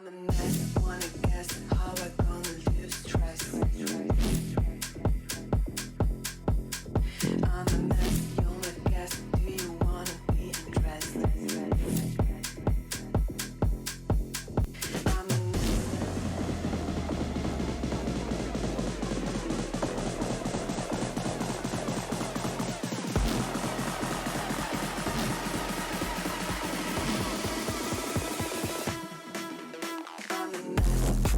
I'm a mess, wanna guess how I gonna lose stress. I'm a mess, you wanna guess, do you wanna be undressed? I'm a I'm a mess.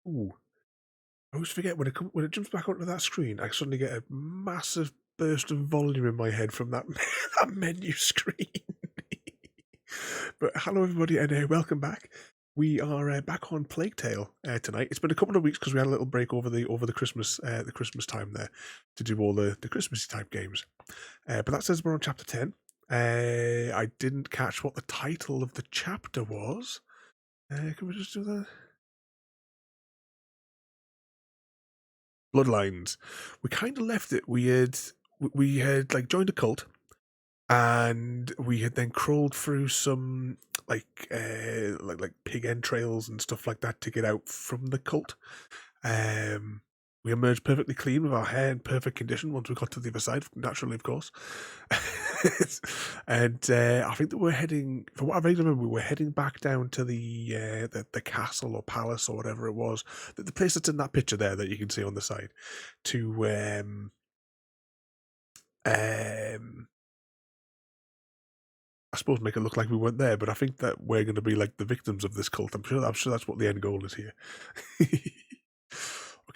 Ooh. I always forget when it jumps back onto that screen, I suddenly get a massive burst of volume in my head from that, that menu screen. But hello everybody and welcome back. We are back on Plague Tale tonight. It's been a couple of weeks because we had a little break over the Christmas time there to do all the Christmassy type games. But that says we're on chapter 10. I didn't catch what the title of the chapter was. Can we just do that? Bloodlines. We kind of left it. We had like joined a cult, and we had then crawled through some like pig entrails and stuff like that to get out from the cult. We emerged perfectly clean with our hair in perfect condition once we got to the other side, naturally, of course. And I think that we're heading, from what I vaguely remember, we were heading back down to the castle or palace or whatever it was, the place that's in that picture there that you can see on the side, to I suppose make it look like we weren't there, but I think that we're going to be like the victims of this cult. I'm sure that's what the end goal is here.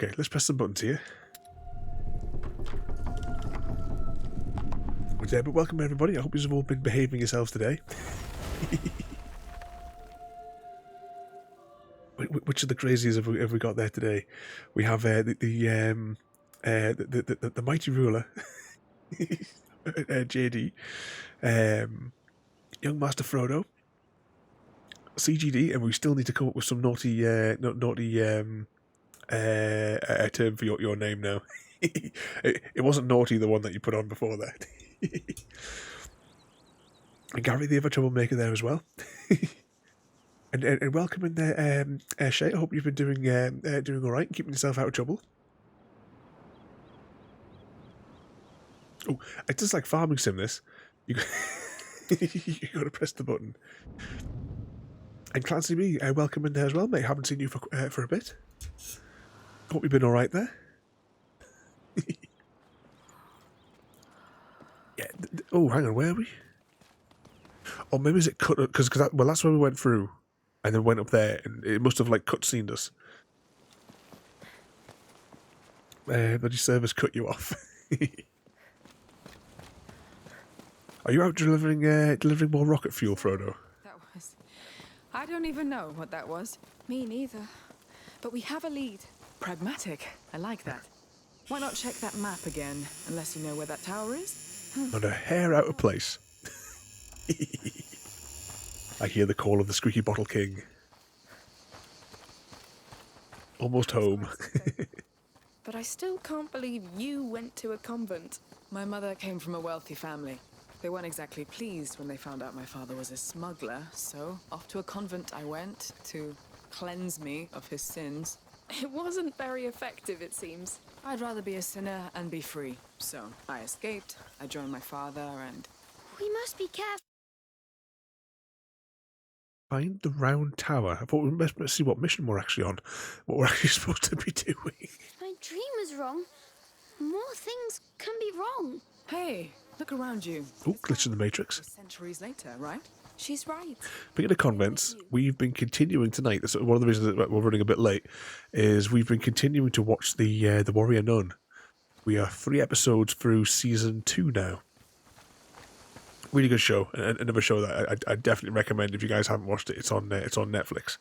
Okay, let's press some buttons here. But welcome everybody. I hope you've all been behaving yourselves today. Which of the crazies have we got there today? We have the mighty ruler, JD, young Master Frodo, CGD, and we still need to come up with some naughty a term for your name now. It wasn't naughty, the one that you put on before that. And Gary, the other troublemaker, there as well. and welcome in there, Shay. I hope you've been doing all right, keeping yourself out of trouble. Oh, it's just like farming sim. This you got to press the button. And Clancy B, welcome in there as well, mate. Haven't seen you for a bit. Hope you've been all right there. Yeah. Oh, hang on. Where are we? Or maybe is it cut? Because that's where we went through, and then went up there, and it must have like cutscened us. Bloody service cut you off. Are you out delivering more rocket fuel, Frodo? That was... I don't even know what that was. Me neither. But we have a lead. Pragmatic. I like that. Why not check that map again, unless you know where that tower is? Not a hair out of place. I hear the call of the squeaky bottle king. Almost home. But I still can't believe you went to a convent. My mother came from a wealthy family. They weren't exactly pleased when they found out my father was a smuggler, so off to a convent I went to cleanse me of his sins. It wasn't very effective, it seems. I'd rather be a sinner and be free. So I escaped, I joined my father, and... We must be careful. Find the round tower. I thought we must see what mission we're actually on. What we're actually supposed to be doing. My dream was wrong. More things can be wrong. Hey, look around you. Oh, glitch in the Matrix. Centuries later, right? She's right. Speaking of convents, we've been continuing tonight. That's one of the reasons that we're running a bit late. Is we've been continuing to watch the Warrior Nun. We are 3 episodes through season 2 now. Really good show. Another show that I definitely recommend if you guys haven't watched it. It's on Netflix.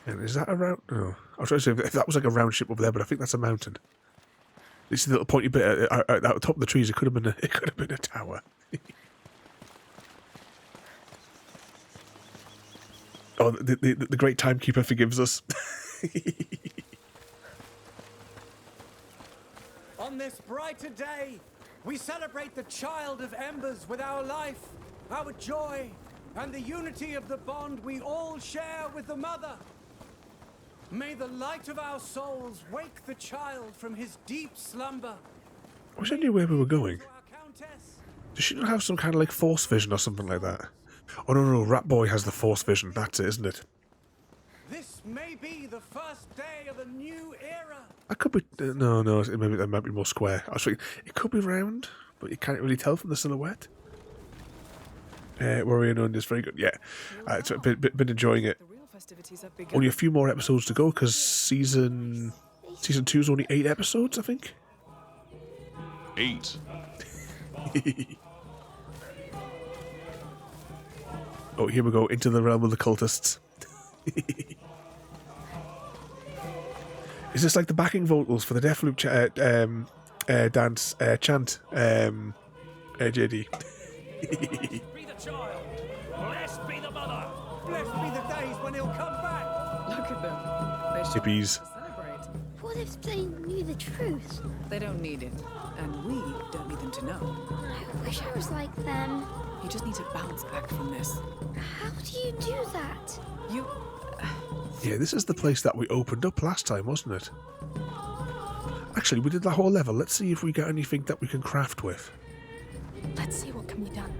And is that a round? Oh, I was trying to say if that was like a round ship over there, but I think that's a mountain. You see the little pointy bit at the top of the trees. It could have been a tower. Oh, the great timekeeper forgives us. On this brighter day, we celebrate the child of embers with our life, our joy, and the unity of the bond we all share with the mother. May the light of our souls wake the child from his deep slumber. I wish I knew where we were going. Does she not have some kind of like force vision or something like that? Oh no, Rat Boy has the force vision. That's it, isn't it? This may be the first day of a new era. I could be no. It might be more square. I was thinking it could be round, but you can't really tell from the silhouette. Warrior Unknown is very good. Yeah, it's been enjoying it. The real festivities have begun. Only a few more episodes to go because season 2 is only 8 episodes, I think. 8. Oh, here we go into the realm of the cultists. Is this like the backing vocals for the Deathloop dance chant? JD. Be the child. Blessed be the mother. Blessed be the days when he'll come back. Look at them. They should Hippies. celebrate. What if they knew the truth? They don't need it, and we don't need them to know. I wish I was like them. You just need to bounce back from this. How do you do that? You. Yeah, this is the place that we opened up last time, wasn't it? Actually, we did the whole level. Let's see if we got anything that we can craft with. Let's see what can be done.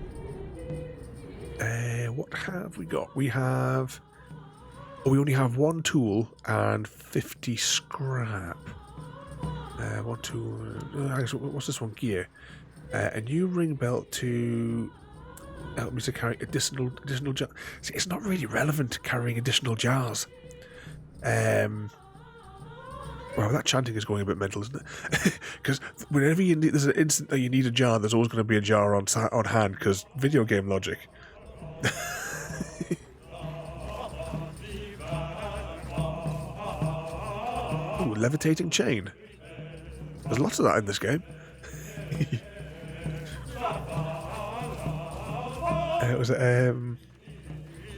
What have we got? We have... Oh, we only have 1 tool and 50 scrap. 1 tool... what's this one? Gear. A new ring belt to help me to carry additional jars. See, it's not really relevant to carrying additional jars. Well, that chanting is going a bit mental, isn't it? Because whenever you need, there's an instant that you need a jar, there's always going to be a jar on hand, because video game logic. Ooh, levitating chain. There's lots of that in this game. Was it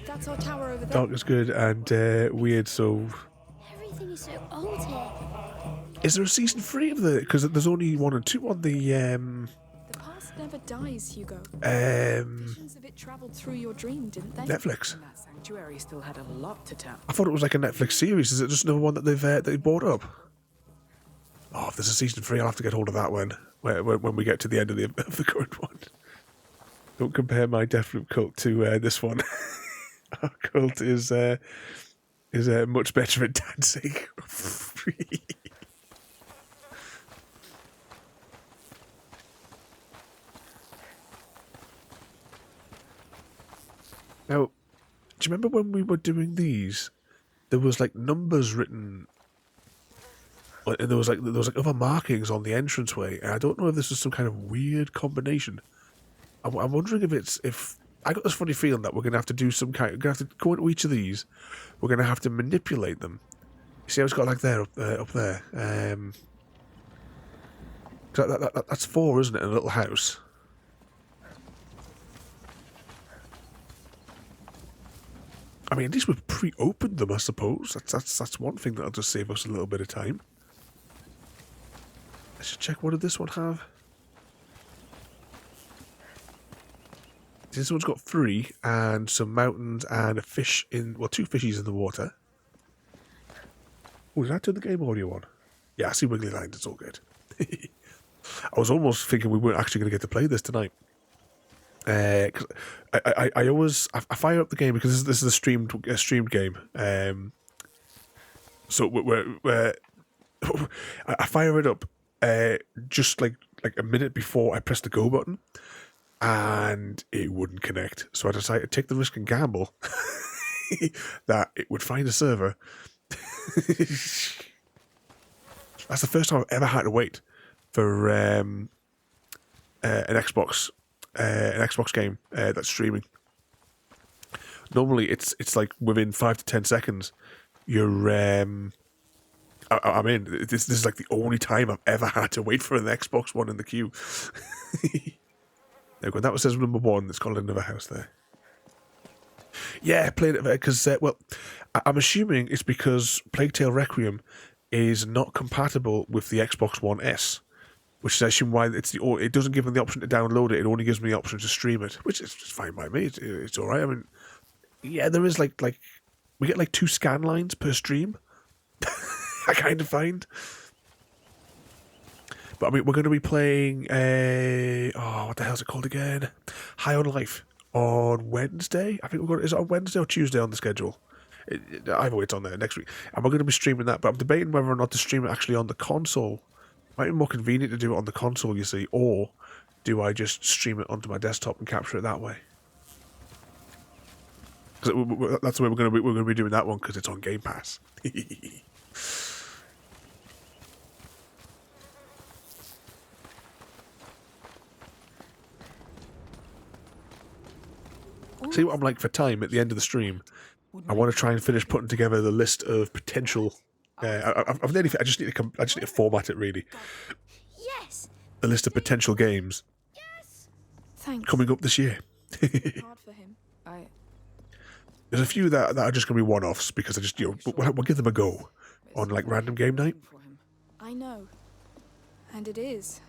That's our tower over there. dark is good and weird, so... Everything is so old here. Is there a season 3 of the... Because there's only 1 and 2 on the... The past never dies, Hugo. Um, Visions of it travelled through your dream, didn't they? Netflix. And that sanctuary still had a lot to tell. I thought it was like a Netflix series. Is it just another one that they bought up? Oh, if there's a season 3, I'll have to get hold of that when we get to the end of the current one. Don't compare my Deathloop cult to this one. Our cult is much better at dancing. Now, do you remember when we were doing these? There was like numbers written, and there was like other markings on the entranceway. And I don't know if this is some kind of weird combination. I'm wondering if I got this funny feeling that we're gonna have to do some kind. We're gonna have to go into each of these. We're gonna have to manipulate them. You see how it's got like there up there. That's 4, isn't it? In a little house. I mean, at least we've pre-opened them, I suppose. That's one thing that'll just save us a little bit of time. Let's just check. What did this one have? This one's got 3 and some mountains and a fish in... Well, 2 fishies in the water. Oh, did I turn the game audio on? Yeah, I see wiggly lines. It's all good. I was almost thinking we weren't actually going to get to play this tonight. Cause I always fire up the game because this is a streamed game. So I fire it up just like a minute before I press the go button, and it wouldn't connect. So I decided to take the risk and gamble that it would find a server. That's the first time I've ever had to wait for an Xbox game that's streaming. Normally, it's like within 5 to 10 seconds, you're. I'm in. This is like the only time I've ever had to wait for an Xbox One in the queue. There we go. That was says number 1. It's called Another House there. Yeah, played it because well, I'm assuming it's because Plague Tale Requiem is not compatible with the Xbox One S. Which is actually why it doesn't give me the option to download it. It only gives me the option to stream it, which is fine by me. It's all right. I mean, yeah, there is like we get like 2 scan lines per stream. I kind of find. But I mean, we're going to be playing what the hell's it called again? High on Life on Wednesday. I think is it on Wednesday or Tuesday on the schedule? Either way, it's on there next week, and we're going to be streaming that. But I'm debating whether or not to stream it actually on the console. Might be more convenient to do it on the console, you see, or do I just stream it onto my desktop and capture it that way? Because that's the way we're going to be doing that one because it's on Game Pass. See what I'm like for time at the end of the stream. I want to try and finish putting together the list of potential. I've nearly. I just need to format it really. Yes. The list of potential games Thanks. coming up this year. Hard for him. There's a few that are just going to be one-offs because I just we'll give them a go on like random game night. I know. And it is.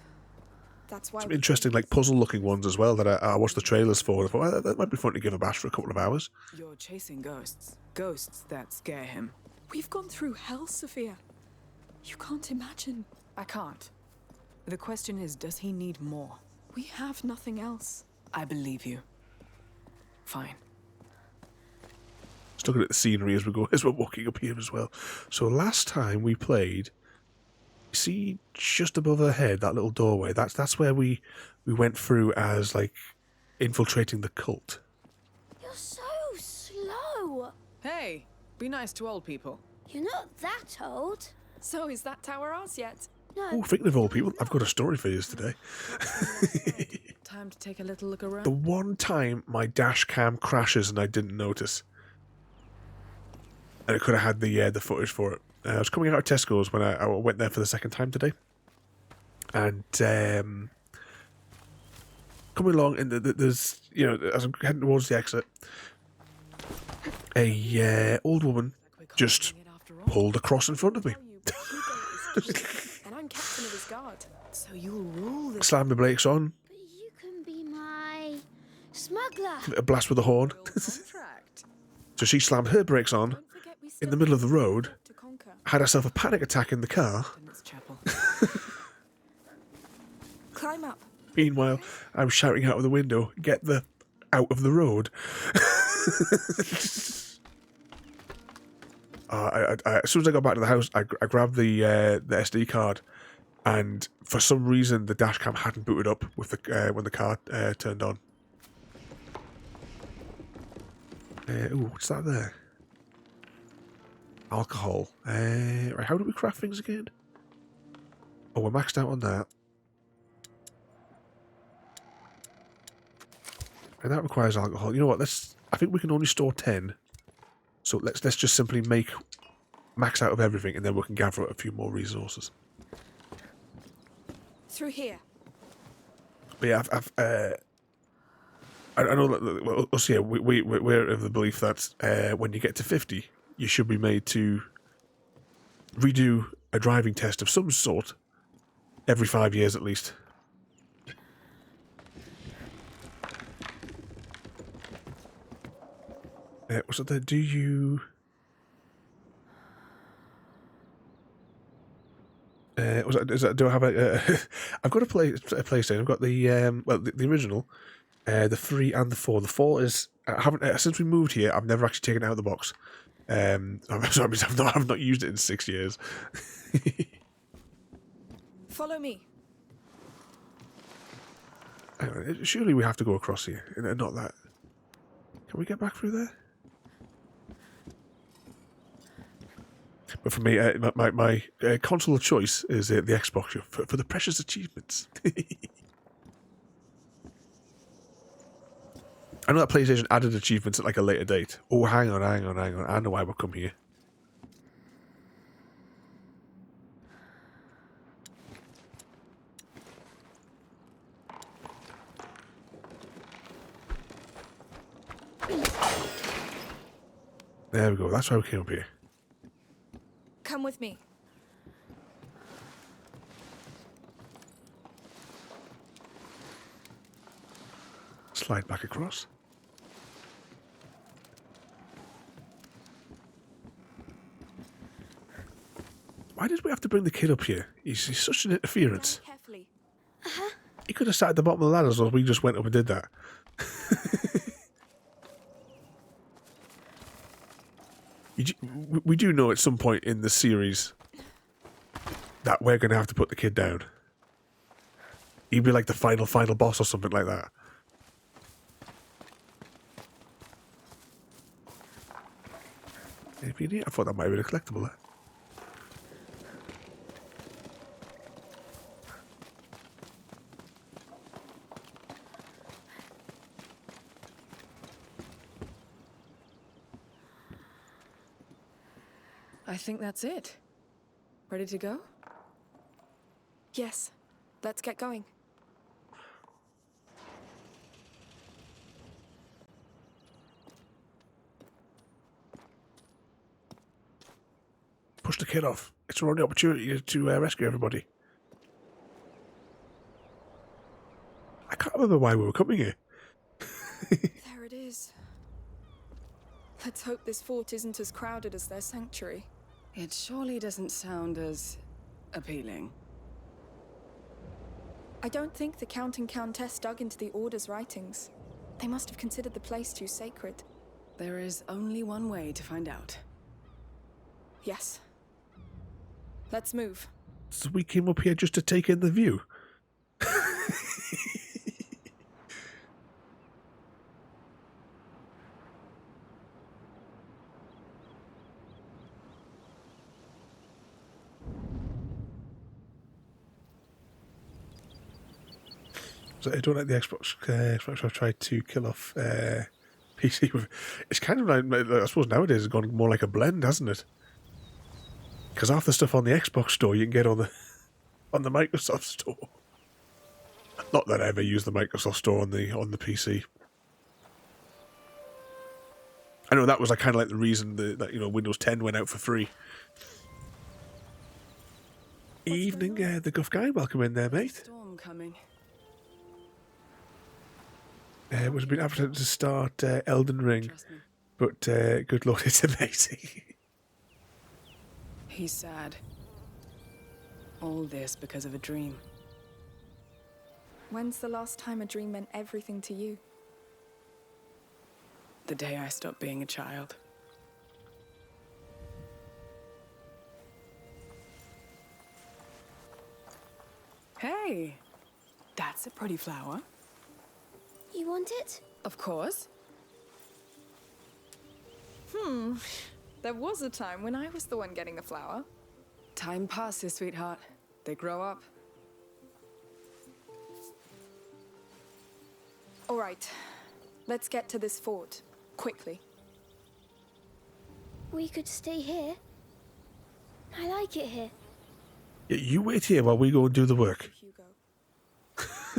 That's why Some interesting like puzzle-looking ones as well that I watched the trailers for. I thought that might be fun to give a bash for a couple of hours. You're chasing ghosts. Ghosts that scare him. We've gone through hell, Sophia. You can't imagine. I can't. The question is, does he need more? We have nothing else. I believe you. Fine. Just looking at the scenery as we're walking up here as well. So last time we played, you see just above her head that little doorway. That's where we went through as like infiltrating the cult. You're so slow. Hey, be nice to old people. You're not that old. So is that tower ours yet? No. Oh, speaking of old people, I've got a story for you today. Time to take a little look around. The one time my dash cam crashes and I didn't notice. And I could have had the footage for it. I was coming out of Tesco's when I went there for the second time today. And coming along, and there's, as I'm heading towards the exit, a old woman just pulled across in front of me. And I'm captain of his guard. So you'll rule this Slammed the brakes on, But you can be my smuggler. a blast with a horn. contract. So she slammed her brakes on Don't forget we in still the middle of the have road, to conquer. had herself a panic attack in the car. In its chapel. Climb up. Meanwhile, I'm shouting out of the window, "Get the out of the road!" As soon as I got back to the house, I grabbed the SD card, and for some reason the dash cam hadn't booted up with the when the car turned on. Ooh, what's that there? Alcohol. Right, how do we craft things again? Oh, we're maxed out on that. And that requires alcohol. You know what? I think we can only store 10. So let's just simply max out of everything, and then we can gather a few more resources. Through here. But yeah, I know that us here, we're of the belief that when you get to 50, you should be made to redo a driving test of some sort every 5 years at least. What's it there? Do you... do I have a... I've got a PlayStation. I've got the the original, the 3 and the 4. The 4 is... I haven't... since we moved here, I've never actually taken it out of the box. I've not used it in 6 years. Follow me. Hang on, surely we have to go across here. Not that... Can we get back through there? But for me, my console of choice is the Xbox for the precious achievements. I know that PlayStation added achievements at like a later date. Oh, hang on. I know why we've come here. There we go. That's why we came up here. Come with me. Slide back across. Why did we have to bring the kid up here? He's such an interference. Very carefully. He could have sat at the bottom of the ladder as well as we just went up and did that. We do know at some point in the series that we're going to have to put the kid down. He'd be like the final boss or something like that. in here? I thought that might have been a collectible there. I think that's it. Ready to go? Yes, let's get going. Push the kid off. It's our only opportunity to rescue everybody. I can't remember why we were coming here. There it is. Let's hope this fort isn't as crowded as their sanctuary. It surely doesn't sound as appealing. I don't think the Count and Countess dug into the Order's writings. They must have considered the place too sacred. There is only one way to find out. Yes. Let's move. So we came up here just to take in the view. So I don't like the Xbox. Xbox I've tried to kill off PC with. It's kind of like, I suppose nowadays it's gone more like a blend, hasn't it? Because half the stuff on the Xbox store you can get on the Microsoft store. Not that I ever use the Microsoft store on the PC. I know that was like kind of like the reason that Windows 10 went out for free. Evening, the Guff Guy. Welcome in there, mate. Storm coming. It was been advertised to start Elden Ring, Trust me. but good lord, it's amazing. He's sad. All this because of a dream. When's the last time a dream meant everything to you? The day I stopped being a child. Hey, that's a pretty flower. You want it? Of course. There was a time when I was the one getting the flower. Time passes, sweetheart. They grow up. All right, let's get to this fort, quickly. We could stay here. I like it here. Yeah, you wait here while we go and do the work. Hugo.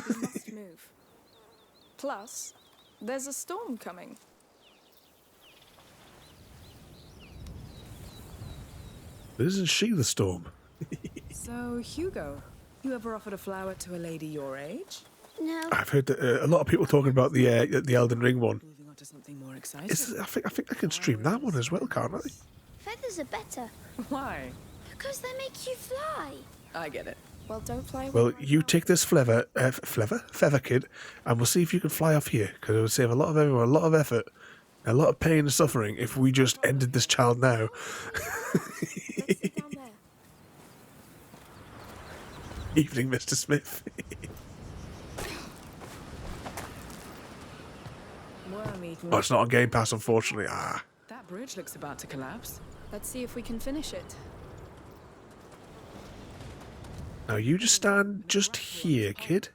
We must move. Plus, there's a storm coming. Isn't she the storm? So, Hugo, you ever offered a flower to a lady your age? No. I've heard that, a lot of people talking about the Elden Ring one. Moving on to something more exciting. I think I can stream that one as well, can't I? Feathers are better. Why? Because they make you fly. I get it. Well, don't fly away. Well, you take this feather kid, and we'll see if you can fly off here, because it would save a lot of everyone a lot of effort, a lot of pain and suffering if we just ended this child now. Let's sit down there. Evening, Mr. Smith. Worm eaten. Oh, it's not on Game Pass, unfortunately. Ah. That bridge looks about to collapse. Let's see if we can finish it. Now you just stand just here, kid.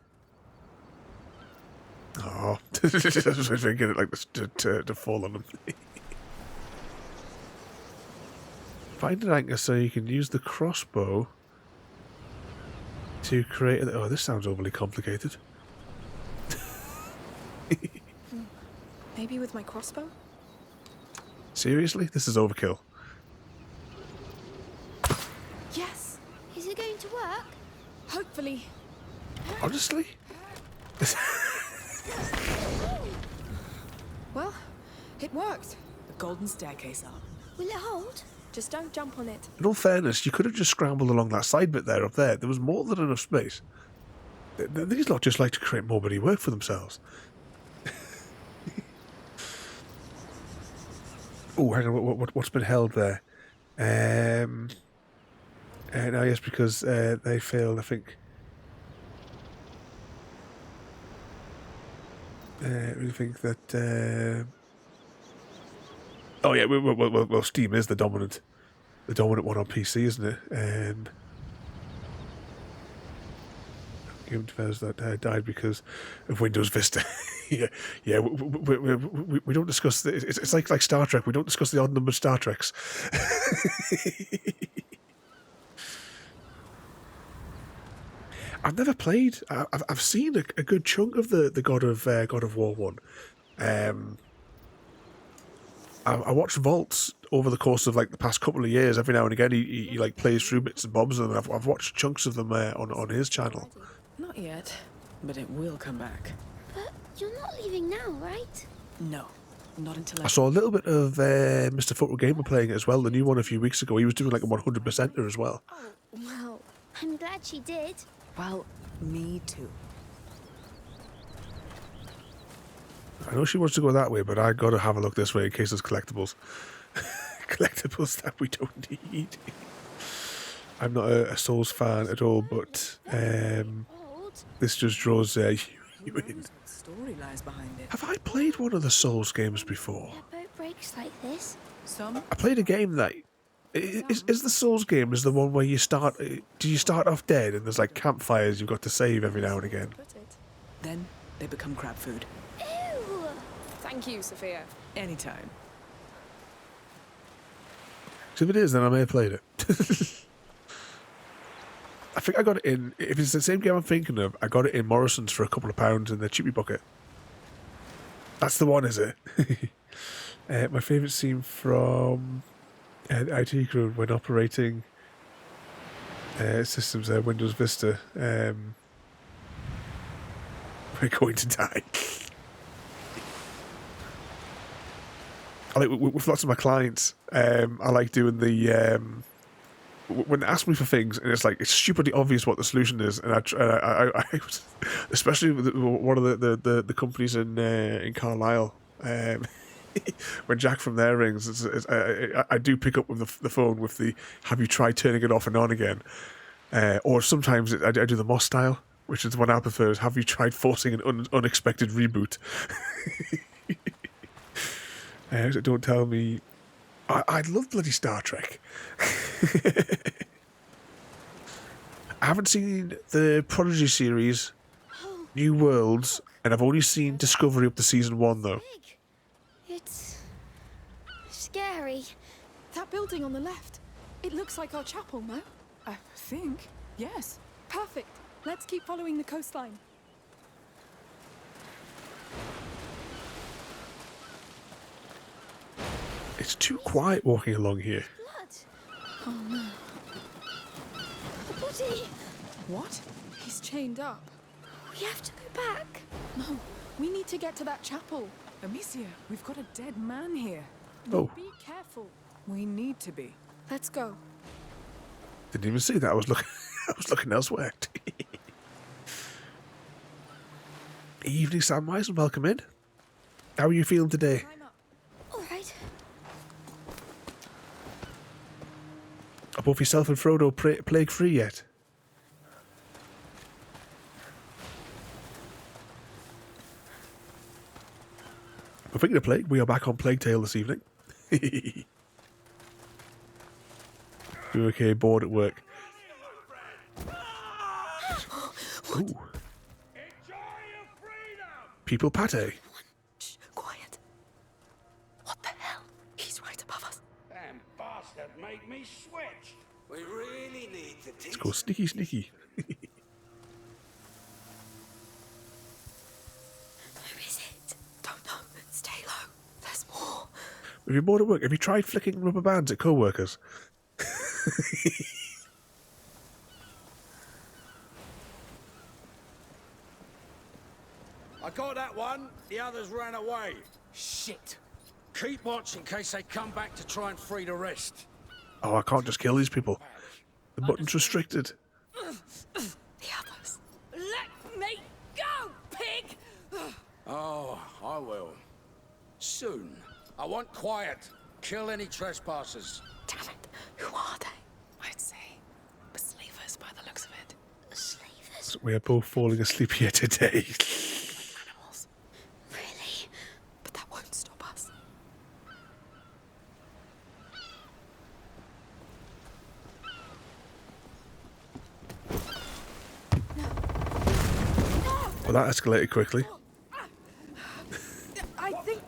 Oh, I was trying to get it like this to fall on them. Find an anchor so you can use the crossbow to create. Oh, this sounds overly complicated. Maybe with my crossbow? Seriously, this is overkill. Yes! Is it going to work? Hopefully. Honestly, Well, it worked. The golden staircase up. Will it hold? Just don't jump on it. in all fairness, you could have just scrambled along that side bit there up there. There was more than enough space. These lot just like to create more bloody work for themselves. Oh, hang on. What's been held there? No, yes, because they failed, I think. We think that Oh yeah, well, Steam is the dominant one on PC, isn't it? Game developers that died because of Windows Vista. yeah. We don't discuss the, it's like Star Trek. We don't discuss the odd numbered Star Treks. I've never played. I've seen a good chunk of the God of War one. I watched Vaults over the course of like the past couple of years. Every now and again, he like plays through bits and bobs, and I've watched chunks of them on his channel. Not yet, but it will come back. But you're not leaving now, right? No, not until I saw a little bit of Mr. Football Gamer playing it as well, the new one a few weeks ago. He was doing like a 100%er as well. Oh, well, I'm glad she did. Well, me too. I know she wants to go that way, but I got to have a look this way in case there's collectibles. Collectibles that we don't need. I'm not a Souls fan at all, but this just draws you in. Story lies behind it. Have I played one of the Souls games before? Their boat breaks like this. Some I played a game that is the Souls game is the one where you start. Do you start off dead and there's like campfires you've got to save every now and again? then they become crab food. Ew! Thank you, Sophia. Anytime. So if it is, then I may have played it. I think I got it in. If it's the same game I'm thinking of, I got it in Morrison's for a couple of pounds in the cheapy bucket. That's the one, is it? My favourite scene from IT Crew when operating systems, Windows Vista. We're going to die. I like with lots of my clients. I like doing the when they ask me for things, and it's like it's stupidly obvious what the solution is, and I especially with one of the companies in Carlisle. When Jack from there rings, I do pick up with the phone with the "Have you tried turning it off and on again?" Or sometimes I do the Moss style, which is the one I prefer. Is "Have you tried forcing an unexpected reboot?" So don't tell me. I love bloody Star Trek. I haven't seen the Prodigy series, New Worlds, and I've only seen Discovery up to season 1 though. Big. It's scary. That building on the left. It looks like our chapel, no? I think, yes. Perfect. Let's keep following the coastline. It's too quiet walking along here. Blood. Oh no. A body. What? He's chained up. We have to go back. No, we need to get to that chapel. Amicia, we've got a dead man here. Oh, Be careful. We need to be. Let's go. didn't even see that. I was looking. I was looking elsewhere. Evening, Samwise, and welcome in. How are you feeling today? Climb up. All right. Are both yourself and Frodo plague free yet? Well, thinking of plague, we are back on Plague Tale this evening. You okay? Bored at work? Ooh. People pate. Shh, quiet. What the hell? He's right above us. Damn bastard made me switch. We really need to teach. Let's go sneaky, sneaky. Who is it? Don't know. Stay low. There's more. If you're bored at work, have you tried flicking rubber bands at co-workers? I got that one. The others ran away. Shit. Keep watch in case they come back to try and free the rest. Oh, I can't just kill these people. The button's restricted. The others. Let me go, pig! Oh, I will. Soon. I want quiet. Kill any trespassers. Damn it. Who are they? I'd say slavers by the looks of it. Slavers. We are both falling asleep here today. Animals. Really? But that won't stop us. Well, that escalated quickly. I think...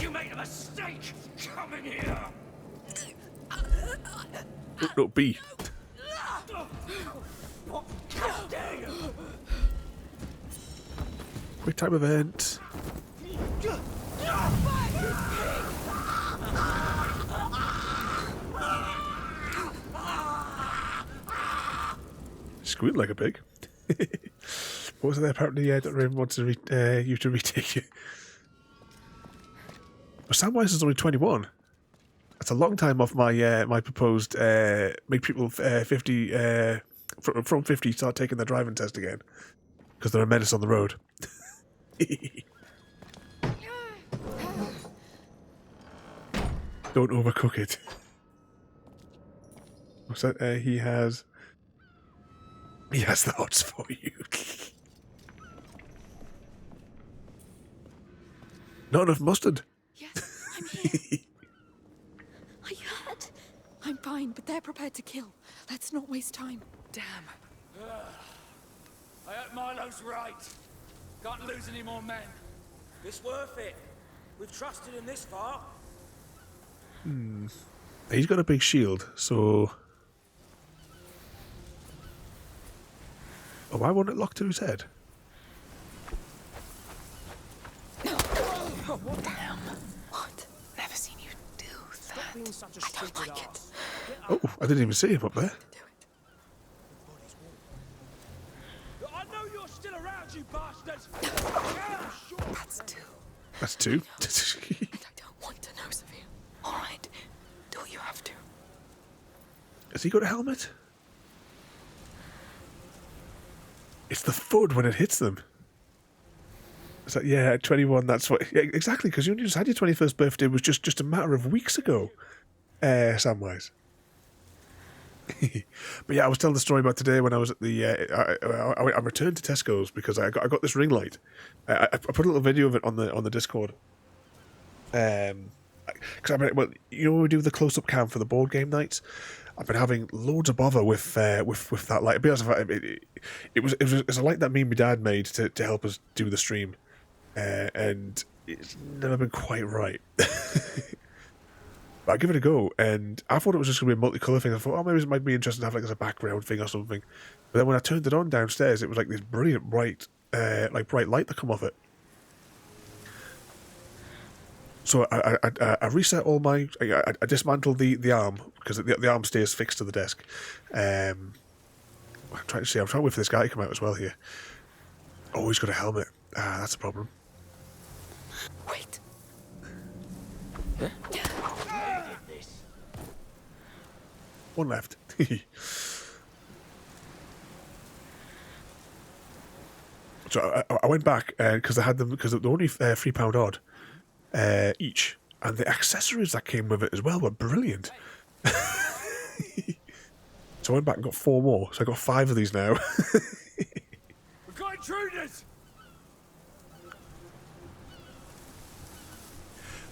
You made a mistake coming here. Oh, no, B. How dare you? Quick time event. Squealed like a pig. What was it there? Apparently, that Raven wants to you to retake it. But Samwise is only 21. That's a long time off my my proposed make people 50 from 50 start taking their driving test again because they're a menace on the road. Don't overcook it. What's that? He has thoughts for you. Not enough mustard. Yes, I'm here. Are you hurt? I'm fine, but they're prepared to kill. Let's not waste time. Damn. I hope Milo's right. Can't lose any more men. It's worth it. We've trusted him this far. He's got a big shield, so... Oh, why won't it lock to his head? What? Never seen you do that. Being such a I don't stupid like ass. Oh, I didn't even see him up there. Do it. I know you're still around, you bastards. That's two. That's two. And I don't want to know, Sophia. All right. Do what you have to. Has he got a helmet? It's the FUD when it hits them. It's like, yeah, at 21, that's what... Yeah, exactly, because you only just had your 21st birthday. It was just a matter of weeks ago, Samwise. But yeah, I was telling the story about today when I was at the... I returned to Tesco's because I got this ring light. I put a little video of it on the Discord. Because well, you know when we do the close-up cam for the board game nights? I've been having loads of bother with that light. To be honest, it was a light that me and my dad made to help us do the stream, and it's never been quite right. But I give it a go, and I thought it was just going to be a multicolour thing. I thought, oh, maybe it might be interesting to have like as a background thing or something. But then when I turned it on downstairs, it was like this brilliant bright light that come off it. So I reset all my... I dismantled the arm, because the arm stays fixed to the desk. I'm trying to wait for this guy to come out as well here. Oh, he's got a helmet. Ah, that's a problem. Wait. One left. So I went back, because I had them, because they're only £3 odd. Each, and the accessories that came with it as well were brilliant. So I went back and got 4 more, so I got 5 of these now. We've got intruders.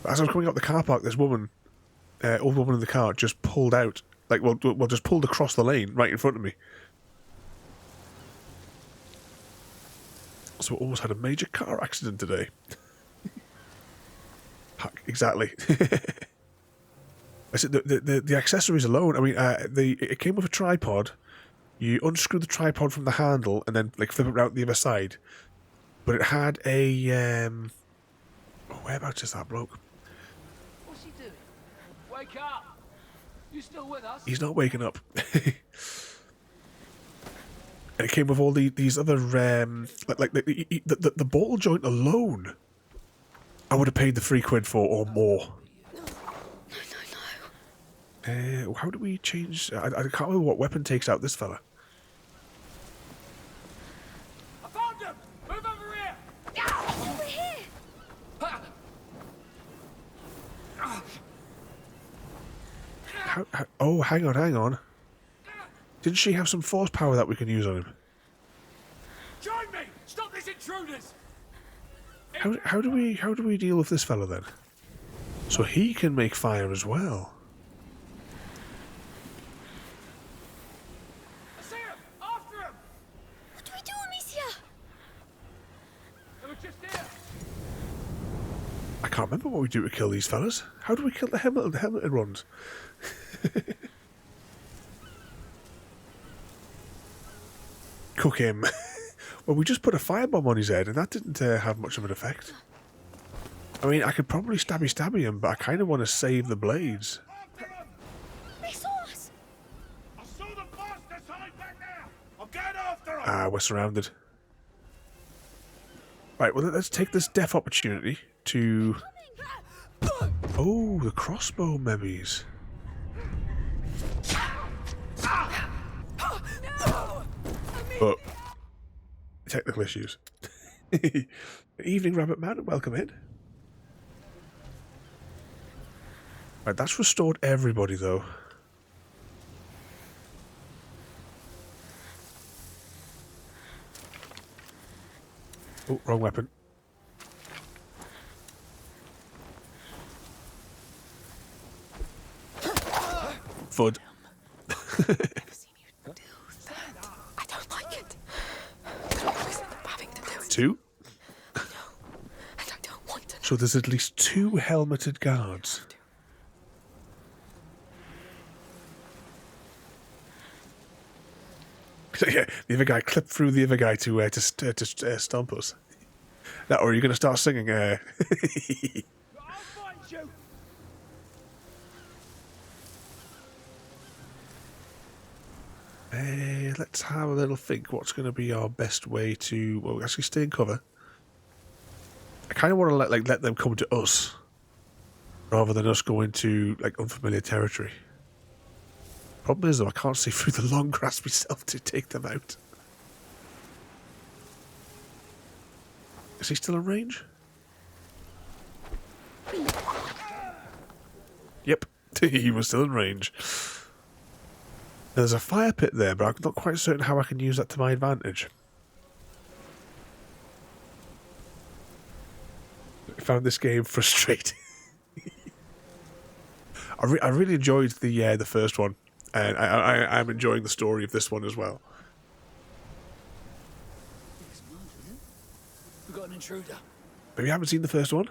As I was coming up the car park, this woman, old woman in the car, just pulled out, just pulled across the lane right in front of me. So I almost had a major car accident today. Exactly. I said the accessories alone. I mean, it came with a tripod. You unscrew the tripod from the handle and then flip it around the other side. But it had a whereabouts is that bloke? What's he doing? Wake up! You still with us? He's not waking up. And it came with all these other the ball joint alone. I would have paid the £3 for or more. No. How do we change? I can't remember what weapon takes out this fella. I found him! Move over here! Over here! Oh, hang on. Didn't she have some force power that we can use on him? Join me! Stop these intruders! How do we deal with this fella then? So he can make fire as well. I see him! After him! What do we do when we can't remember what we do to kill these fellas. How do we kill the helmeted ones? Cook him. Well, we just put a firebomb on his head, and that didn't have much of an effect. I mean, I could probably stabby him, but I kind of want to save the blades. They saw us. I saw the bastards hide back there. I'm going after them. Ah, we're surrounded. Right, well, let's take this death opportunity to... Oh, the crossbow memories. But technical issues. Evening, Rabbit Man. Welcome in. Right, that's restored everybody, though. Oh, wrong weapon. Fud. I don't like it. The noise of having to do it. Two? No, and I don't want to. So there's at least 2 helmeted guards. So yeah, the other guy clipped through the other guy to stomp us. Now, or are you going to start singing? I'll find you. Let's have a little think. What's going to be our best way to, well, actually stay in cover? I kind of want to let them come to us, rather than us go into like unfamiliar territory. Problem is, though, I can't see through the long grass myself to take them out. Is he still in range? Yep, he was still in range. There's a fire pit there, but I'm not quite certain how I can use that to my advantage. I found this game frustrating. I really enjoyed the first one, and I'm enjoying the story of this one as well. We've got an intruder. If you haven't seen the first one,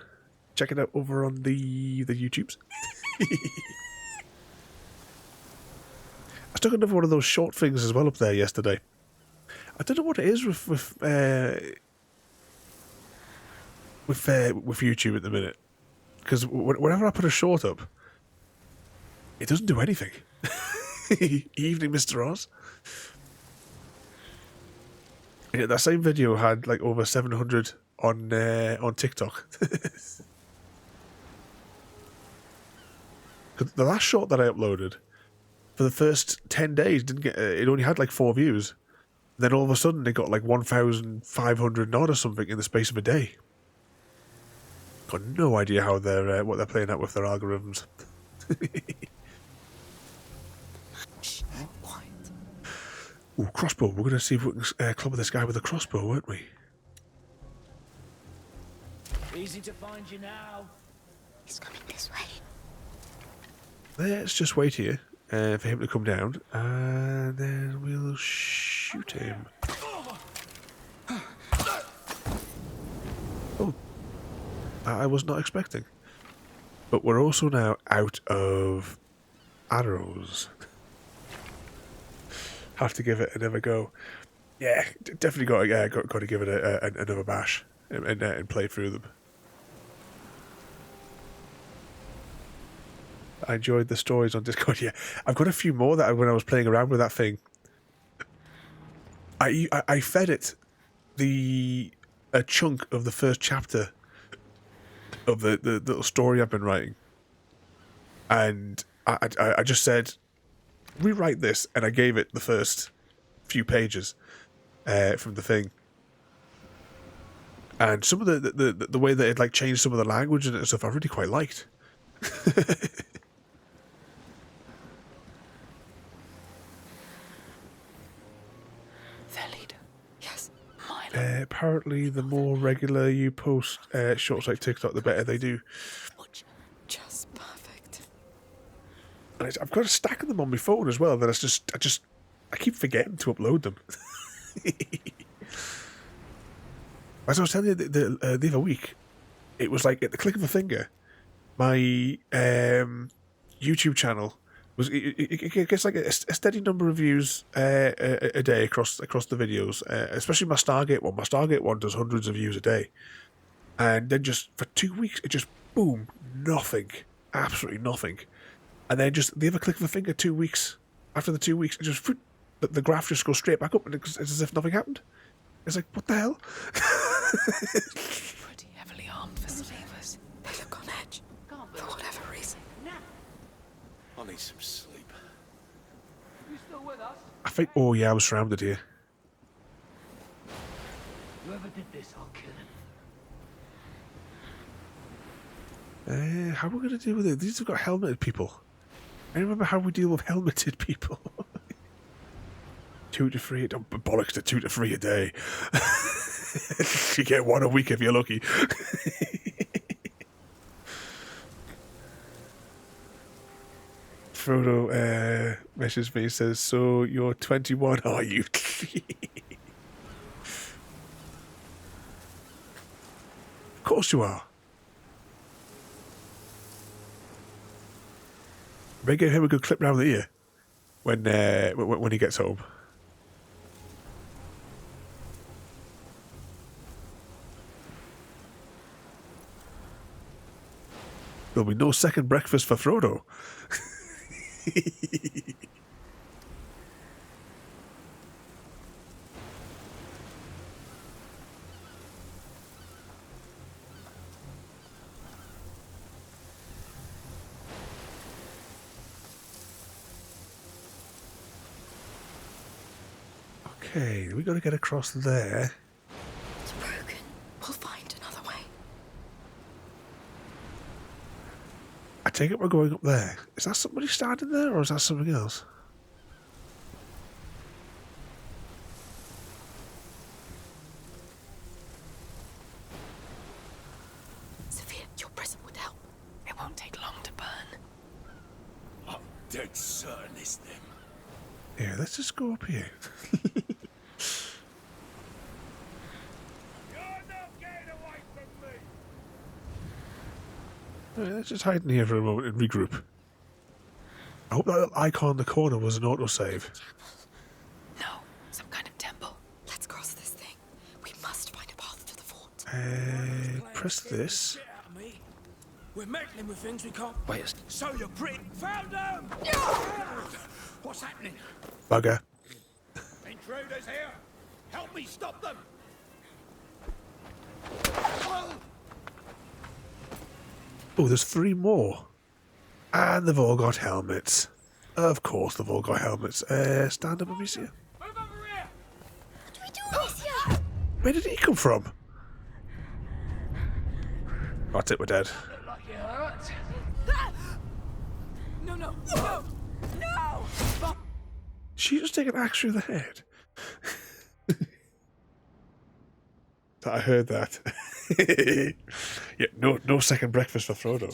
check it out over on the YouTubes. I stuck another one of those short things as well up there yesterday. I don't know what it is with YouTube at the minute, because whenever I put a short up, it doesn't do anything. Evening, Mr. Oz. Yeah, that same video had like over 700 on TikTok. The last short that I uploaded, for the first 10 days, didn't get. It only had like 4 views. Then all of a sudden, it got like 1,500 odd or something in the space of a day. Got no idea how they're what they're playing out with their algorithms. Ooh, crossbow. We're going to see if we can clobber this guy with a crossbow, weren't we? Easy to find you now. He's coming this way. Let's just wait here for him to come down, and then we'll shoot him. Oh, I was not expecting. But we're also now out of arrows. Have to give it another go. Yeah, definitely got to give it another bash and play through them. I enjoyed the stories on Discord. Yeah, I've got a few more that when I was playing around with that thing, I fed it a chunk of the first chapter of the little story I've been writing, and I just said, rewrite this, and I gave it the first few pages from the thing, and some of the way that it like changed some of the language and stuff I really quite liked. Apparently, the more regular you post shorts like TikTok, the better they do. Just perfect. And I've got a stack of them on my phone as well. That I keep forgetting to upload them. As I was telling you the other week, it was like at the click of a finger, my YouTube channel was it gets like a steady number of views a day across the videos, especially my Stargate one. My Stargate one does hundreds of views a day, and then just for 2 weeks it just boom, nothing, absolutely nothing, and then just the other click of a finger, 2 weeks after the 2 weeks, it just the graph just goes straight back up, and it's as if nothing happened. It's like, what the hell? Pretty heavily armed for slavers. They look on edge. For whatever reason. I need some sleep. You still with us? I think. Oh yeah, I was surrounded here. Whoever did this, I'll kill him. How are we going to deal with it? These have got helmeted people. I remember how we deal with helmeted people. 2 to 3, bollocks to 2 to 3 a day. You get 1 a week if you're lucky. Frodo messages me, says, "So you're 21, are you?" Of course you are. Maybe give him a good clip round the ear when he gets home. There'll be no second breakfast for Frodo. Okay, we got to get across there. It's broken. We'll find another way. I take it we're going up there. Is that somebody standing there, or is that something else? Sophia, your present would help. It won't take long to burn. I'm dead certain it's them. Yeah, let's just go up here. You're not getting away from me! Alright, let's just hide in here for a moment and regroup. I hope that little icon in the corner was an autosave. No, some kind of temple. Let's cross this thing. We must find a path to the fort. Press this. Get out of me. We're meddling with things we can't. Wait. So you're pretty. Found them! What's happening? Bugger. Intruders here! Help me stop them! Oh, there's 3 more. And they've all got helmets. Of course they've all got helmets. Stand up, Amicia. Move over here! What do we do, Alicia? Where did he come from? That's it, we're dead. Look like you hurt. No, no, no, no! She just take an axe through the head. I heard that. Yeah, no second breakfast for Frodo.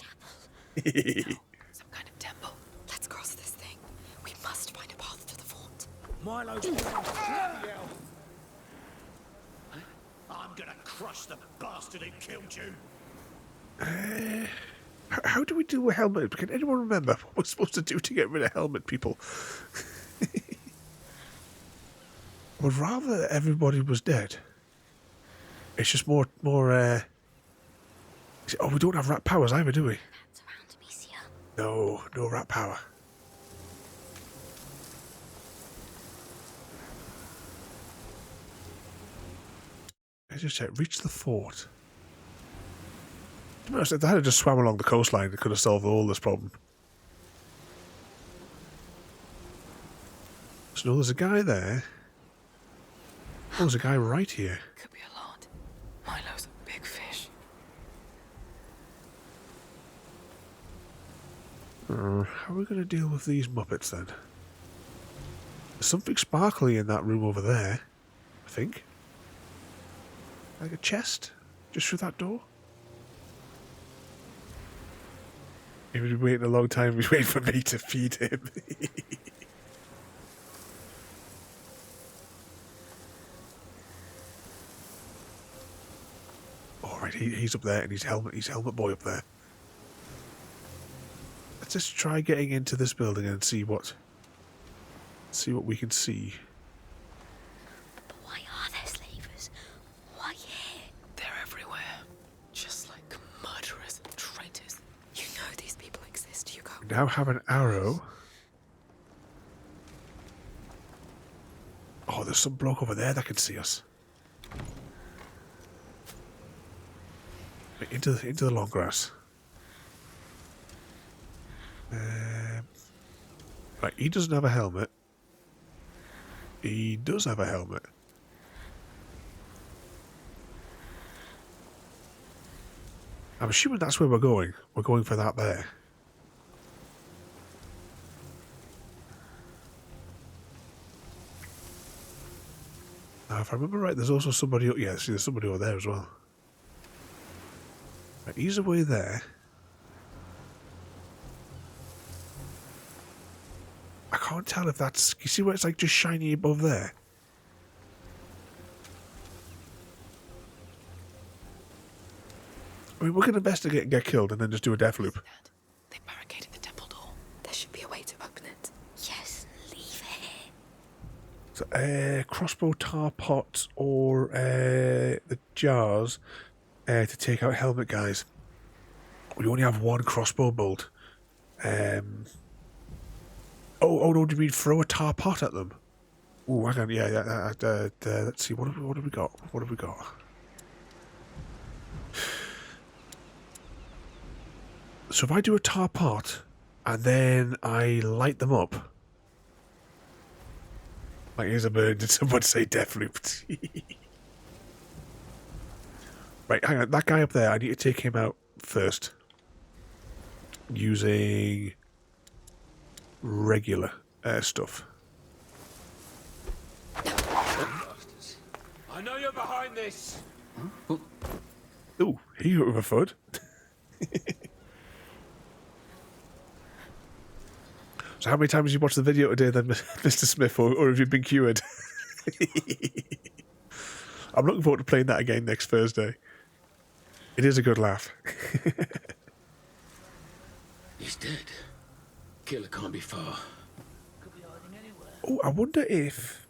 Some kind of temple. Let's cross this thing. We must find a path to the fort. Milo's bloody hell. I'm gonna crush the bastard who killed you. How do we deal with helmet? Can anyone remember what we're supposed to do to get rid of helmet people? I would rather that everybody was dead. It's just more. Oh, we don't have rat powers either, do we? That's around Amicia. No rat power. Let's just check. Reach the fort. To be honest, if they had just swam along the coastline, they could have solved all this problem. So no, there's a guy there. Oh, there's a guy right here. Could be a lot. Milo's a big fish. How are we going to deal with these Muppets then? There's something sparkly in that room over there, I think. Like a chest? Just through that door? He was waiting a long time. He was waiting for me to feed him. Right, he's up there, and he's helmet boy up there. Let's just try getting into this building and see what we can see. But why are there slavers? Why here? They're everywhere. Just like murderers and traitors. You know these people exist, Hugo. We now have an arrow. Oh, there's some bloke over there that can see us. Right, into the long grass. Right, he doesn't have a helmet. He does have a helmet. I'm assuming that's where we're going. We're going for that there. Now, if I remember right, there's also somebody... Yeah, see, there's somebody over there as well. Right, he's away there. I can't tell if that's... You see where it's like just shiny above there? I mean, we can investigate and get killed and then just do a death loop. They barricaded the temple door. There should be a way to open it. Yes, leave it. So, crossbow tar pots or the jars to take out helmet guys. We only have one crossbow bolt. Oh no, do you mean throw a tar pot at them? Oh, hang on, yeah, let's see, what have we got? What have we got? So if I do a tar pot, and then I light them up... My ears are burned, did someone say death loop? Right, hang on, that guy up there, I need to take him out first. Using... regular stuff. I know you're behind this. Ooh, he got with a foot. So how many times have you watched the video today then, Mr. Smith, or have you been cured? I'm looking forward to playing that again next Thursday. It is a good laugh. He's dead. Killer can't be far. Oh, I wonder if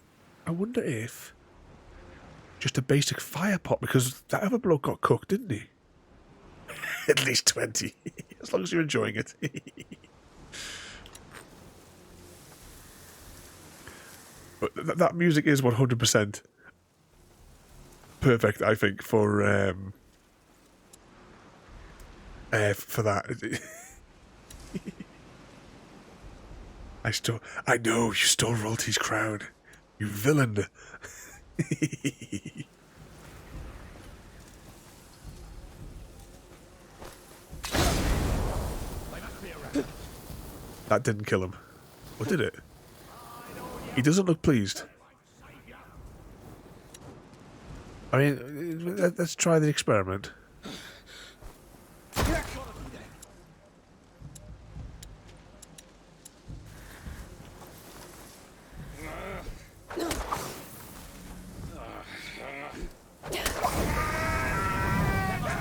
just a basic fire pot, because that other bloke got cooked, didn't he? At least 20, as long as you're enjoying it. But that music is 100% perfect, I think, for that. I know, you stole Rolty's crown. You villain. That didn't kill him. Or did it? He doesn't look pleased. I mean, let's try the experiment.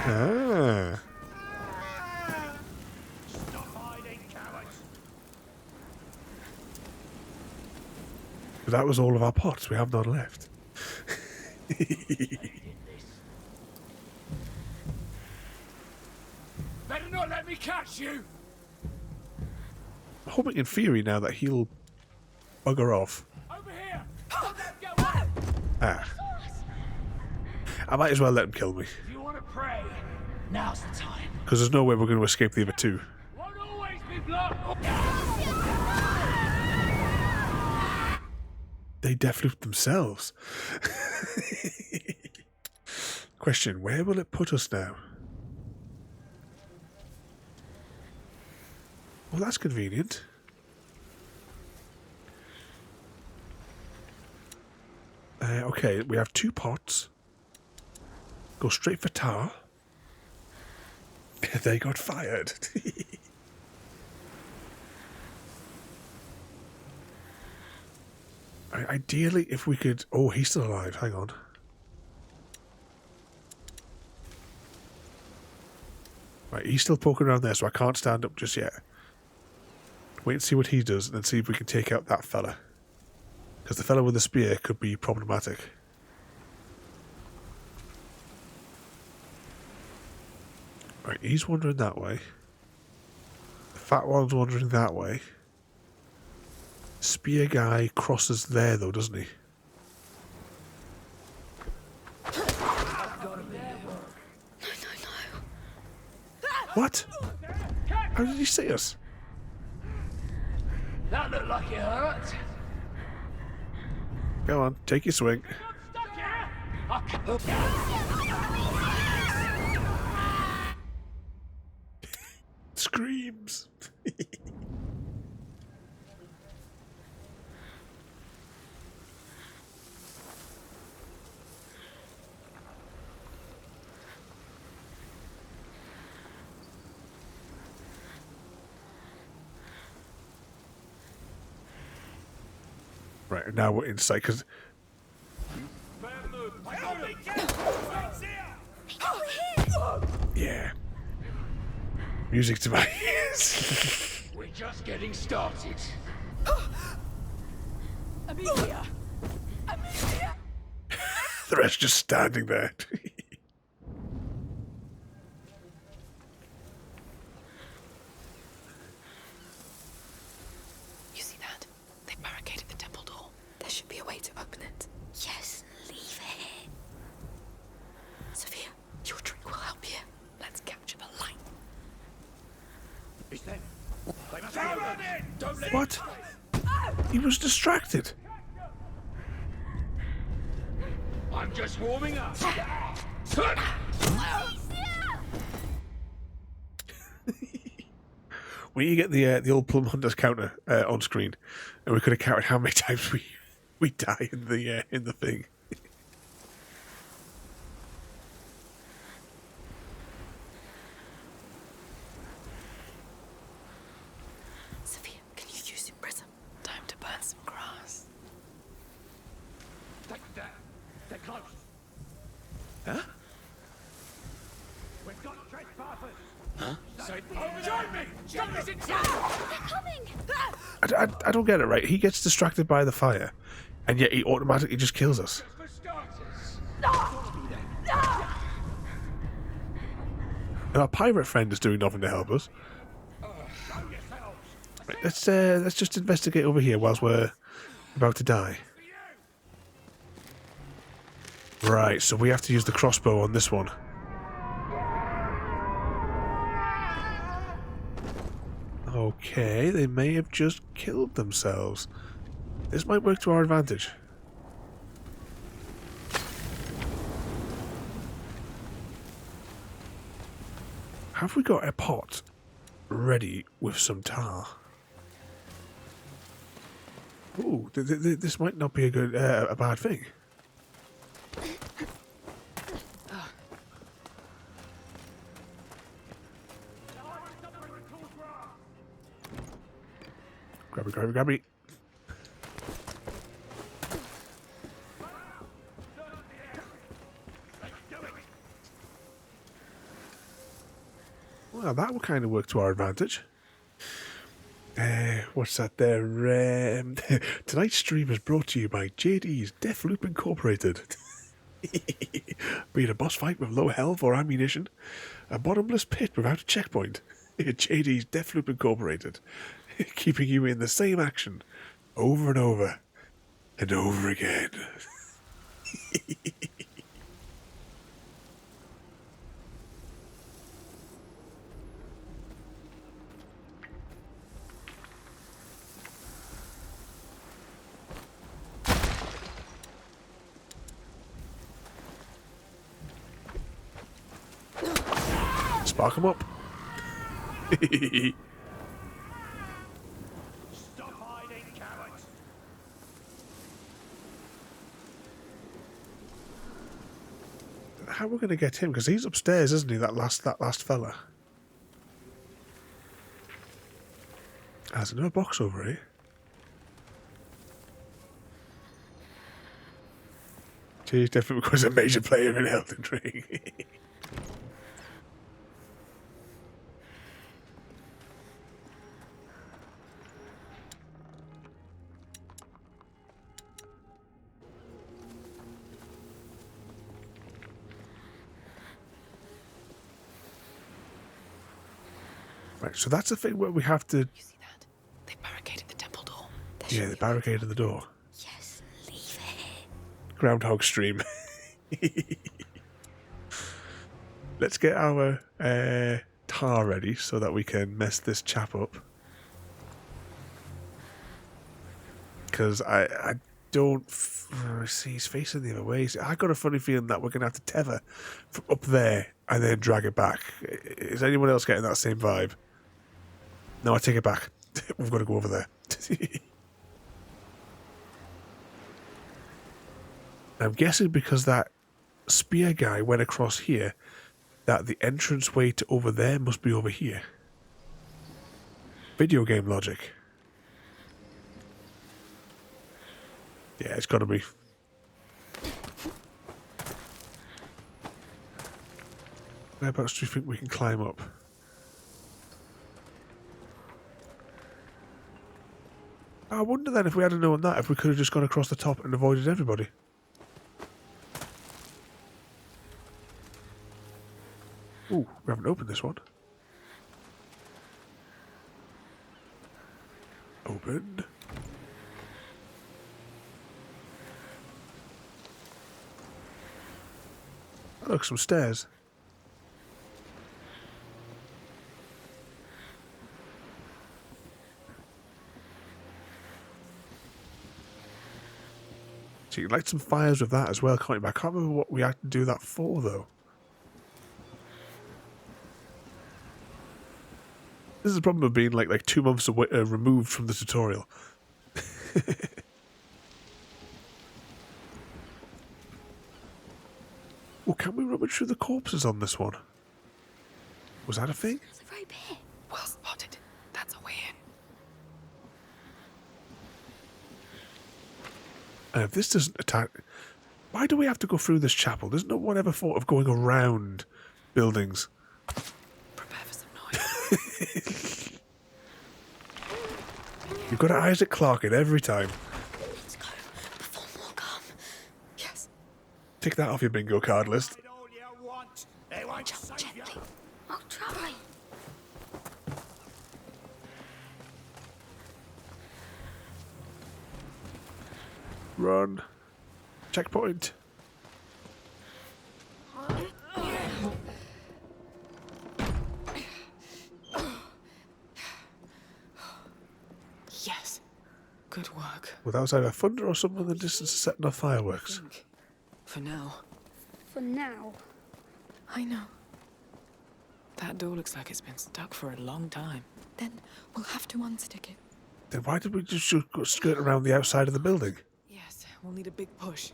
Ah. That was all of our pots. We have none left. Better not let me catch you. I'm hoping in theory now that he'll bugger off. Over here. Don't let go up. Ah. I might as well let him kill me. If you want to pray, now's the time. Because there's no way we're going to escape the other two. Won't always be blood. They deathlooped themselves. Question, where will it put us now? Well, that's convenient. Okay, we have 2 pots. Go straight for tar. They got fired. Ideally, if we could... Oh, he's still alive. Hang on. Right, he's still poking around there, so I can't stand up just yet. Wait and see what he does, and then see if we can take out that fella. Because the fella with the spear could be problematic. Right, he's wandering that way. The fat one's wandering that way. Spear guy crosses there, though, doesn't he? What? How did he see us? That looked like it hurt. Go on, take your swing. Screams. Right, now we're inside because. Yeah. Music to my ears. We're just getting started. Amelia! Amelia! The rest just standing there. You see that? They barricaded the temple door. There should be a way to open it. Yes, leave it. Sophia, your drink will help here. Let's capture the light. It's them. They must be open. Don't let What? He was distracted. I'm just warming up. When you get the old Plum Hunters counter on screen, and we could have counted how many times we die in the thing. Sophia, can you use your prism? Time to burn some grass. They're close. Huh? We've got trespassers. Huh? Say, join me. Join us inside. They're coming. I don't get it right. He gets distracted by the fire, and yet he automatically just kills us. For starters. And our pirate friend is doing nothing to help us. Right, let's just investigate over here whilst we're about to die. Right, so we have to use the crossbow on this one. Okay, they may have just killed themselves. This might work to our advantage. Have we got a pot ready with some tar? Ooh, this might not be a bad thing. Grab it. Well, that will kind of work to our advantage. What's that there? Tonight's stream is brought to you by JD's Deathloop Incorporated. Be it a boss fight with low health or ammunition, a bottomless pit without a checkpoint. JD's Deathloop Incorporated. Keeping you in the same action over and over and over again. Spark him up. Stop hiding, cowards. How are we going to get him? Because he's upstairs, isn't he? That last fella. There's another box over here. He's definitely because a major player in Elden Ring. Right, so that's the thing where we have to... You see that? They barricaded the temple door. Yeah, they barricaded the door. Yes, leave it. Groundhog stream. Let's get our tar ready so that we can mess this chap up. Because I don't see he's facing the other way. I got a funny feeling that we're going to have to tether from up there and then drag it back. Is anyone else getting that same vibe? No, I take it back. We've got to go over there. I'm guessing because that spear guy went across here, that the entrance way to over there must be over here. Video game logic. Yeah, it's got to be. Whereabouts do you think we can climb up? I wonder then if we had known that, if we could have just gone across the top and avoided everybody. Ooh, we haven't opened this one. Open. Oh, look, some stairs. So you can light some fires with that as well, can't you? I can't remember what we had to do that for, though. This is the problem of being like 2 months away, removed from the tutorial. Oh, can we rummage through the corpses on this one? Was that a thing? There's a rope here. Well spotted. That's a way in. And if this doesn't attack... Why do we have to go through this chapel? There's no one ever thought of going around buildings. Prepare for some noise. You've got an Isaac Clarke in every time. Let's go before more come. Yes. Tick that off your bingo card list. Jump gently. I'll try. Run. Checkpoint. Yes. Good work. Well, that was either thunder or someone in the distance setting off fireworks. For now. For now. I know. That door looks like it's been stuck for a long time. Then we'll have to unstick it. Then why did we just go skirt around the outside of the building? Yes, we'll need a big push.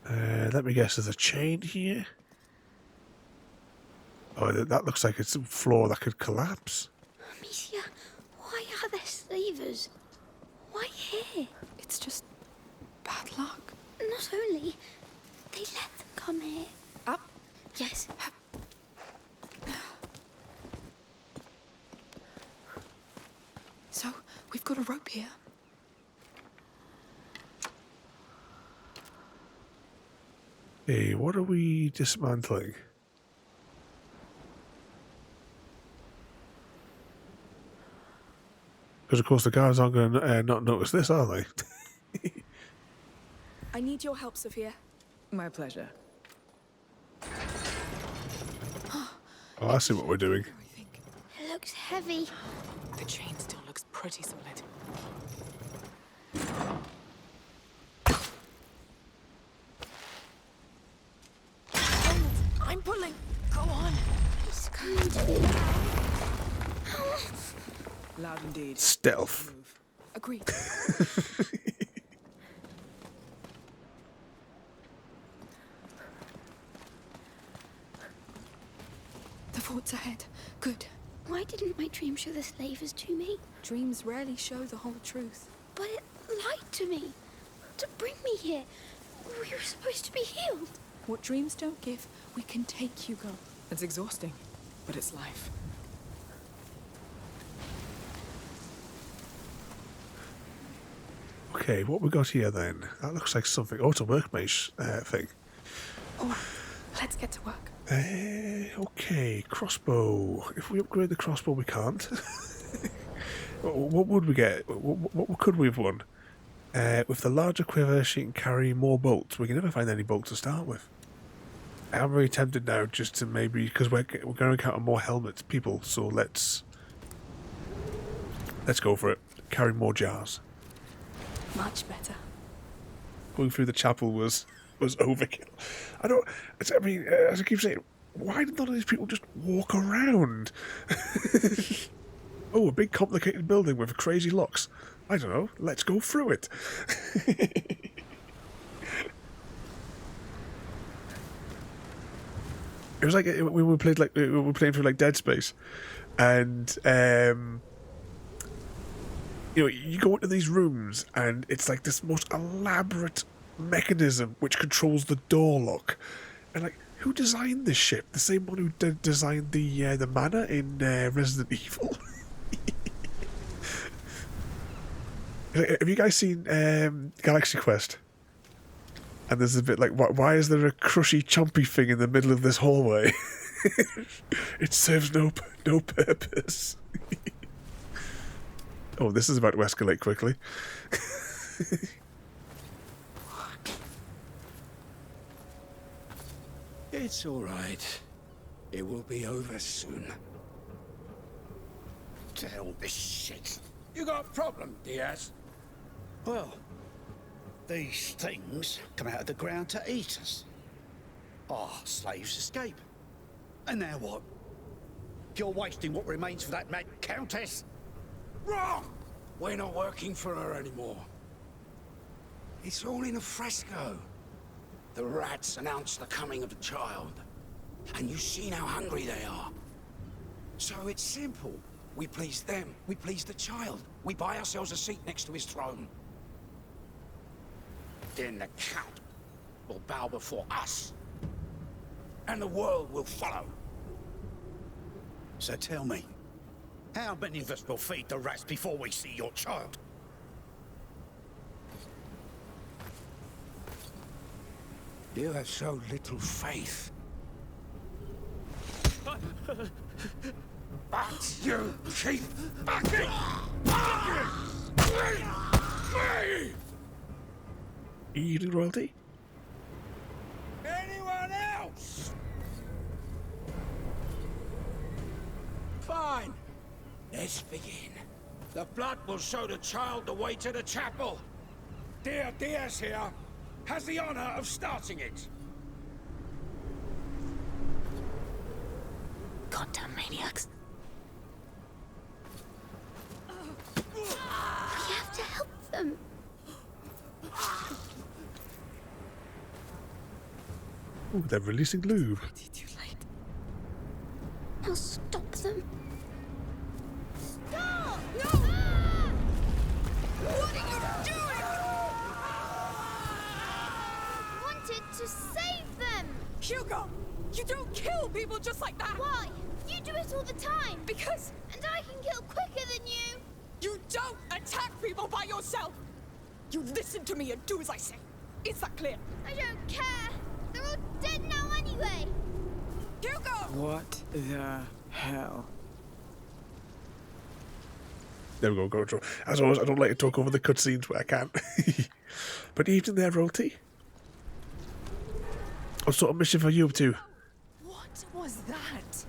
Let me guess, there's a chain here? Oh, that looks like it's a floor that could collapse. Amicia, why are there slavers? Why here? It's just bad luck. Not only, they let them come here. Up. Yes. So, we've got a rope here. Hey, what are we dismantling? Because, of course, the guards aren't going to not notice this, are they? I need your help, Sophia. My pleasure. Oh, I see what we're doing. It looks heavy. The chain still looks pretty solid. I'm pulling. Go on. It's going to be loud. Loud indeed. Stealth. Move. Agreed. The fort's ahead. Good. Why didn't my dream show the slavers to me? Dreams rarely show the whole truth. But it lied to me. To bring me here. We were supposed to be healed. What dreams don't give, we can take, Hugo. It's exhausting, but it's life. Okay, what we got here then? That looks like something. Oh, it's a workbench thing. Oh, let's get to work. Okay, crossbow. If we upgrade the crossbow, we can't. What would we get? What could we have won? With the larger quiver, she can carry more bolts. We can never find any bolts to start with. I'm very tempted now just to maybe, because we're going to encounter more helmets, people, so let's go for it. Carry more jars. Much better. Going through the chapel was overkill. I mean, as I keep saying, why did none of these people just walk around? Oh, a big complicated building with crazy locks. I don't know, let's go through it. It was like we were playing through like Dead Space, and you go into these rooms and it's like this most elaborate mechanism which controls the door lock, and like, who designed this ship? The same one who designed the manor in Resident Evil. Have you guys seen Galaxy Quest? And there's a bit like, why is there a crushy, chompy thing in the middle of this hallway? It serves no purpose. Oh, this is about to escalate quickly. It's all right. It will be over soon. To hell with this shit. You got a problem, Diaz? Well, these things come out of the ground to eat us. Our slaves escape. And now what? You're wasting what remains for that mad countess? Wrong! We're not working for her anymore. It's all in a fresco. The rats announced the coming of the child. And you've seen how hungry they are. So it's simple. We please them, we please the child. We buy ourselves a seat next to his throne. Then the Count will bow before us. And the world will follow. So tell me, how many of us will feed the rats before we see your child? You have so little faith. But you keep backing! Eating royalty? Anyone else? Fine. Let's begin. The blood will show the child the way to the chapel. Dear Diaz here has the honor of starting it. Goddamn maniacs. We have to help them. Oh, they're releasing lube. Too late. I'll stop them. Stop! No! What are you doing? I wanted to save them. Hugo! You don't kill people just like that! Why? You do it all the time. Because And I can kill quicker than you. you don't attack people by yourself! You listen to me and do as I say. Is that clear? I don't care. They're all dead now anyway. Hugo! What the hell? There we go, go. As always, I don't like to talk over the cutscenes where I can. But evening there, royalty. What sort of mission for you up to? What was that?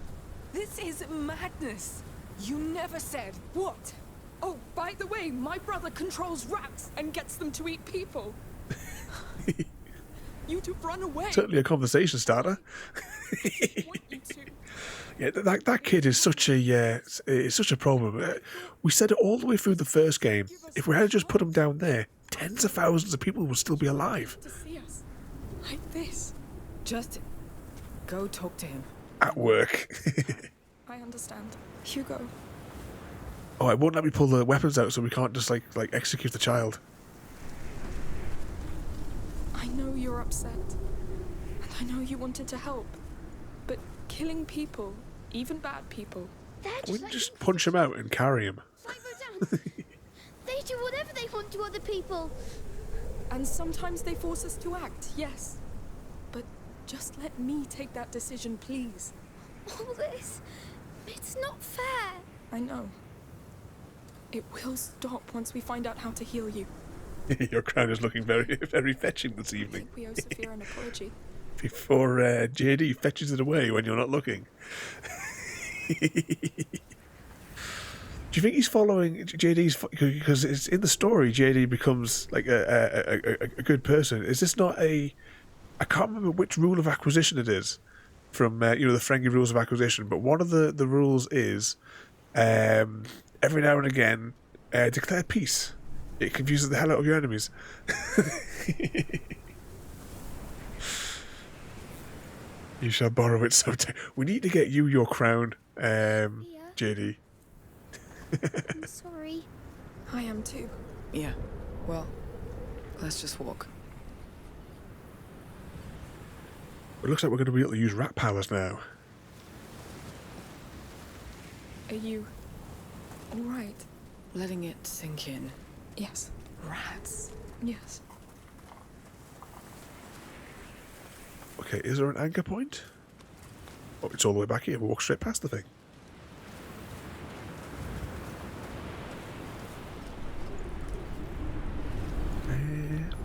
This is madness. You never said what? Oh, by the way, my brother controls rats and gets them to eat people. You'd have run away. Certainly a conversation starter. Want you to. Yeah, that kid is such a problem. We said it all the way through the first game. If we had just put him down there, tens of thousands of people would still be alive. To see us like this. Just go talk to him. At work. I understand. Hugo. Oh, it won't let me pull the weapons out, so we can't just like execute the child. I know you're upset. And I know you wanted to help. But killing people, even bad people, They're We just can just punch him out and carry him. They do whatever they want to other people. and sometimes they force us to act, yes. But Just let me take that decision, please. All this, it's not fair. I know. It will stop once we find out how to heal you. Your crown is looking very, very fetching this I evening. think we owe Sophia an apology. Before JD fetches it away when you're not looking. Do you think he's following JD's? Because it's in the story, JD becomes like a good person. Is this not a? I can't remember which rule of acquisition it is from the Ferengi rules of acquisition, but one of the rules is every now and again declare peace. It confuses the hell out of your enemies. You shall borrow it sometime. We need to get you your crown, JD. I'm sorry. I am too. Yeah. Well, let's just walk. It looks like we're going to be able to use rat powers now. Are you all right? Letting it sink in. Yes. Rats. Yes. Okay, is there an anchor point? Oh, it's all the way back here. We'll walk straight past the thing.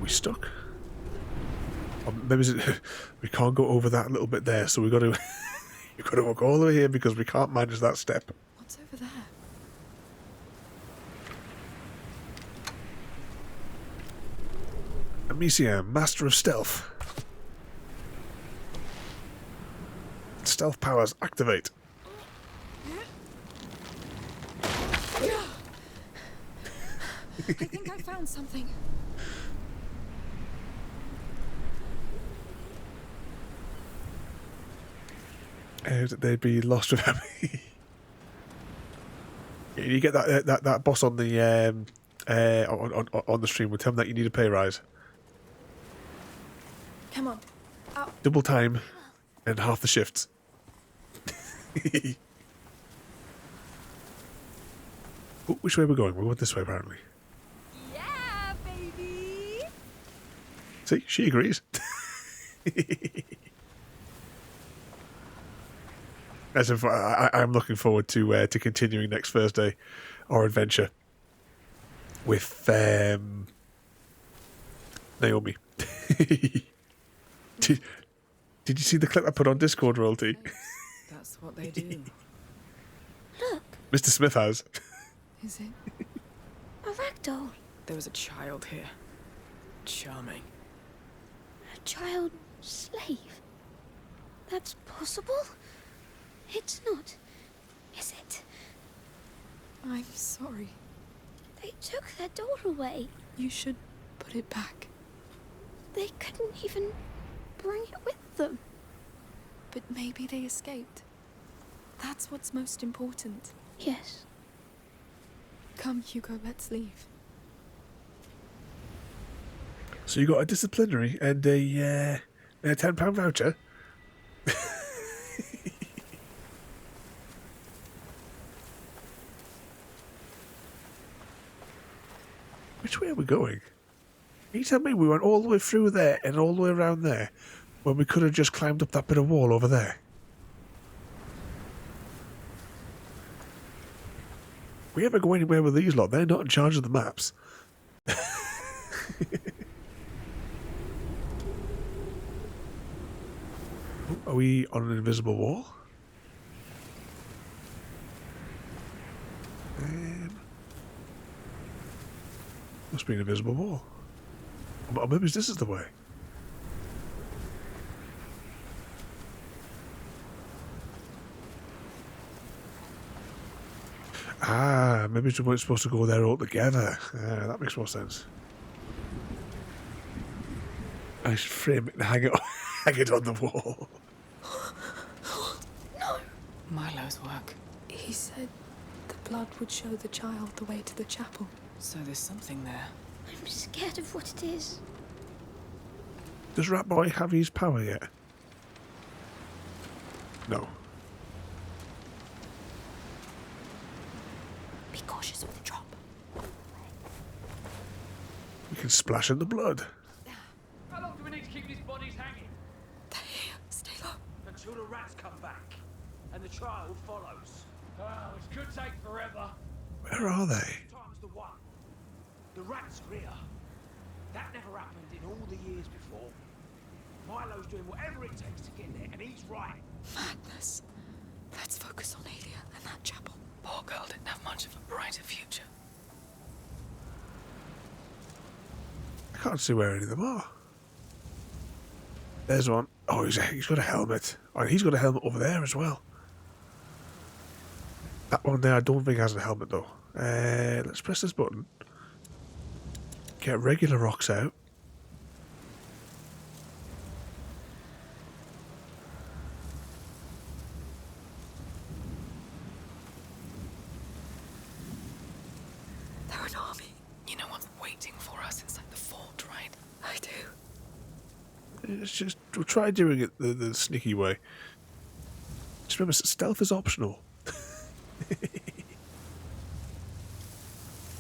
We stuck? Or maybe we can't go over that little bit there, so we've got to you've got to walk all the way here because we can't manage that step. What's over there? Amicia, Master of Stealth. Stealth powers activate. I think I found something. They'd be lost without me. You get that boss on the on the stream. Will tell them that you need a pay rise. Come on. Out. Double time and half the shifts. Oh, which way are we going? We're going this way, apparently. Yeah, baby. See, she agrees. As if I'm looking forward to continuing next Thursday our adventure with Naomi. Did you see the clip I put on Discord, Royalty? That's what they do. Look, Mr. Smith has. Is it? a ragdoll. There was a child here. Charming. A child slave. That's possible? It's not, is it? I'm sorry. They took their doll away. You should put it back. They couldn't even bring it with them. But maybe they escaped. That's what's most important. Yes. Come, Hugo, let's leave. So you got a disciplinary and a £10 voucher. Which way are we going? Can you tell me we went all the way through there and all the way around there when we could have just climbed up that bit of wall over there? We ever go anywhere with these lot? They're not in charge of the maps. Are we on an invisible wall? Must be an invisible wall. Or maybe this is the way. Ah, maybe we weren't supposed to go there all together. That makes more sense. I should frame it and hang it, hang it on the wall. No. Milo's work. He said the blood would show the child the way to the chapel. So there's something there. I'm scared of what it is. Does Rat Boy have his power yet? No. Be cautious with the drop. We can splash in the blood. How long do we need to keep these bodies hanging? until the rats come back, and the trial follows. Oh, it could take forever. Where are they? Time's the one. The rats are here. That never happened in all the years before. Milo's doing whatever it takes to get there, and he's right. Madness. Let's focus on Adia and that chapel. Poor girl didn't have much of a brighter future. I can't see where any of them are. There's one. Oh, he's got a helmet. Oh, he's got a helmet over there as well. That one there I don't think has a helmet though. Let's press this button. Get regular rocks out. They're an army. You know what's waiting for us inside the fort, right? I do. Let's just we'll try doing it the sneaky way. Just remember, stealth is optional.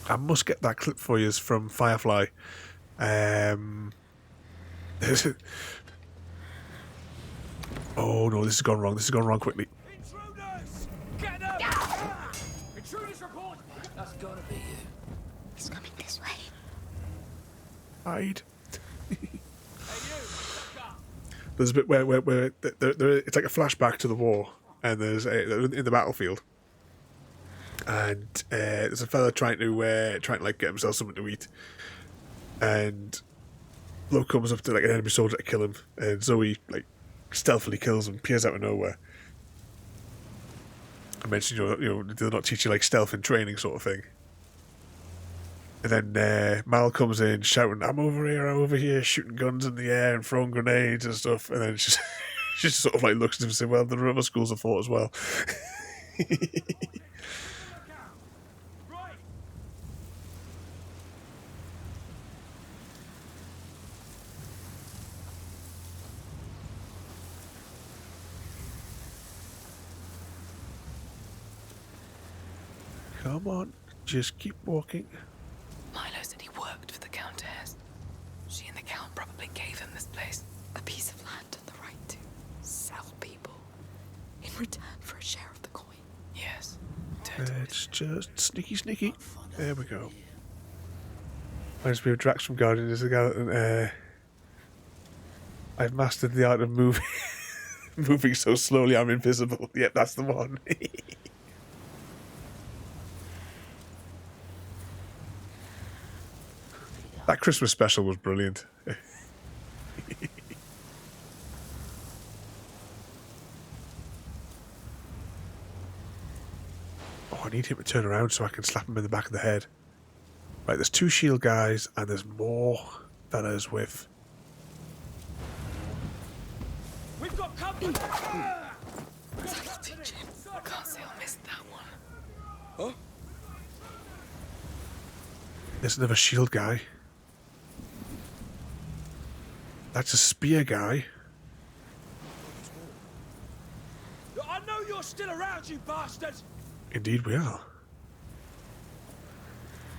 I must get that clip for you from Firefly. Oh no, this has gone wrong. This has gone wrong quickly. Intruders! Get them! Intruders report! That's gotta be you. He's coming this way. Hide. Hey, you! Look up! There's a bit where it's like a flashback to the war, and there's in the battlefield, and there's a fella trying to like get himself something to eat, and bloke comes up to like an enemy soldier to kill him, and Zoe like stealthily kills him, appears out of nowhere. I mentioned you know they'll not teach you like stealth in training sort of thing. And then Mal comes in shouting, I'm over here, shooting guns in the air and throwing grenades and stuff. And then she just sort of like looks at him and says, well, there are other schools of thought as well. Right! Come on, just keep walking. Milo said he worked for the Countess. She and the Count probably gave him this place. A piece of land and the right to sell people in return for a share of the coin. Yes. It's just sneaky. There we go. Reminds me of Drax from Guardians of the Galaxy. I've mastered the art of moving, moving so slowly I'm invisible. Yep, that's the one. That Christmas special was brilliant. Oh, I need him to turn around so I can slap him in the back of the head. Right, there's 2 shield guys and there's more fellas with... We've got company! I can't say I missed that one. Huh? There's another shield guy. That's a spear guy. I know you're still around, you bastard! Indeed we are.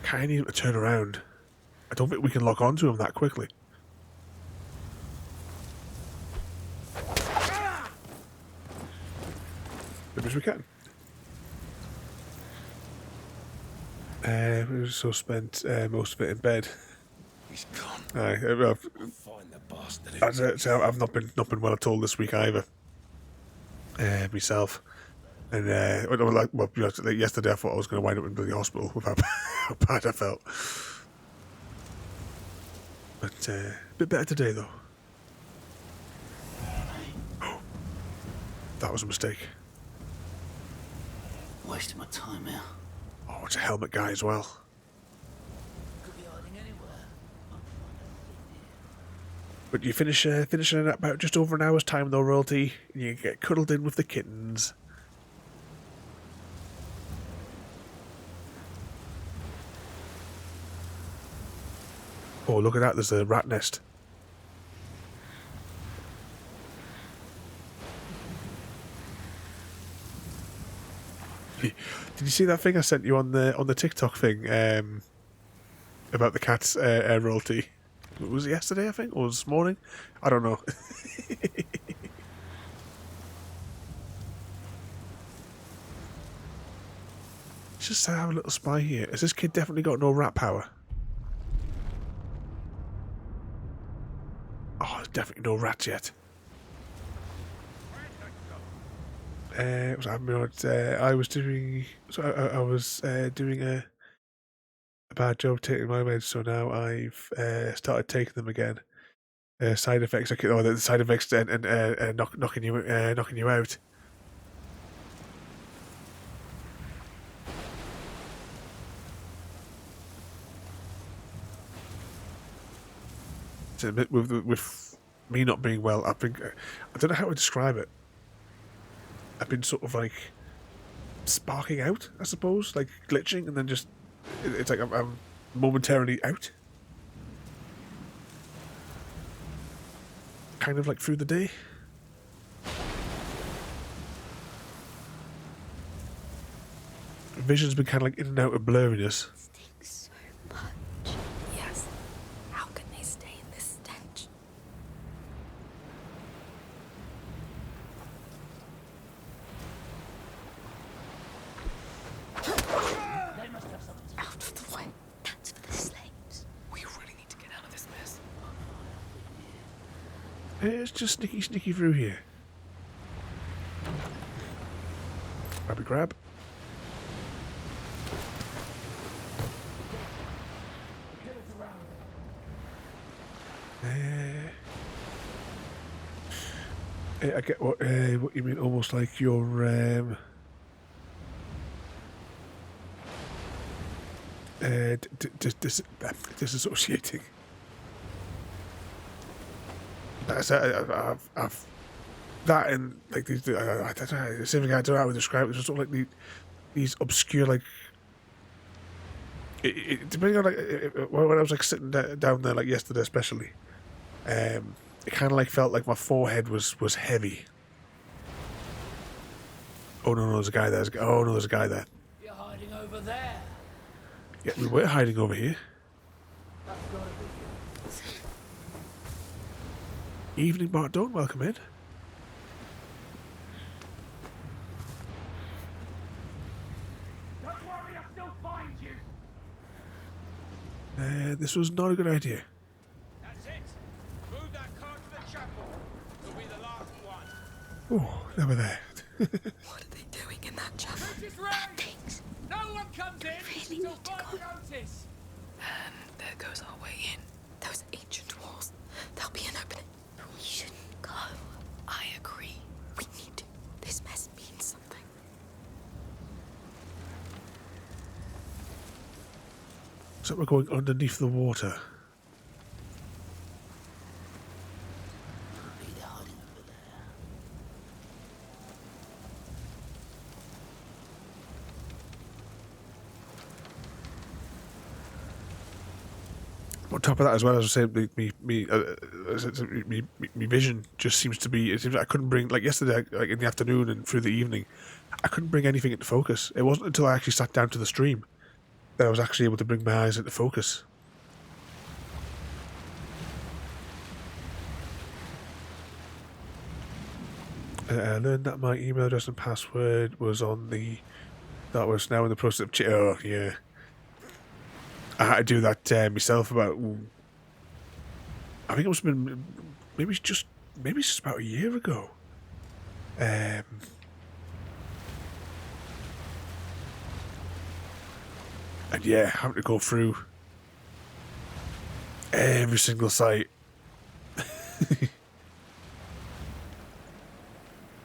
Kind of need him to turn around. I don't think we can lock onto him that quickly. Maybe as we can. We also spent most of it in bed. He's gone. Well, Find the bastard. I've not been well at all this week either. Myself, and yesterday I thought I was going to wind up in the hospital with how bad I felt. But a bit better today though. Oh, that was a mistake. Wasting my time here. Oh, it's a helmet guy as well. Could be hiding anywhere. But you finish finishing in about just over an hour's time though, royalty, and you get cuddled in with the kittens. Oh, look at that, there's a rat nest. Did you see that thing I sent you on the TikTok thing about the cat's royalty? Was it yesterday, I think, or this morning? I don't know. just have a little spy here. Has this kid definitely got no rat power? Oh, there's definitely no rats yet. I was doing. So I was doing a bad job taking my meds, so now I've started taking them again. Side effects, the side effects and knocking you out. So with me not being well, I don't know how to describe it. I've been sort of like sparking out, I suppose, like glitching, and then just it's like I'm momentarily out, kind of like through the day. Vision's been kind of like in and out of blurriness. Stinks so much. Yes. How can they stay in this stench? Out of the way. That's for the slaves. We really need to get out of this mess. It's just sneaky through here. Grabby grab. I get what you mean. Almost like you're disassociating. That's I've that and like these. I don't know. The same thing I don't know how to describe it. It's just sort of like these obscure like. Depending on like when I was like sitting down there like yesterday, especially, it kind of like felt like my forehead was heavy. Oh no, there's a guy there. Oh no, there's a guy there. You're hiding over there. Yeah, we were hiding over here. That's gotta be Evening, Bart. Don't welcome in. Don't worry, I'll still find you. This was not a good idea. That's it. Move that car to the chapel. It'll be the last one. Oh, they were there. What are they doing in that chapel? Notice right. Things. No one comes in Really until need to further go. notice. And there goes our way in. Those ancient walls. There'll be an opening. But we shouldn't go. I agree. We need to. This mess means something. So we're going underneath the water. On top of that, as well, as I was saying, me vision just seems to be. It seems like I couldn't bring, like yesterday, like in the afternoon and through the evening, I couldn't bring anything into focus. It wasn't until I actually sat down to the stream that I was actually able to bring my eyes into focus. I learned that my email address and password was on the. That was now in the process of. Oh yeah. I had to do that myself about. I think it must have been maybe it's just about a year ago. And yeah, having to go through every single site.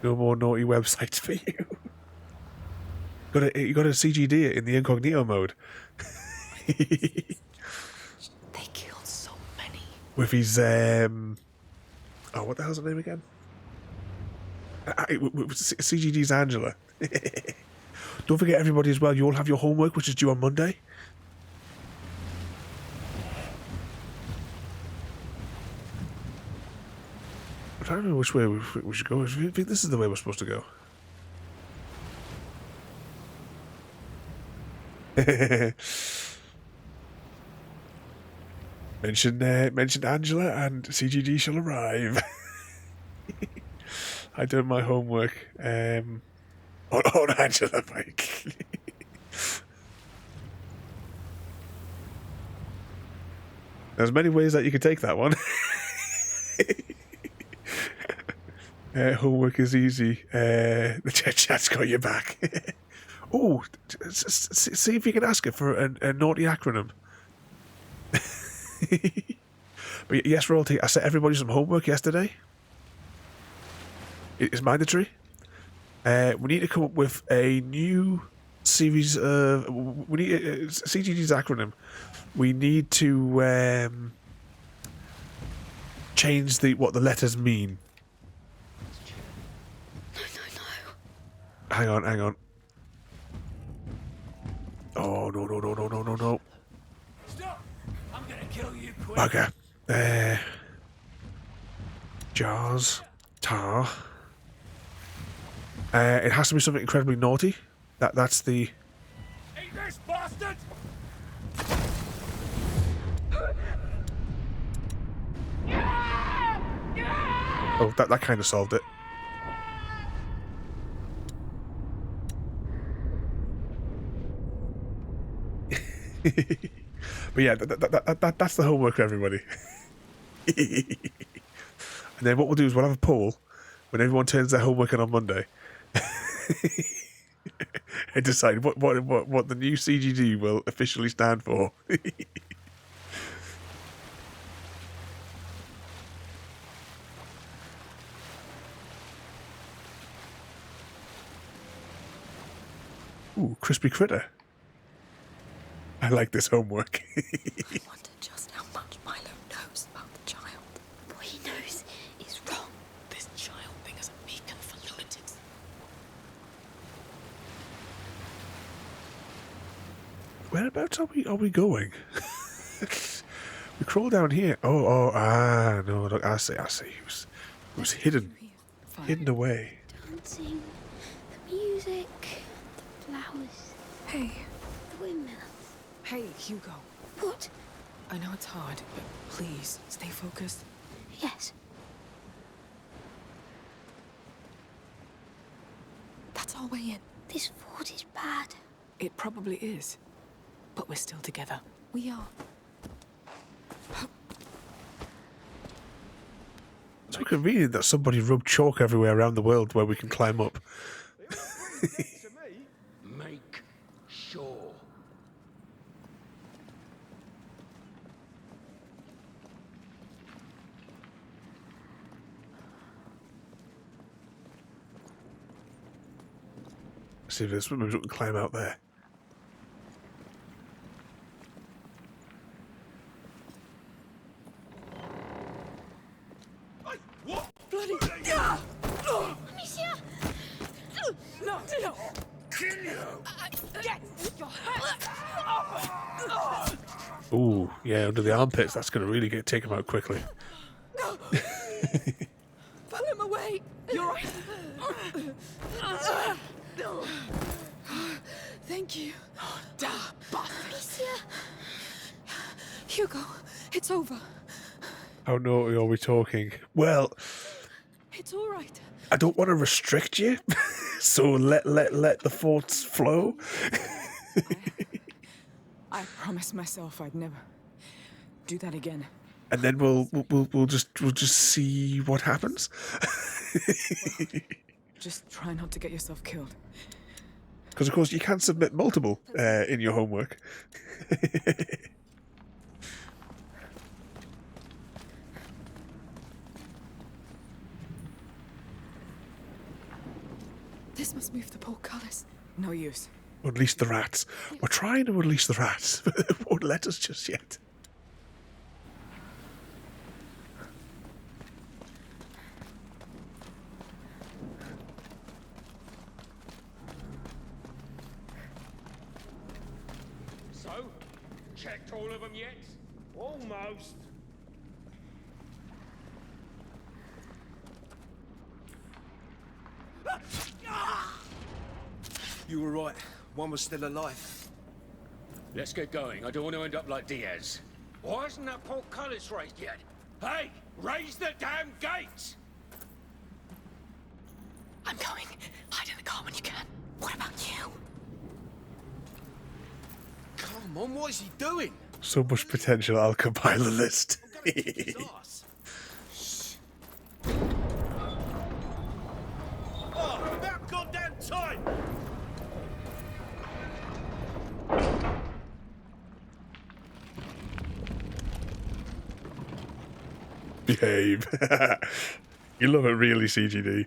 No more naughty websites for you. You got to CGD it in the incognito mode. They killed so many. With his what the hell's her name again? CGD's Angela. Don't forget, everybody, as well, you all have your homework, which is due on Monday. I'm trying to remember which way we should go. I think this is the way we're supposed to go. Mention Angela and CGD shall arrive. I done my homework on Angela, Mike. There's many ways that you could take that one. Homework is easy. The chat's got your back. Oh, see if you can ask it for a naughty acronym. But yes, Royalty, I set everybody some homework yesterday. It's mandatory. We need to come up with a new series of... We need CGG's acronym. We need to change what the letters mean. No. Hang on. Oh, no. Stop! I'm gonna kill you quick. Okay. Jars. Tar. It has to be something incredibly naughty. That's the... Eat this, bastard! Oh, that kind of solved it. But yeah, that's the homework, everybody. And then what we'll do is we'll have a poll when everyone turns their homework in on Monday, and decide what the new CGD will officially stand for. Ooh, crispy critter. I like this homework. I wonder just how much Milo knows about the child. What he knows is wrong. This child thing is a beacon for lunatics. Whereabouts are we going? We crawl down here. No, look, I see. It was hidden away. Dancing, the music, the flowers, Hey. the windmills. Hey, Hugo. What? I know it's hard, but please, stay focused. Yes. That's our way in. This fort is bad. It probably is. But we're still together. We are. It's so convenient that somebody rubbed chalk everywhere around the world where we can climb up. Make sure. See if there's maybe we can climb out there. What? Bloody... Amicia! No! Kill you! Get your hands off it! Ooh, yeah, under the armpits. That's going to really take him out quickly. Pull him away. You're right. Thank you. Amicia! Hugo, it's over. How naughty are we talking? Well, It's all right. I don't want to restrict you, so let the thoughts flow. I promised myself I'd never do that again. And then we'll just see what happens. Just try not to get yourself killed. Because of course you can submit multiple in your homework. This must move the portcullis. No use. Unleash the rats. We're trying to unleash the rats. It won't let us just yet. So, checked all of them yet? Almost. You were right. One was still alive. Let's get going. I don't want to end up like Diaz. Why isn't that portcullis raised yet? Hey, raise the damn gates! I'm going. Hide in the car when you can. What about you? Come on, what is he doing? So much potential, I'll compile a list. Oh, about goddamn time! Behave. You love it, really, CGD.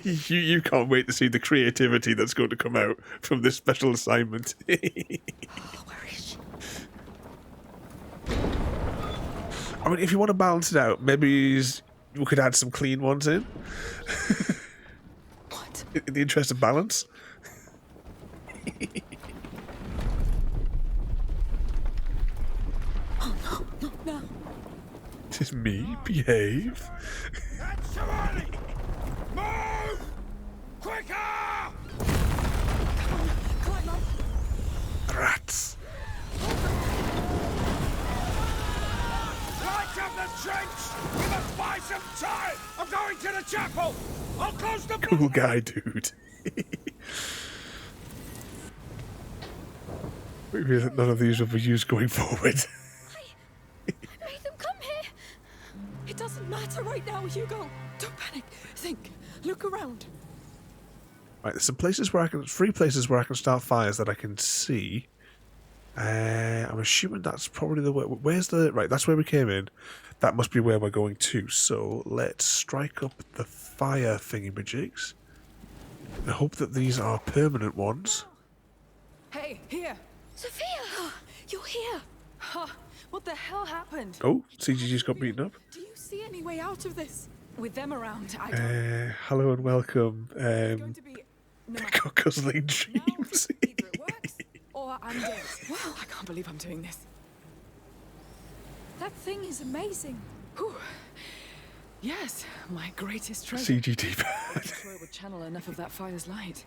you can't wait to see the creativity that's going to come out from this special assignment. Where is she? I mean, if you want to balance it out, maybe we could add some clean ones in. What? In the interest of balance. Oh no, no, no. It is me. Behave. That's too early! Move! Quicker! Climb up. Rats. Light up the trench! We must buy some time! I'm going to the chapel! I'll close the Cool guy, dude. Maybe none of these will be used going forward. I made them come here. It doesn't matter right now, Hugo. Don't panic. Think. Look around. Right, there's some places where I can, 3 places where I can start fires that I can see. I'm assuming that's probably the way. Where's the right? That's where we came in. That must be where we're going to. So let's strike up the fire thingy-majigs. I hope that these are permanent ones. Hey, here! Sophia! You're here. Huh, what the hell happened? Oh, CGG's got beaten up. Do you see any way out of this? With them around, I don't... Hello and welcome. It's going to be... No matter Guzzling dreams. either it works, or I'm dead. Wow, I can't believe I'm doing this. That thing is amazing. Whew. Yes, my greatest treasure. CGT I'm bad. sure it would channel enough of that fire's light.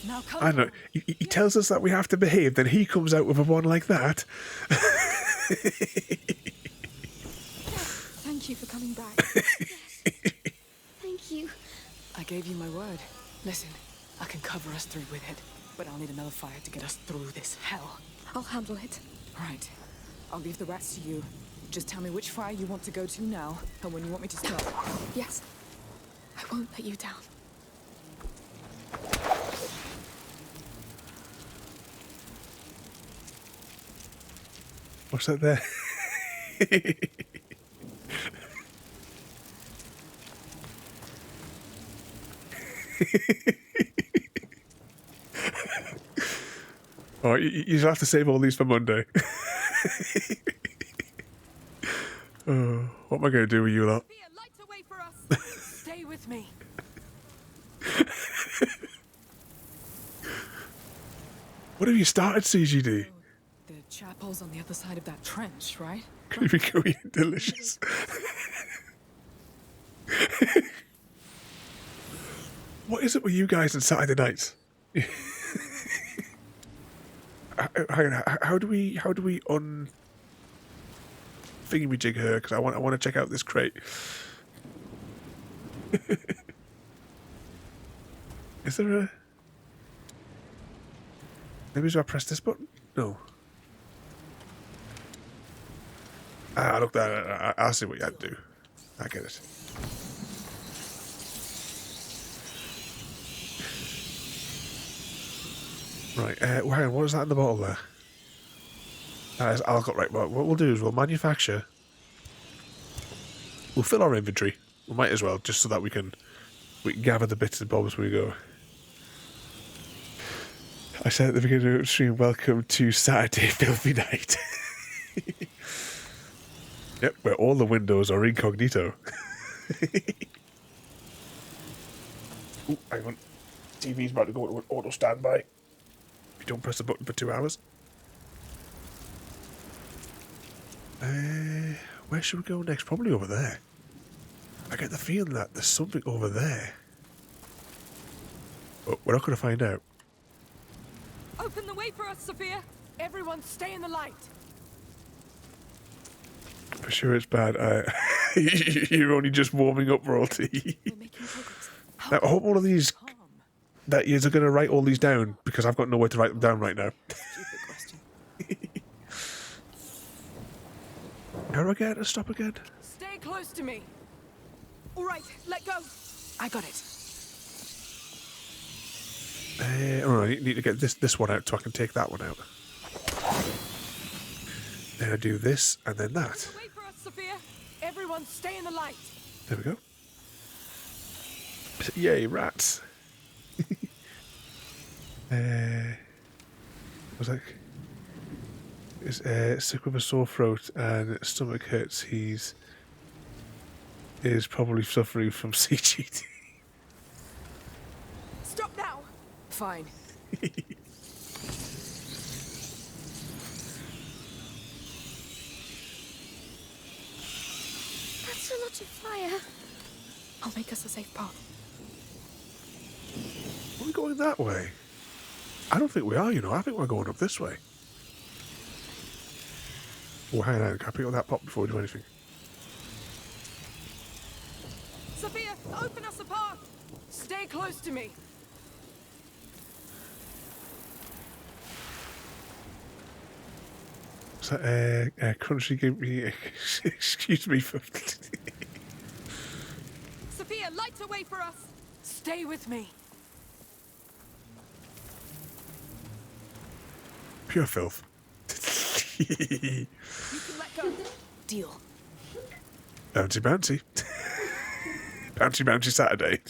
Now come I know. on. He tells us that we have to behave, then he comes out with a one like that. Thank you for coming back. Thank you. I gave you my word. Listen, I can cover us through with it, but I'll need another fire to get us through this hell. I'll handle it. Right. I'll leave the rats to you. Just tell me which fire you want to go to now, and when you want me to stop. Yes. I won't let you down. What's that there? Oh, you have to save all these for Monday. Oh, what am I going to do with you lot? Sophia, light a way for us. Stay with me. What have you started, CGD? The chapel's on the other side of that trench, right? Creepy, gooey, and delicious. What is it with you guys on Saturday nights? How do we thingy-jig her? Because I want to check out this crate. Is there a? Maybe do I press this button? No. Look, I'll see what you had to do. I get it. Right, hang on, what was that in the bottle there? That is alcohol. Right, well, what we'll do is we'll manufacture. We'll fill our inventory. We might as well, just so that we can gather the bits and bobs when we go. I said at the beginning of the stream, welcome to Saturday Filthy Night. Yep, where all the windows are incognito. Ooh, hang on. TV's about to go to an auto standby. If you don't press the button for 2 hours. Where should we go next? Probably over there. I get the feeling that there's something over there. But we're not going to find out. Open the way for us, Sophia. Everyone stay in the light. For sure it's bad. You're only just warming up, royalty. We're making progress. Now, I hope all of these... Calm. that you're going to write all these down because I've got nowhere to write them down right now. Stupid question. How do I get her to stop again? Stay close to me. All right, let go. I got it. Alright, I need to get this one out so I can take that one out. Then I do this and then that. Wait for us, Sophia. Everyone, stay in the light. There we go. Yay, rats. Was like, is sick with a sore throat and stomach hurts. Is probably suffering from CGT. Stop now. Fine. That's a lot of fire. I'll make us a safe path. Are we going that way? I don't think we are, you know. I think we're going up this way. Oh, hang on. Can I pick up that pop before we do anything? Sophia, open us a path. Stay close to me. Was that Crunchy gave me... excuse me for... Sophia, light a way for us. Stay with me. Pure filth. You can let go. Deal. Bouncy bouncy. Bouncy bouncy Saturday.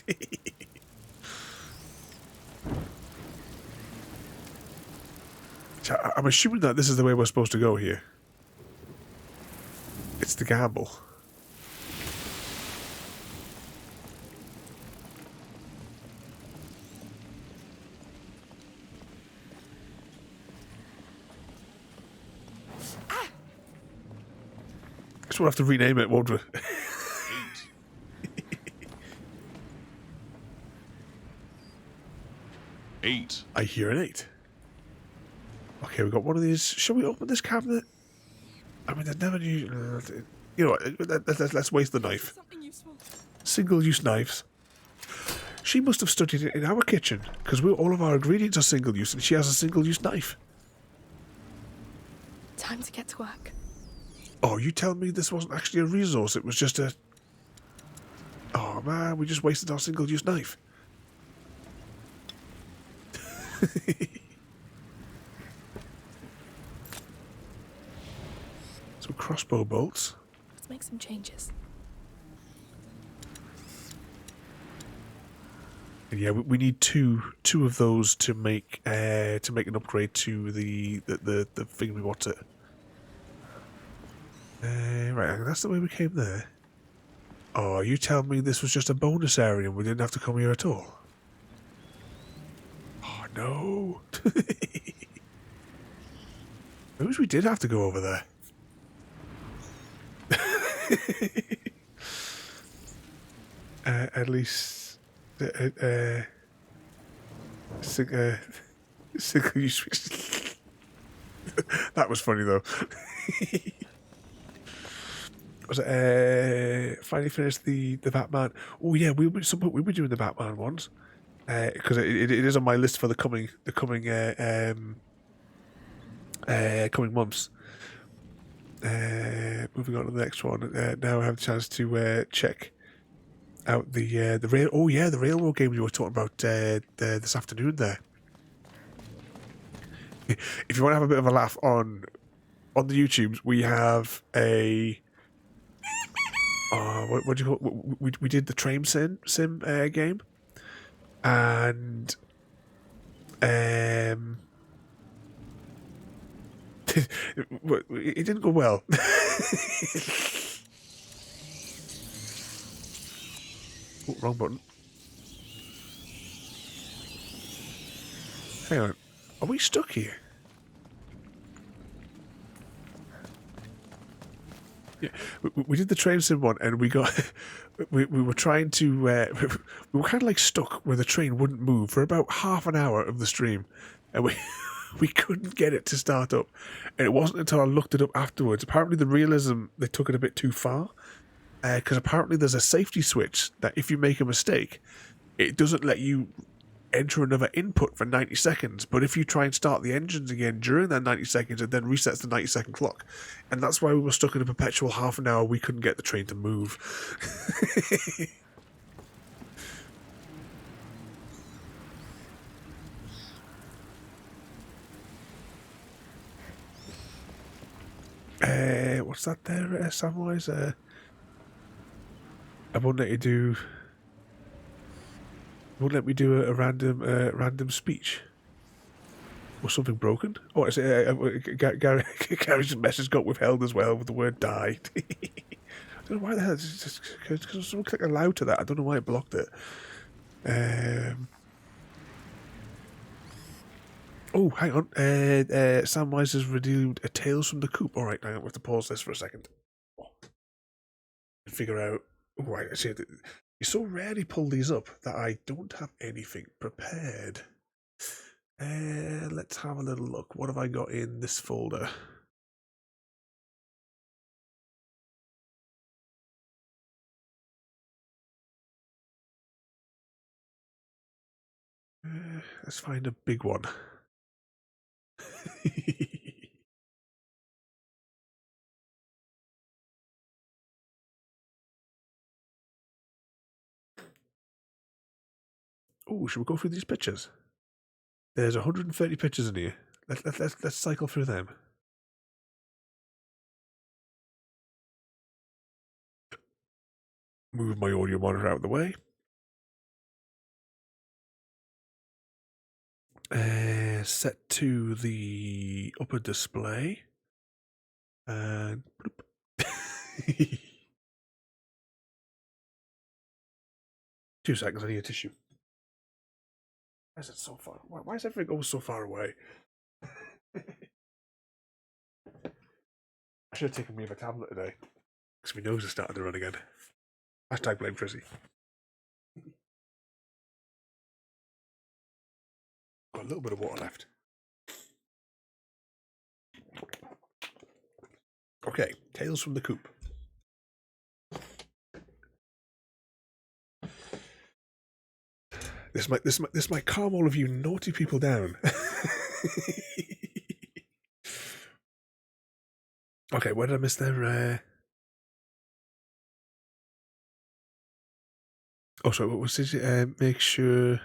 So I'm assuming that this is the way we're supposed to go here. It's the gamble. Guess we'll have to rename it, won't we? 8. I hear an 8. Okay, we got one of these. Shall we open this cabinet? I mean, there's never new. You know what? Let's waste the knife. Something useful. Single-use knives. She must have studied it in our kitchen because all of our ingredients are single-use, and she has a single-use knife. Time to get to work. Oh, you tell me this wasn't actually a resource? It was just a. Oh man, we just wasted our single-use knife. Some crossbow bolts. Let's make some changes. And yeah, we need two of those to make an upgrade to the thing we want it. Right, that's the way we came there. Oh, you tell me this was just a bonus area and we didn't have to come here at all. Oh no. I wish we did have to go over there. At least single use. That was funny though. Was it finally finished the Batman? Oh yeah, we were doing the Batman ones because it is on my list for the coming months. Moving on to the next one. Now I have a chance to check out the rail. Oh yeah, the railroad game you were talking about this afternoon. There, if you want to have a bit of a laugh on the YouTubes, we have a. What do you call it? We did the train sim game, and it didn't go well. Oh, wrong button. Hang on. Are we stuck here? Yeah, we did the train sim one, and we got we were trying to we were kind of like stuck where the train wouldn't move for about half an hour of the stream, and we couldn't get it to start up. And it wasn't until I looked it up afterwards. Apparently, the realism they took it a bit too far, because apparently there's a safety switch that if you make a mistake, it doesn't let you enter another input for 90 seconds. But if you try and start the engines again during that 90 seconds, it then resets the 90-second clock. And that's why we were stuck in a perpetual half an hour. We couldn't get the train to move. What's that there, Samwise? I won't let you do... Won't let me do a random speech. Was something broken? Oh, it's Gary's message got withheld as well with the word died. I don't know why the hell. It's just because someone clicked allow to that. I don't know why it blocked it. Oh, hang on. Samwise has redeemed a Tales from the Coop. All right, hang on. We have to pause this for a second. Figure out. Oh, right, I see. You so rarely pull these up that I don't have anything prepared. Let's have a little look. What have I got in this folder? Let's find a big one. Oh, should we go through these pictures? There's 130 pictures in here. Let's cycle through them. Move my audio monitor out of the way. Set to the upper display. And 2 seconds, I need a tissue. Why is it so far? Why is everything going so far away? I should have taken me a tablet today. Because my nose is starting to run again. Hashtag blame Trizzy. Got a little bit of water left. Okay, Tales from the Coop. This might calm all of you naughty people down. Okay, where did I miss there? Oh, sorry, what was it? Make sure...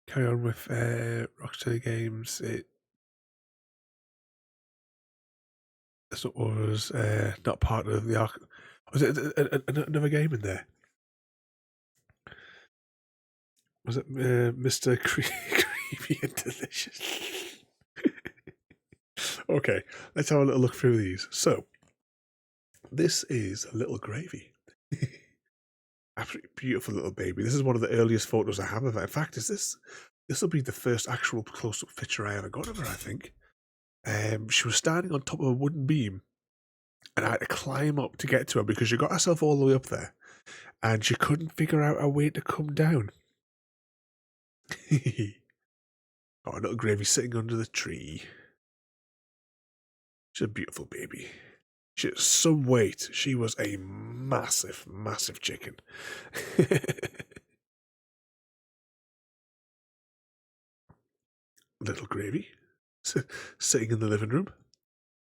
Carry on with Rocksteady Games. This was not part of the arc. Was it another game in there? Was it Mr. Creepy and Delicious? Okay, let's have a little look through these. So, this is a little gravy. Absolutely beautiful little baby. This is one of the earliest photos I have of her. In fact, this will be the first actual close-up picture I ever got of her, I think. She was standing on top of a wooden beam, and I had to climb up to get to her because she got herself all the way up there, and she couldn't figure out a way to come down. Oh, a little gravy sitting under the tree. She's a beautiful baby. She had some weight. She was a massive, massive chicken. Little gravy sitting in the living room,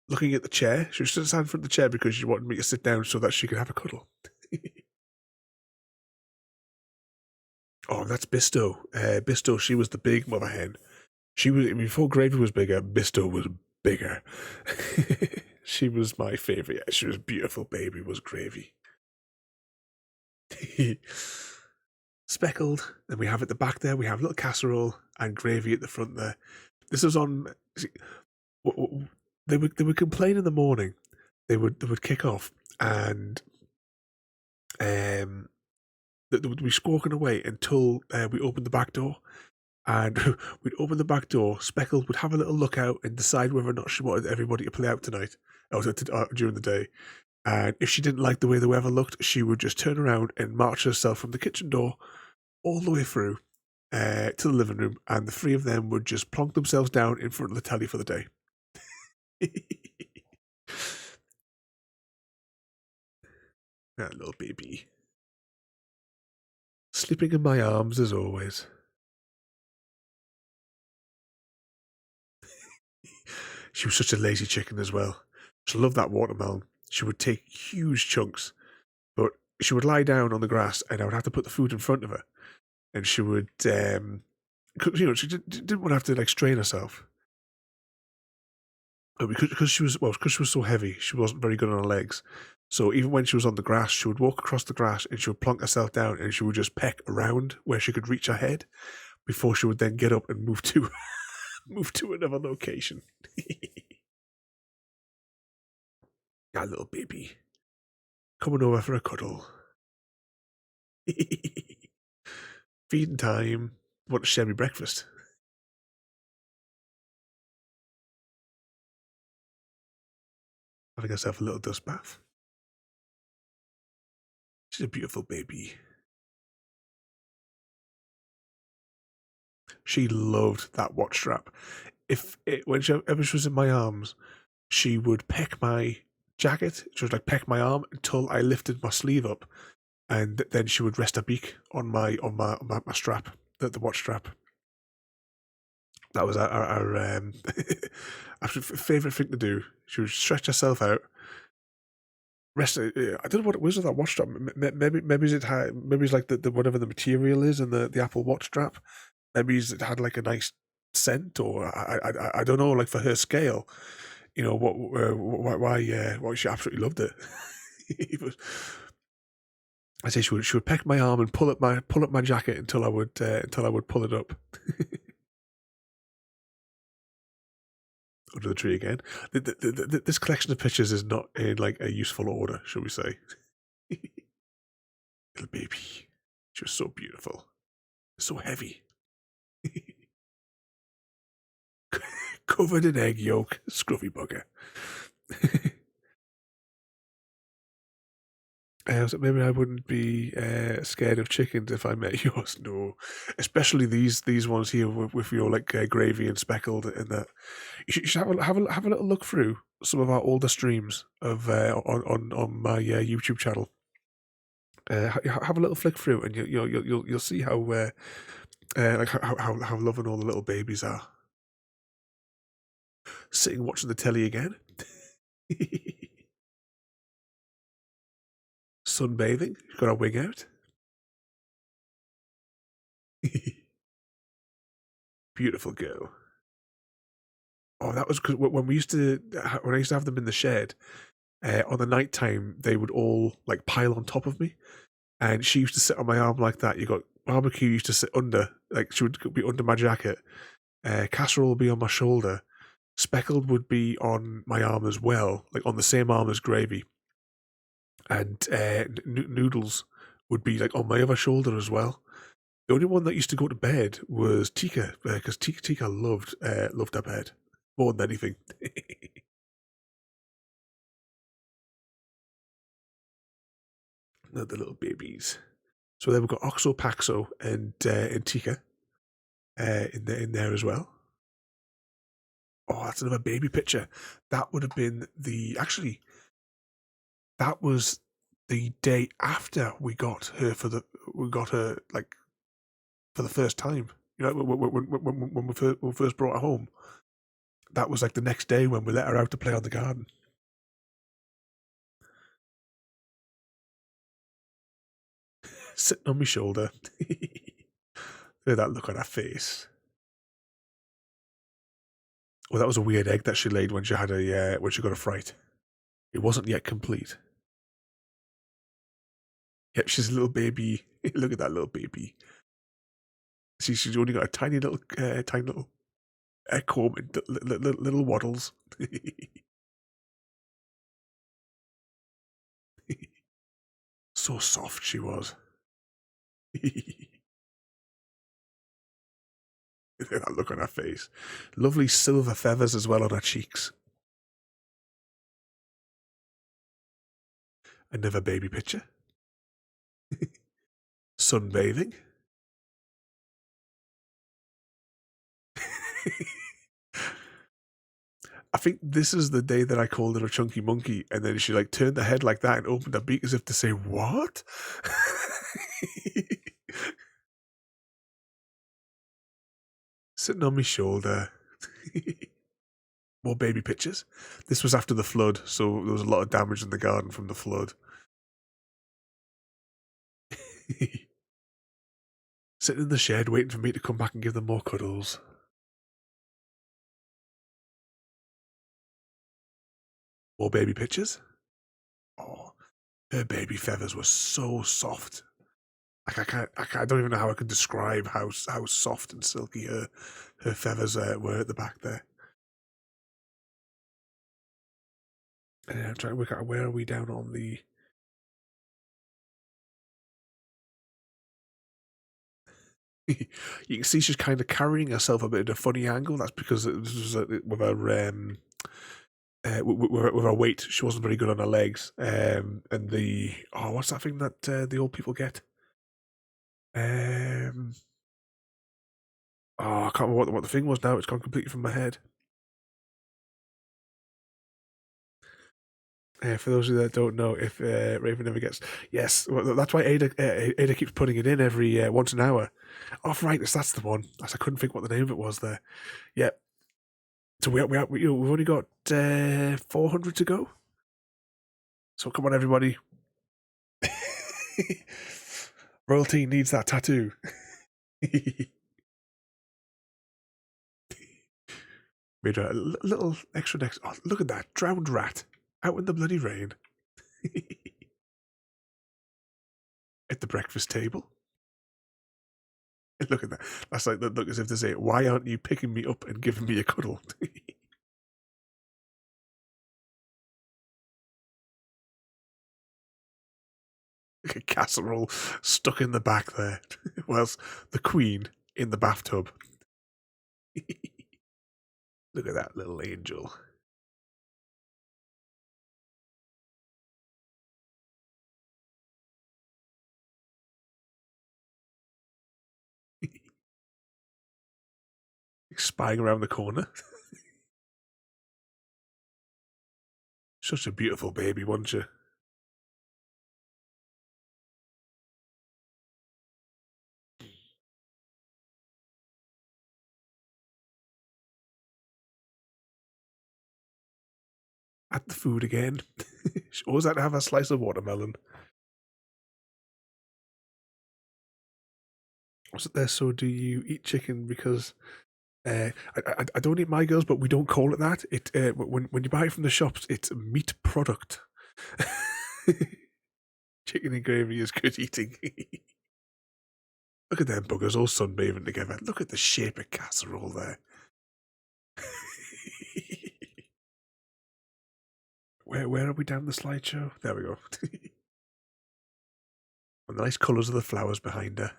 looking at the chair. She was standing in front of the chair because she wanted me to sit down so that she could have a cuddle. Oh, that's Bisto. Bisto, she was the big mother hen. She was, before Gravy was bigger, Bisto was bigger. She was my favourite. Yeah, she was a beautiful baby, was Gravy. Speckled. Then we have at the back there, we have a little casserole and Gravy at the front there. This was on... They would complain in the morning. They would kick off and... They would be squawking away until we opened the back door. And we'd open the back door, Speckled would have a little look out and decide whether or not she wanted everybody to play out tonight, or during the day. And if she didn't like the way the weather looked, she would just turn around and march herself from the kitchen door all the way through to the living room, and the three of them would just plonk themselves down in front of the telly for the day. That little baby. Sleeping in my arms as always. She was such a lazy chicken as well. She loved that watermelon. She would take huge chunks, but she would lie down on the grass, and I would have to put the food in front of her, and she would, she didn't want to have to like strain herself. But because she was so heavy, she wasn't very good on her legs. So even when she was on the grass, she would walk across the grass and she would plonk herself down and she would just peck around where she could reach her head before she would then get up and move to another location. That little baby coming over for a cuddle. Feeding time. Want to share me breakfast? Having herself a little dust bath. She's a beautiful baby. She loved that watch strap. Whenever she was in my arms, she would peck my jacket. She would like peck my arm until I lifted my sleeve up, and then she would rest her beak on my strap, the watch strap. That was our favorite thing to do. She would stretch herself out. Rest. I don't know what it was with that watch strap. Maybe it's like the whatever the material is in the Apple Watch strap. Maybe it had like a nice scent, or I don't know. Like for her scale, you know why she absolutely loved it. I say she would peck my arm and pull up my jacket until I would pull it up. Under the tree again. This collection of pictures is not in like a useful order, shall we say? Little baby, she was so beautiful, so heavy, covered in egg yolk, scruffy bugger. So maybe I wouldn't be scared of chickens if I met yours. No, especially these ones here with your like gravy and speckled and that. You should have a little look through some of our older streams of on my YouTube channel. Have a little flick through, and you'll see how like how loving all the little babies are. Sitting watching the telly again. Sunbathing. Got our wing out. Beautiful girl. Oh, that was because when I used to have them in the shed, on the night time they would all like pile on top of me, and she used to sit on my arm like that. You got Barbecue used to sit under, like she would be under my jacket. Casserole would be on my shoulder. Speckled would be on my arm as well, like on the same arm as Gravy. And Noodles would be like on my other shoulder as well. The only one that used to go to bed was Tika, because Tika loved her bed more than anything. The little babies. So then we've got Oxo, Paxo, and Tika in there as well. Oh, that's another baby picture. That would have been that was the day after we got her like for the first time. You know, when we first brought her home. That was like the next day when we let her out to play on the garden. Sitting on my shoulder. Look at that look on her face. Well, that was a weird egg that she laid when she got a fright. It wasn't yet complete. Yep, she's a little baby. Look at that little baby. See, she's only got a tiny little comb and little waddles. So soft she was. That look on her face. Lovely silver feathers as well on her cheeks. Another baby picture. Sunbathing. I think this is the day that I called her a chunky monkey, and then she like turned her head like that and opened her beak as if to say, "What?" Sitting on my shoulder. More baby pictures. This was after the flood, so there was a lot of damage in the garden from the flood. Sitting in the shed waiting for me to come back and give them more cuddles. More baby pictures. Oh, her baby feathers were so soft. Like I don't even know how I could describe how soft and silky her feathers were at the back there. And I'm trying to work out where are we down on the. You can see she's kind of carrying herself a bit at a funny angle. That's because this was with her with her weight. She wasn't very good on her legs. And the what's that thing that the old people get? I can't remember what the thing was now. It's gone completely from my head. For those of you that don't know, if Raven never gets, yes, well, that's why Ada keeps putting it in every once an hour. Arthritis, that's the one. I couldn't think what the name of it was there. Yeah. So we've only got 400 to go. So come on, everybody. Royalty needs that tattoo. Made a little extra next. Oh, look at that drowned rat out in the bloody rain. At the breakfast table. Look at that. That's like look as if to say, "Why aren't you picking me up and giving me a cuddle?" Like a casserole stuck in the back there, whilst the Queen in the bathtub. Look at that little angel. Spying around the corner. Such a beautiful baby, wasn't you? At the food again. She always had to have a slice of watermelon. Was it there? So do you eat chicken? Because I don't eat my girls, but we don't call it that. It when you buy it from the shops, it's a meat product. Chicken and gravy is good eating. Look at them buggers all sunbathing together. Look at the shape of casserole there. Where are we down the slideshow? There we go. And the nice colours of the flowers behind her.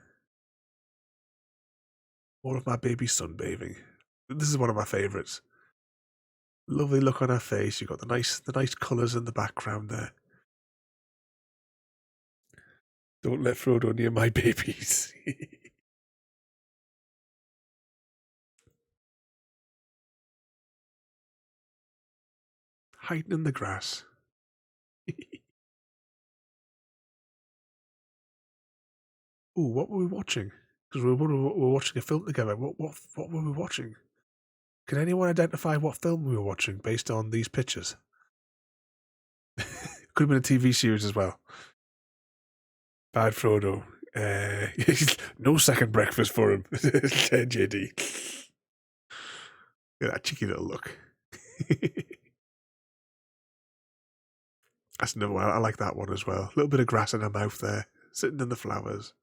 All of my baby sunbathing. This is one of my favourites. Lovely look on her face. You've got the nice colours in the background there. Don't let Frodo near my babies. Hiding in the grass. Ooh, what were we watching? Because we were watching a film together. What were we watching? Can anyone identify what film we were watching based on these pictures? Could have been a TV series as well. Bad Frodo. No second breakfast for him. JD. Look at that cheeky little look. That's another one. I like that one as well. A little bit of grass in her mouth there, sitting in the flowers.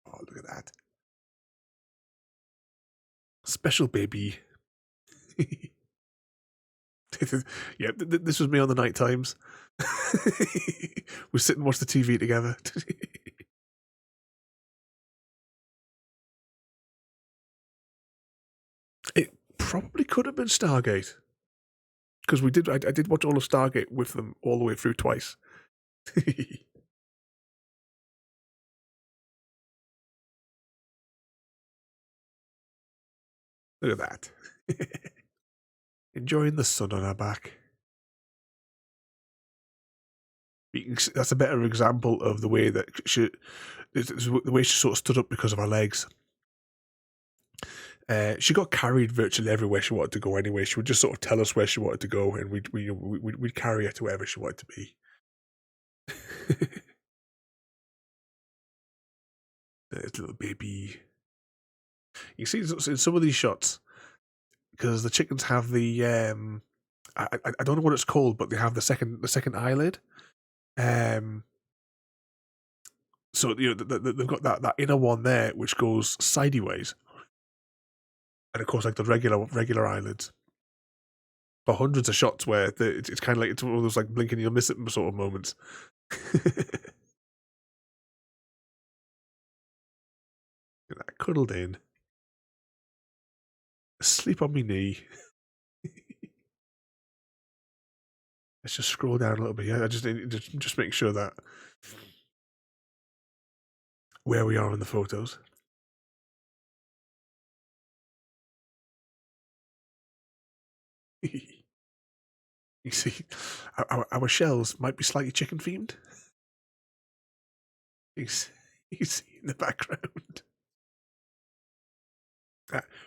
Oh, look at that. Special baby. Yeah, this was me on the night times. We sit and watch the TV together. It probably could have been Stargate. Because I did watch all of Stargate with them all the way through twice. Look at that. Enjoying the sun on her back. That's a better example of the way that the way she sort of stood up because of her legs. She got carried virtually everywhere she wanted to go anyway. She would just sort of tell us where she wanted to go, and we'd carry her to wherever she wanted to be. There's little baby. You see in some of these shots, because the chickens have the I don't know what it's called, but they have the second eyelid. So they've got that inner one there, which goes sideways, and of course, like the regular eyelids. For hundreds of shots where it's kind of like it's one of those like blinking you'll miss it sort of moments. Look at that, cuddled in, asleep on my knee. Let's just scroll down a little bit. Yeah, I just make sure that where we are in the photos. You see, our shells might be slightly chicken themed. You see in the background.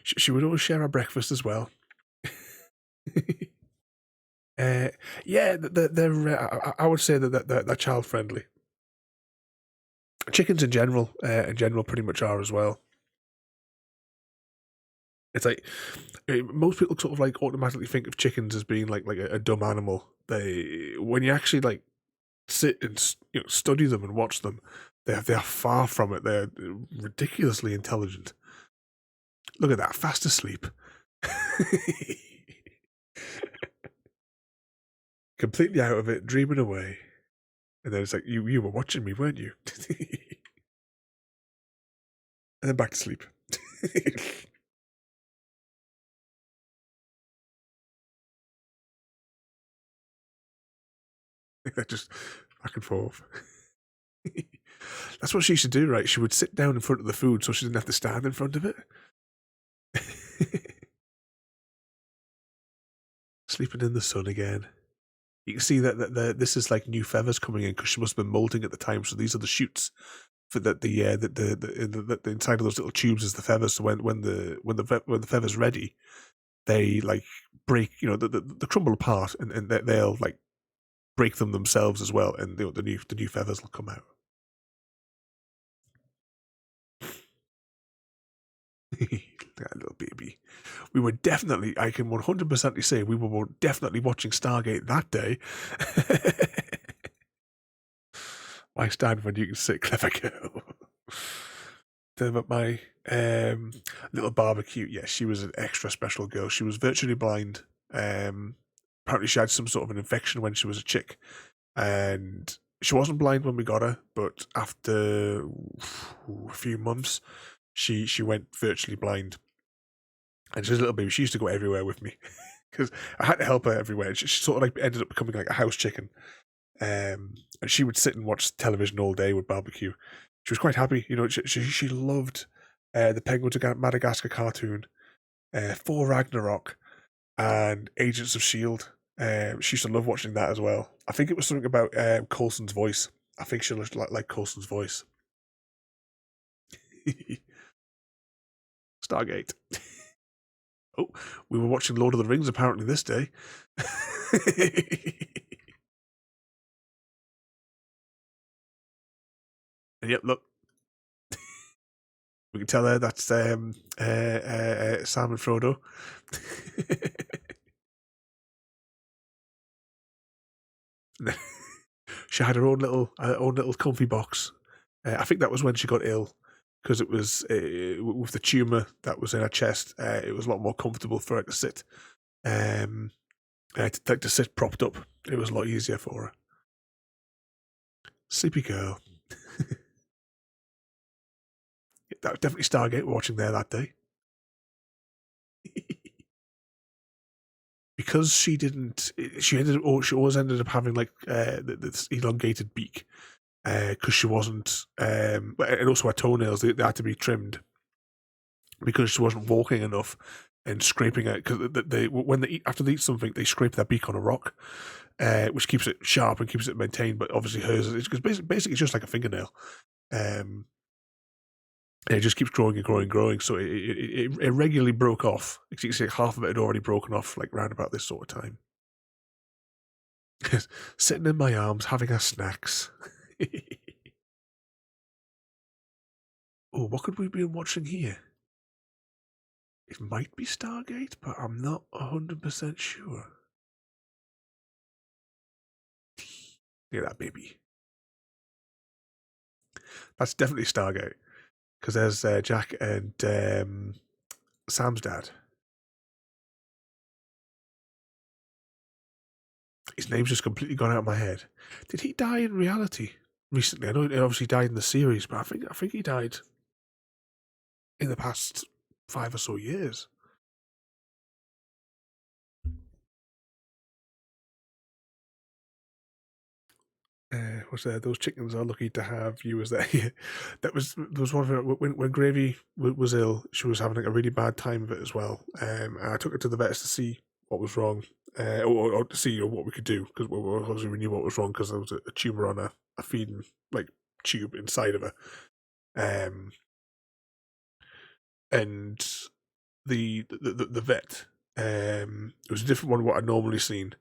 She would always share our breakfast as well. Yeah, they're I would say that they're child friendly. Chickens in general, pretty much are as well. It's like most people sort of like automatically think of chickens as being like a dumb animal. When you actually like sit and study them and watch them, they are far from it. They're ridiculously intelligent. Look at that, fast asleep. Completely out of it, dreaming away. And then it's like, you were watching me, weren't you? And then back to sleep. They're just back and forth. That's what she should do, right? She would sit down in front of the food so she didn't have to stand in front of it. Sleeping in the sun again. You can see that this is like new feathers coming in because she must have been molting at the time. So these are the shoots for the inside of those little tubes is the feathers. So when the feather's ready, they like break. They crumble apart and they'll like break them themselves as well, and the new feathers will come out. That little baby. We were definitely, I can 100% say, we were definitely watching Stargate that day. Why stand when you can sit, clever girl? But my little barbecue, yes, she was an extra special girl. She was virtually blind. Apparently she had some sort of an infection when she was a chick. And she wasn't blind when we got her, but after a few months, she went virtually blind. And she was a little baby. She used to go everywhere with me because I had to help her everywhere. She sort of like ended up becoming like a house chicken. And she would sit and watch television all day with barbecue. She was quite happy. She loved the Penguins of Madagascar cartoon, Thor Ragnarok, and Agents of S.H.I.E.L.D. She used to love watching that as well. I think it was something about Coulson's voice. I think she looked like Coulson's voice. Stargate. Oh, we were watching Lord of the Rings apparently this day. And yep, look. We can tell her that's Sam and Frodo. She had her own little comfy box. I think that was when she got ill, because it was with the tumor that was in her chest. It was a lot more comfortable for her to sit. To sit propped up. It was a lot easier for her. Sleepy girl. That was definitely Stargate watching there that day. Because she always ended up having like this elongated beak, because she wasn't, and also her toenails they had to be trimmed because she wasn't walking enough and scraping it, because after they eat something they scrape their beak on a rock, which keeps it sharp and keeps it maintained. But obviously hers is because basically it's just like a fingernail. And it just keeps growing and growing and growing. So it regularly broke off. You can see half of it had already broken off, like round about this sort of time. Sitting in my arms, having our snacks. Oh, what could we be watching here? It might be Stargate, but I'm not 100% sure. Look at that baby. That's definitely Stargate. Because there's Jack and Sam's dad. His name's just completely gone out of my head. Did he die in reality recently? I know he obviously died in the series, but I think he died in the past 5 or so years. What's there? Those chickens are lucky to have viewers there. There was one of it when Gravy was ill. She was having like a really bad time of it as well. And I took her to the vets to see what was wrong, or to see what we could do, because obviously we knew what was wrong because there was a tumor on a feeding like tube inside of her. And the vet, it was a different one what I'd normally seen.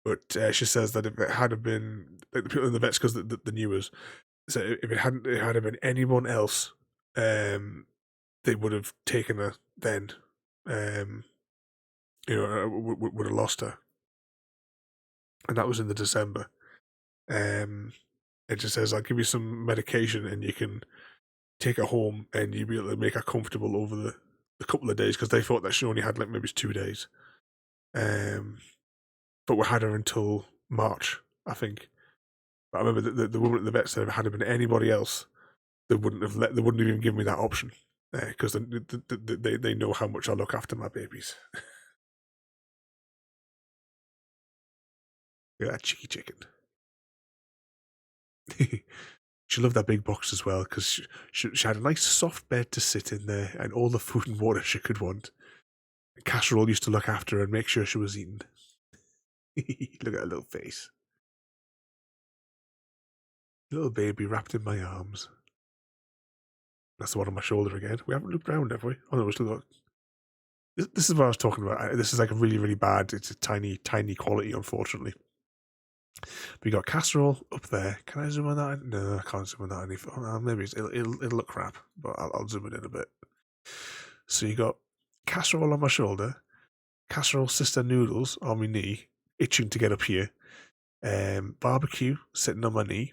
But she says that if it had been like the people in the vets, because the newers, so if it had been anyone else, they would have taken her then, would have lost her, and that was in the December. It just says, I'll give you some medication and you can take her home and you'll be able to make her comfortable over the couple of days, because they thought that she only had like maybe 2 days. But we had her until March, I think. But I remember the woman at the vet said if it had been anybody else, they wouldn't have even given me that option, because they know how much I look after my babies. Look at that cheeky chicken. She loved that big box as well, because she had a nice soft bed to sit in there and all the food and water she could want. Casserole used to look after her and make sure she was eaten. Look at her little face. Little baby wrapped in my arms. That's the one on my shoulder again. We haven't looked around, have we? Oh no, we still got... This is what I was talking about. This is like a really, really bad... It's a tiny, tiny quality, unfortunately. We got casserole up there. Can I zoom on that? No, I can't zoom on that any... Oh, maybe it'll look crap, but I'll zoom it in a bit. So you got casserole on my shoulder, casserole sister noodles on my knee, itching to get up here, barbecue sitting on my knee,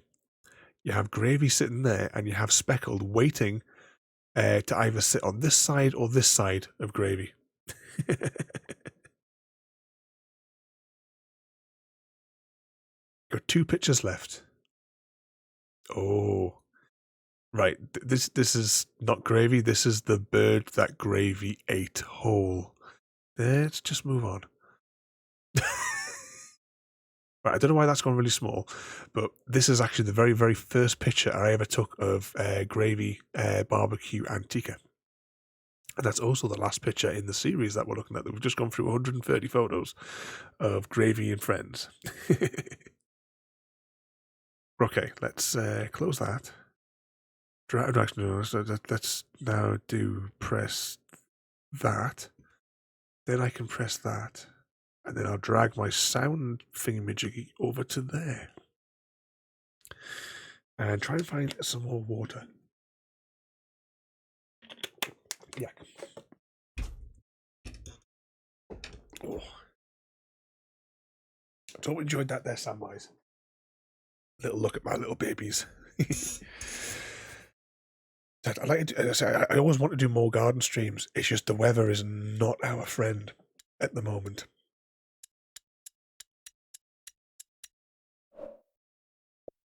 you have gravy sitting there, and you have Speckled waiting to either sit on this side or this side of gravy. Got 2 pictures left. Oh, right. This is not gravy. This is the bird that gravy ate whole. Let's just move on. Right, I don't know why that's gone really small, but this is actually the very, very first picture I ever took of Gravy, Barbecue, and Tika. And that's also the last picture in the series that we're looking at. We've just gone through 130 photos of Gravy and friends. Okay, let's close that. Let's now press that. Then I can press that. And then I'll drag my sound thingamajiggy over to there. And try and find some more water. Yeah. Oh. I hope you enjoyed that there, Samwise. Little look at my little babies. I always want to do more garden streams. It's just the weather is not our friend at the moment.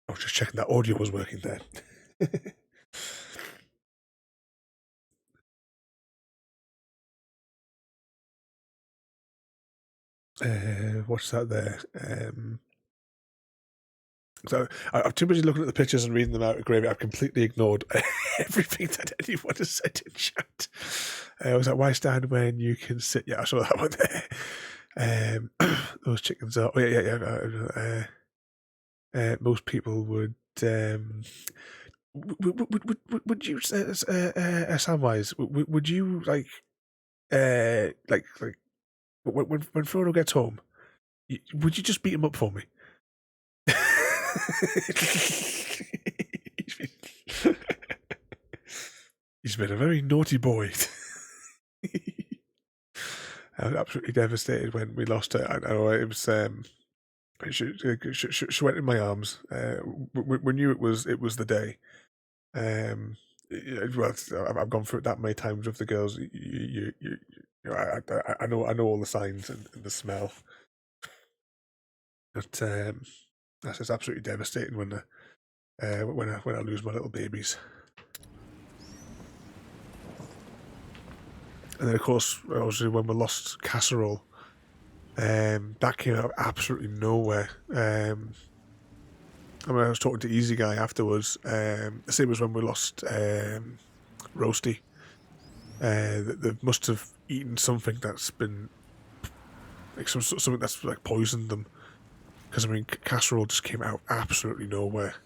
I was just checking that audio was working there. What's that there? So I'm too busy looking at the pictures and reading them out of Gravy. I've completely ignored everything that anyone has said in chat. I was like, why stand when you can sit? Yeah, I saw that one there. Those chickens are... Oh, yeah. Most people would would you, Samwise, would you like when Frodo gets home, would you just beat him up for me? He's been a very naughty boy. I was absolutely devastated when we lost her. I know it was. She went in my arms. We knew it was the day. Well, I've gone through it that many times with the girls. I know all the signs and the smell. But that's just absolutely devastating when I lose my little babies. And then, of course, obviously, when we lost Casserole, that came out of absolutely nowhere. I was talking to Easy Guy afterwards. The same as when we lost Roasty. They must have eaten something that's been like something that's like poisoned them. Because I mean, Casserole just came out of absolutely nowhere.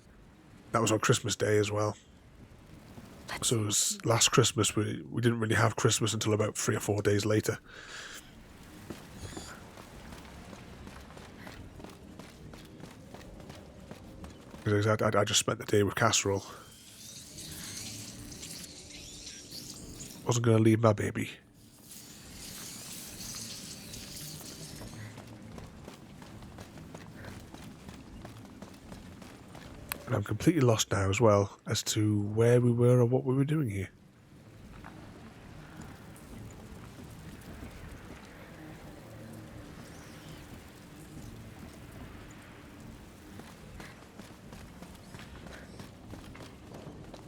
That was on Christmas Day as well. So it was last Christmas. We didn't really have Christmas until about 3 or 4 days later. Because I just spent the day with Casserole. Wasn't going to leave my baby. And I'm completely lost now as well as to where we were or what we were doing here.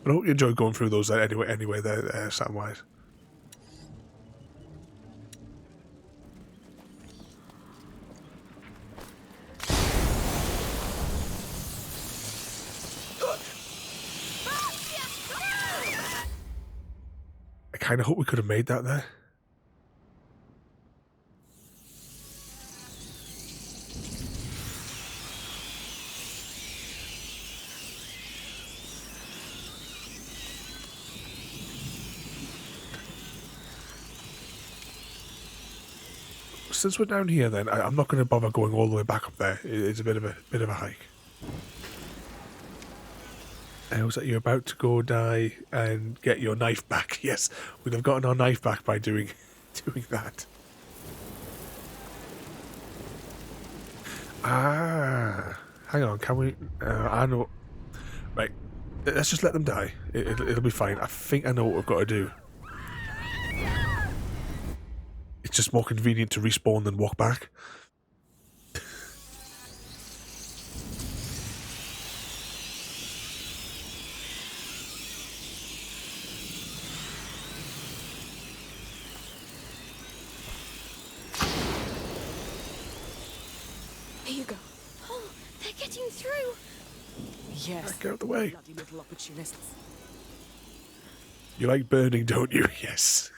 But I hope you enjoyed going through those anyway there, Samwise. I kind of hope we could have made that there. Since we're down here, then I'm not going to bother going all the way back up there. It's a bit of a hike. Was that you're about to go die and get your knife back? Yes, we'd have gotten our knife back by doing that. Ah, hang on. Can we? I know. Right, let's just let them die. It'll be fine. I think I know what we've got to do. It's just more convenient to respawn than walk back. Here you go. Oh, they're getting through. Yes. Get out of the way. Bloody little opportunists. You like burning, don't you? Yes.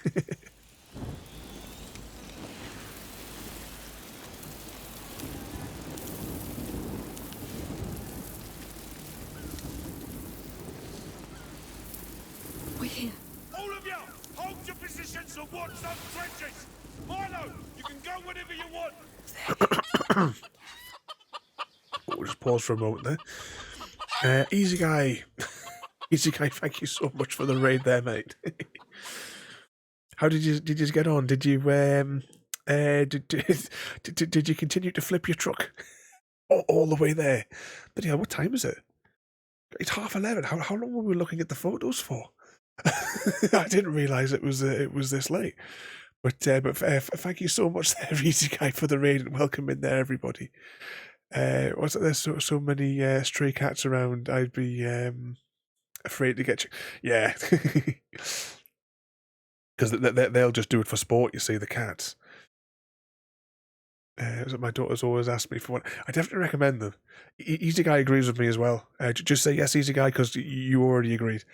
We're here. All of you, hold your positions and watch those trenches. Milo, you can go whenever you want. We'll just pause for a moment there. Easy Guy. Easy Guy, thank you so much for the raid there, mate. How did you get on? Did you did you continue to flip your truck all the way there? But yeah, what time is it? It's 11:30. How long were we looking at the photos for? I didn't realise it was this late. But thank you so much there, Easy Guy, for the raid and welcome in there, everybody. Wasn't there so many stray cats around? I'd be afraid to get you. Yeah, because they'll just do it for sport. You see, the cats. My daughter's always asked me for one. I definitely recommend them. Easy Guy agrees with me as well. Just say yes, Easy Guy, because you already agreed.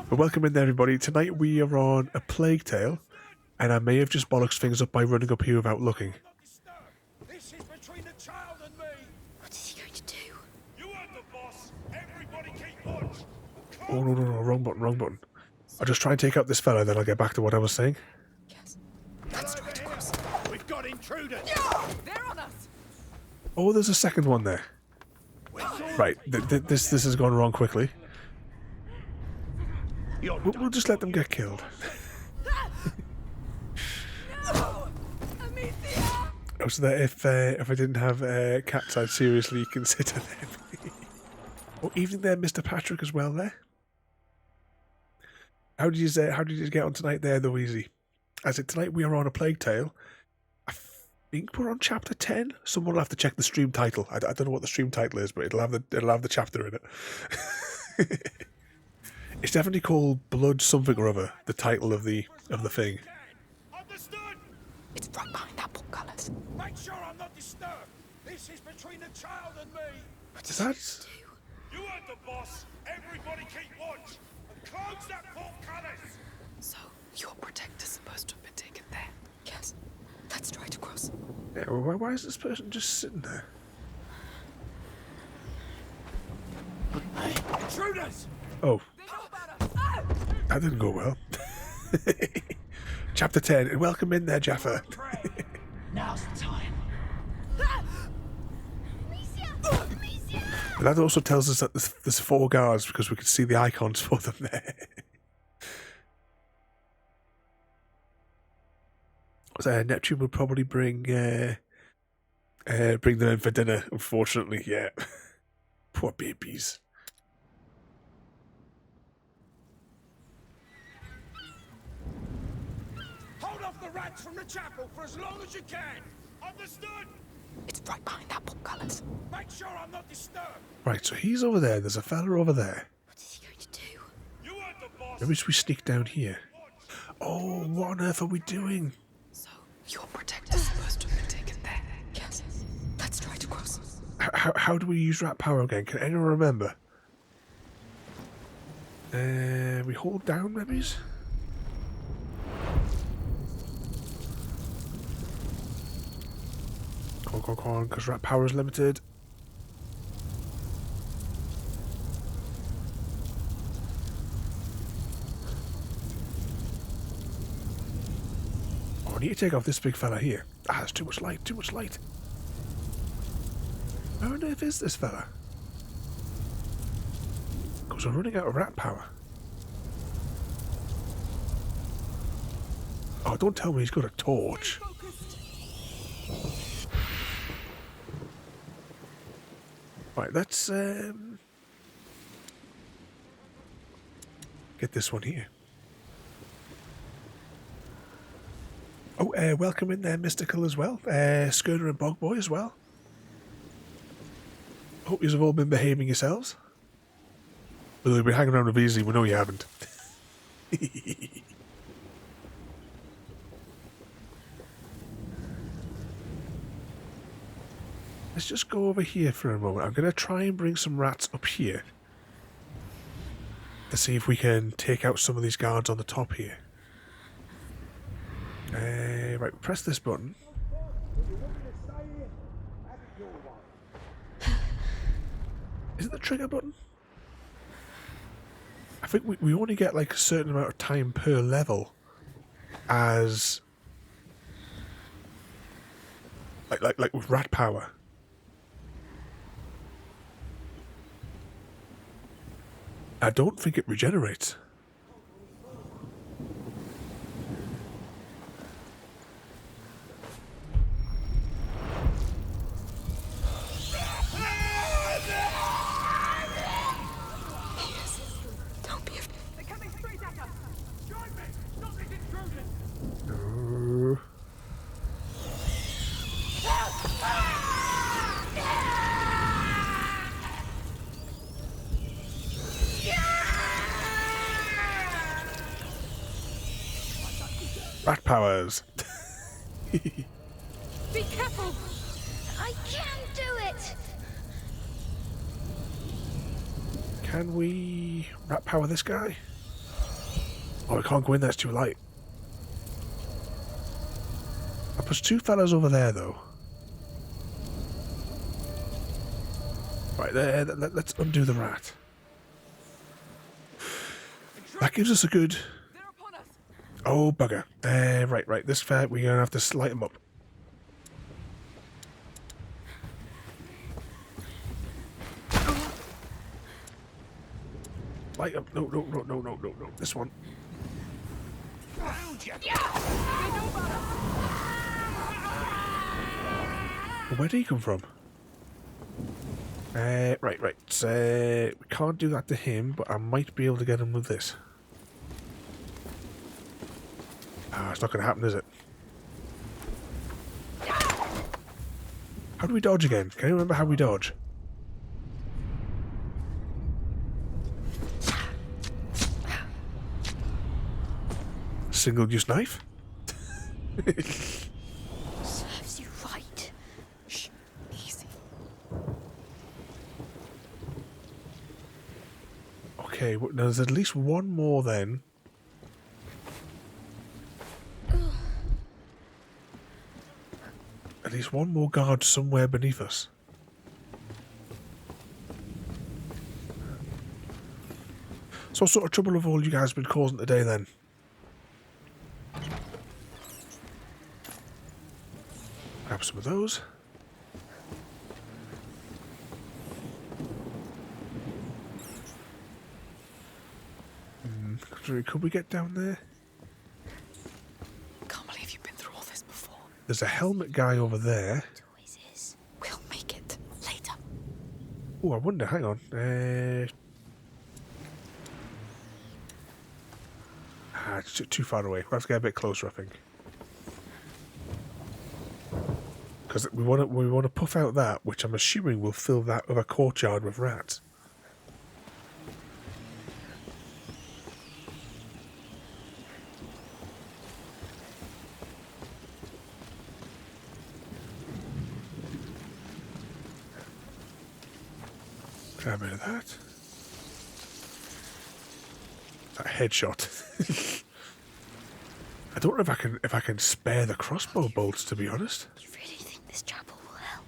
But welcome in there, everybody. Tonight we are on A Plague Tale, and I may have just bollocks things up by running up here without looking. This is between the child and me. What is he going to do? You heard the boss. Everybody keep watch. Oh, no, wrong button, wrong button. I'll just try and take out this fella, then I'll get back to what I was saying. Yes. Let's try to cross. We've got intruders. They're on us! Oh, there's a second one there. Right, this has gone wrong quickly. We'll just let them get killed. Oh, so that if I didn't have cats, I'd seriously consider them. Oh, evening there, Mr. Patrick, as well there. How did you get on tonight there, though, Easy? As it tonight we are on a Plague Tale. I think we're on chapter 10. Someone will have to check the stream title. I don't know what the stream title is, but it'll have the chapter in it. It's definitely called Blood something or other. The title of the thing. Understood? It's right behind that portcullis. Make sure I'm not disturbed. This is between the child and me. Is that? You heard the boss. Everybody keep watch. And close that portcullis. So, your protector's supposed to have been taken there? Yes. Let's try to cross. Yeah, well, why is this person just sitting there? Intruders! Oh, They know about us! Ah! that didn't go well. Chapter 10, and welcome in there, Jaffa. Now's the time. And that also tells us that there's 4 guards because we can see the icons for them there. So Neptune would probably bring them in for dinner, unfortunately, yeah. Poor babies. Hold off the rats from the chapel for as long as you can. Understood? It's right behind that portcullis. Make sure I'm not disturbed. Right, so he's over there. There's a fella over there. What is he going to do? You heard the boss. Maybe we sneak down here. Oh, what on earth are we doing? So, your protector's supposed to have been taken there? Yes. Let's try to cross. How do we use rat power again? Can anyone remember? We hold down, maybe? Come on, because rat power is limited. Oh, I need to take off this big fella here. Ah, there's too much light, too much light. Where on earth is this fella? Because we're running out of rat power. Oh, don't tell me he's got a torch. Right, let's get this one here. Oh, welcome in there, Mystical, as well. Skirner and Bogboy as well. Hope you've all been behaving yourselves. Although you've been hanging around with Easy, we know you haven't. Let's just go over here for a moment. I'm going to try and bring some rats up here. Let's see if we can take out some of these guards on the top here. Right, press this button. Is it the trigger button? I think we only get like a certain amount of time per level as like with rat power. I don't think it regenerates. Don't be afraid. They're coming straight at us. Join me. Stop these intruders. No. Rat powers. Be careful! I can do it! Can we rat power this guy? Oh, I can't go in there, it's too light. There's 2 fellas over there, though. Right there, let's undo the rat. That gives us a good... They're upon us. Oh, bugger. Right, this fair, we're going to have to light them up. Light up. No, this one. Where did he come from? Right. We can't do that to him, but I might be able to get him with this. Ah, it's not going to happen, is it? How do we dodge again? Can you remember how we dodge? Single-use knife? Serves you right. Shh. Easy. Okay, well, there's at least one more then. At least one more guard somewhere beneath us. So what sort of trouble have all you guys been causing today then? Grab some of those. Could we get down there? Can't believe you've been through all this before. There's a helmet guy over there. It always is. We'll make it later. Oh, I wonder, hang on. It's too far away. We'll have to get a bit closer, I think. Because we want to puff out that, which I'm assuming will fill that other courtyard with rats. Grab a bit of that. That headshot. I don't know if I can spare the crossbow bolts, to be honest. You really think this chapel will help?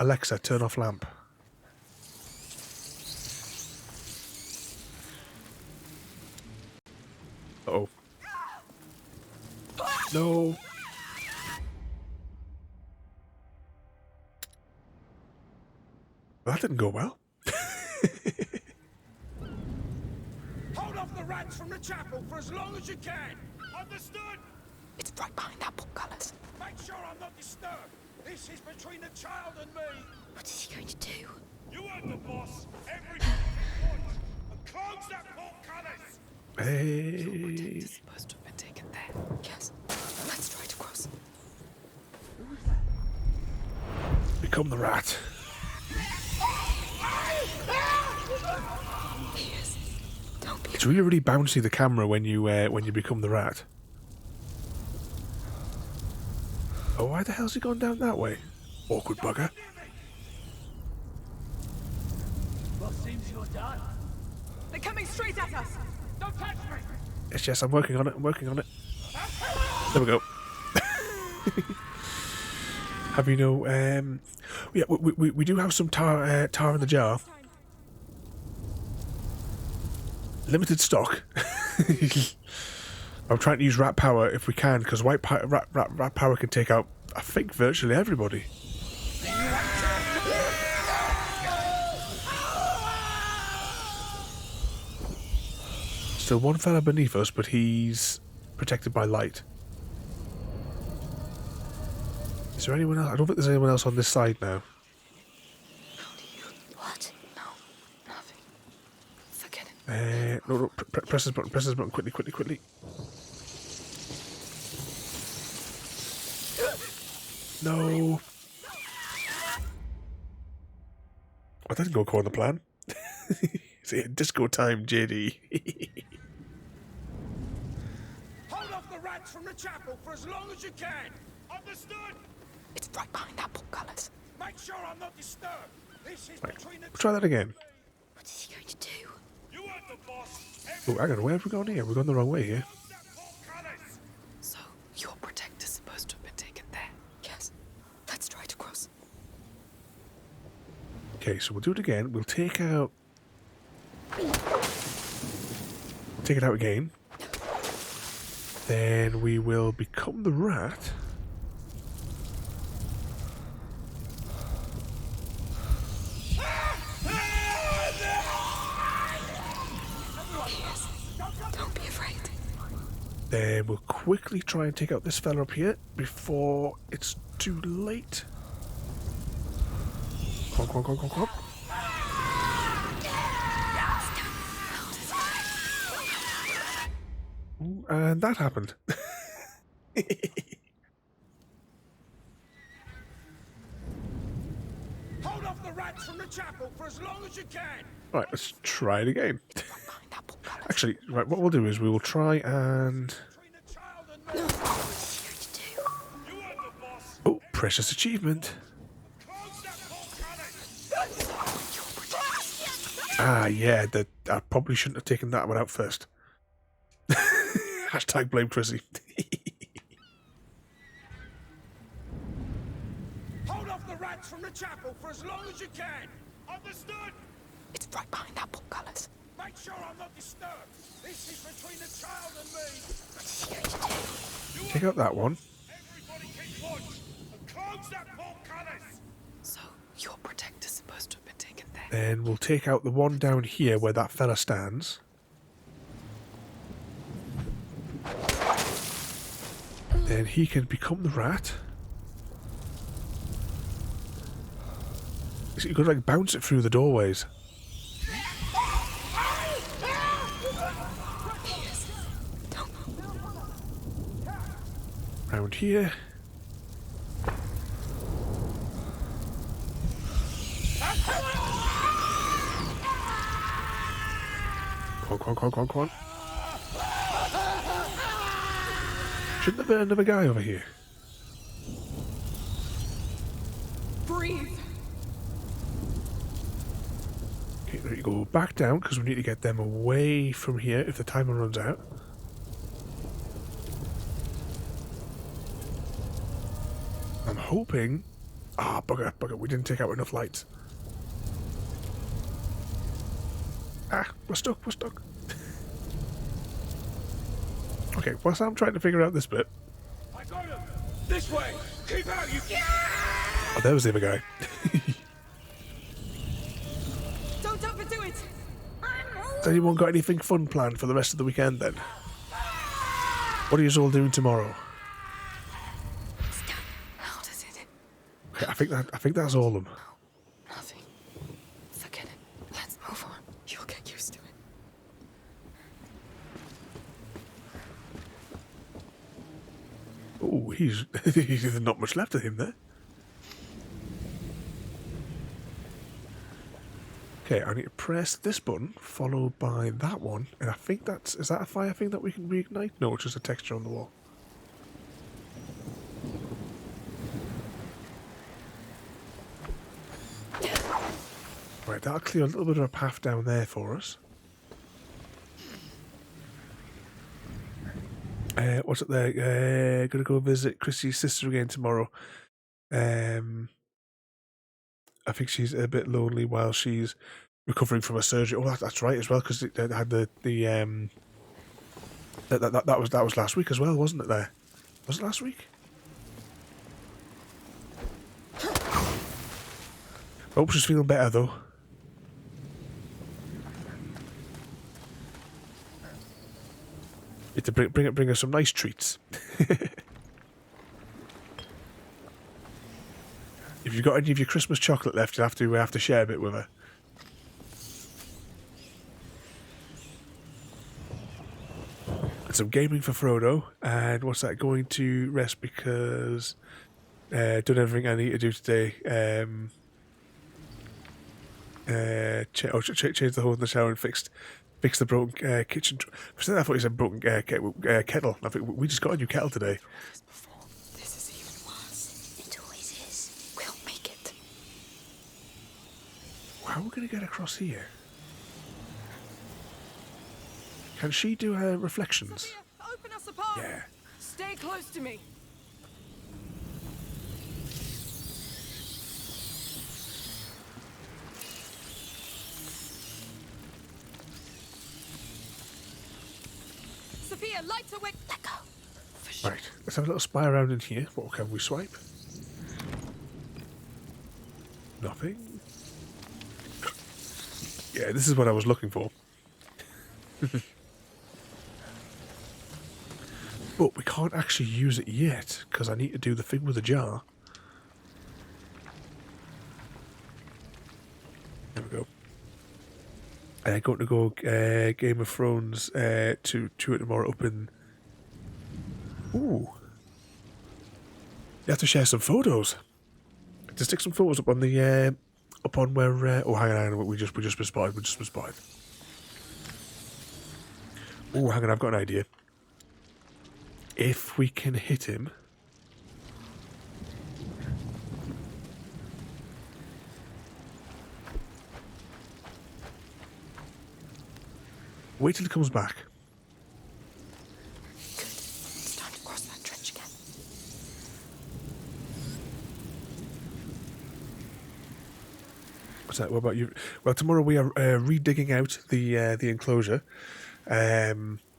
Alexa, turn off lamp. Uh-oh. No. That didn't go well. Hold off the rats from the chapel for as long as you can. Understood? It's right behind that portcullis. Make sure I'm not disturbed. This is between the child and me. What is he going to do? You heard the boss. Everybody take points and close that portcullis. Hey. It's supposed to have been taken there. Yes. Let's try to cross. Become the rat. He is. Don't be. It's really bouncy, the camera, when you become the rat. Oh, why the hell's he gone down that way? Awkward bugger. Well, seems you're done. They're coming straight at us. Don't touch me. Yes, I'm working on it. There we go. Have you know? Yeah, we do have some tar in the jar. Limited stock. I'm trying to use rat power if we can, because rat power can take out, I think, virtually everybody. Still one fella beneath us, but he's protected by light. Is there anyone else? I don't think there's anyone else on this side now. What? No, nothing. Forget it. No, press this button, quickly. No. Oh, that didn't go according to plan. See, disco time, JD. Hold off the rats from the chapel for as long as you can. Understood? It's right behind that portcullis. Make sure I'm not disturbed. This is Right, between the we'll try that again. What is he going to do? You heard the boss. Oh, hang on, where have we gone here? We've gone the wrong way here. Close that portcullis. So, your protector's supposed to have been taken there. Yes. Let's try to cross. Okay, so we'll do it again. We'll take out... Take it out again. Then we will become the rat. Don't be afraid. Then we'll quickly try and take out this fella up here before it's too late. Come on, come on, come on, come on. Ooh, and that happened. Hold off the rats from the chapel for as long as you can. Right, let's try it again. Actually, right, what we'll do is we will try and... Between the child and me. You heard the boss. Oh, precious achievement. Close that portcullis. Ah, yeah, I probably shouldn't have taken that one out first. Hashtag blame Chrissy. Hold off the rats from the chapel for as long as you can. Understood? It's right behind that portcullis. Make sure I'm not disturbed. This is between the child and me. Take out that one. Everybody keep watch and close that portcullis. So, your protector's supposed to have been taken there. Then we'll take out the one down here where that fella stands. Then he can become the rat. So you could like bounce it through the doorways. Round here. Come on, come on, come on, come on, come on. Shouldn't there be another guy over here? Breathe! Okay, there you go. Back down, because we need to get them away from here if the timer runs out. I'm hoping... Ah, bugger, bugger, we didn't take out enough lights. Ah, we're stuck, we're stuck. Okay, whilst I'm trying to figure out this bit... I got him. This way. Keep out, you. Oh, there was the other guy. Don't jump into it! Has anyone got anything fun planned for the rest of the weekend then? What are you all doing tomorrow? How does it? Okay, I think that's all of them. Nothing. Forget it. Let's move on. You'll get used to it. Oh, he's there's not much left of him there. Okay, I need to press this button, followed by that one, and I think is that a fire thing that we can reignite? No, it's just a texture on the wall. Right, that'll clear a little bit of a path down there for us. What's up there? Gonna go visit Chrissy's sister again tomorrow. I think she's a bit lonely while she's recovering from a surgery. Oh, that's right as well, because it had that was last week as well, wasn't it? There was it last week. Hope she's feeling better though. You have to bring her some nice treats. If you've got any of your Christmas chocolate left, you'll have to share a bit with her. And some gaming for Frodo. And what's that? Going to rest because done everything I need to do today. Changed the hole in the shower and fixed the broken kitchen. For a second I thought you said broken kettle. I think we just got a new kettle today. This is even worse. It always is. We'll make it. How are we going to get across here? Can she do her reflections? Sophia, open us apart. Yeah. Stay close to me. lighter wick. Let go. For sure. Right, let's have a little spy around in here. What can we swipe? Nothing. Yeah, this is what I was looking for. But we can't actually use it yet, because I need to do the thing with the jar. There we go. I'm going to go Game of Thrones to it tomorrow up in... Ooh. You have to share some photos. To stick some photos up on the... up on where... oh, hang on, we just been spotted. We just been spotted. Oh, hang on, I've got an idea. If we can hit him... Wait till he comes back. Good. It's time to cross that trench again. What's that? What about you? Well, tomorrow we are redigging out the enclosure,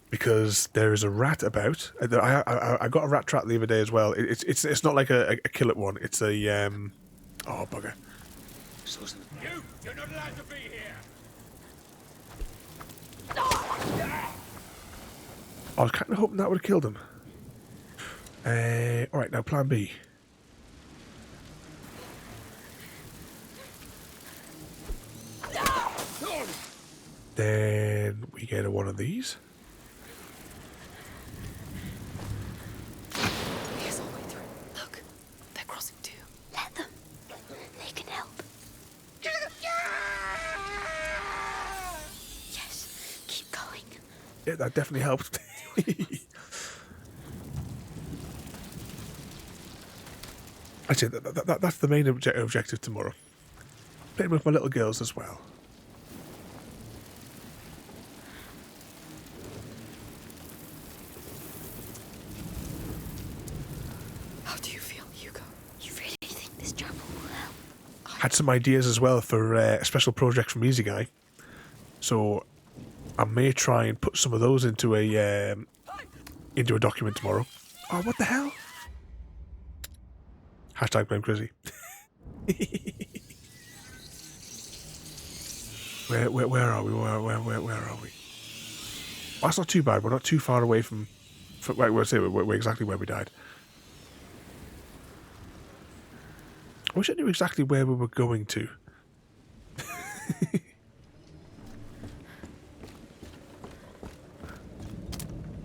because there is a rat about. I got a rat trap the other day as well. It's not like a kill it one. It's a oh bugger. You're not allowed to be here. I was kind of hoping that would have killed him. All right, now plan B. Then we get one of these. Here's all the way through. Look, they're crossing too. Let them. They can help. Yes, keep going. Yeah, that definitely helped. I say that's the main objective tomorrow. Playing with my little girls as well. How do you feel, Hugo? You really think this chapel will help? Had some ideas as well for a special project from Easy Guy, so I may try and put some of those into a document tomorrow. Oh, what the hell? Hashtag blame Crizzy. Where are we? Where are we? Well, that's not too bad. We're not too far away from we're exactly where we died. I wish I knew exactly where we were going to.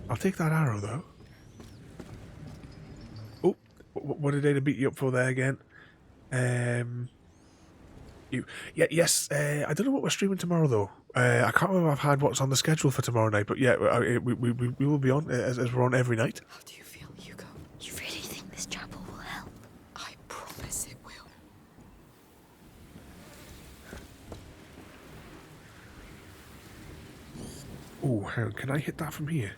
I'll take that arrow though. Oh, what did they beat you up for there again? Yes. I don't know what we're streaming tomorrow though. I can't remember if I've had what's on the schedule for tomorrow night, but yeah, we will be on as we're on every night. How do you feel, Hugo? You really think this chapel will help? I promise it will. Oh, hang on, can I hit that from here?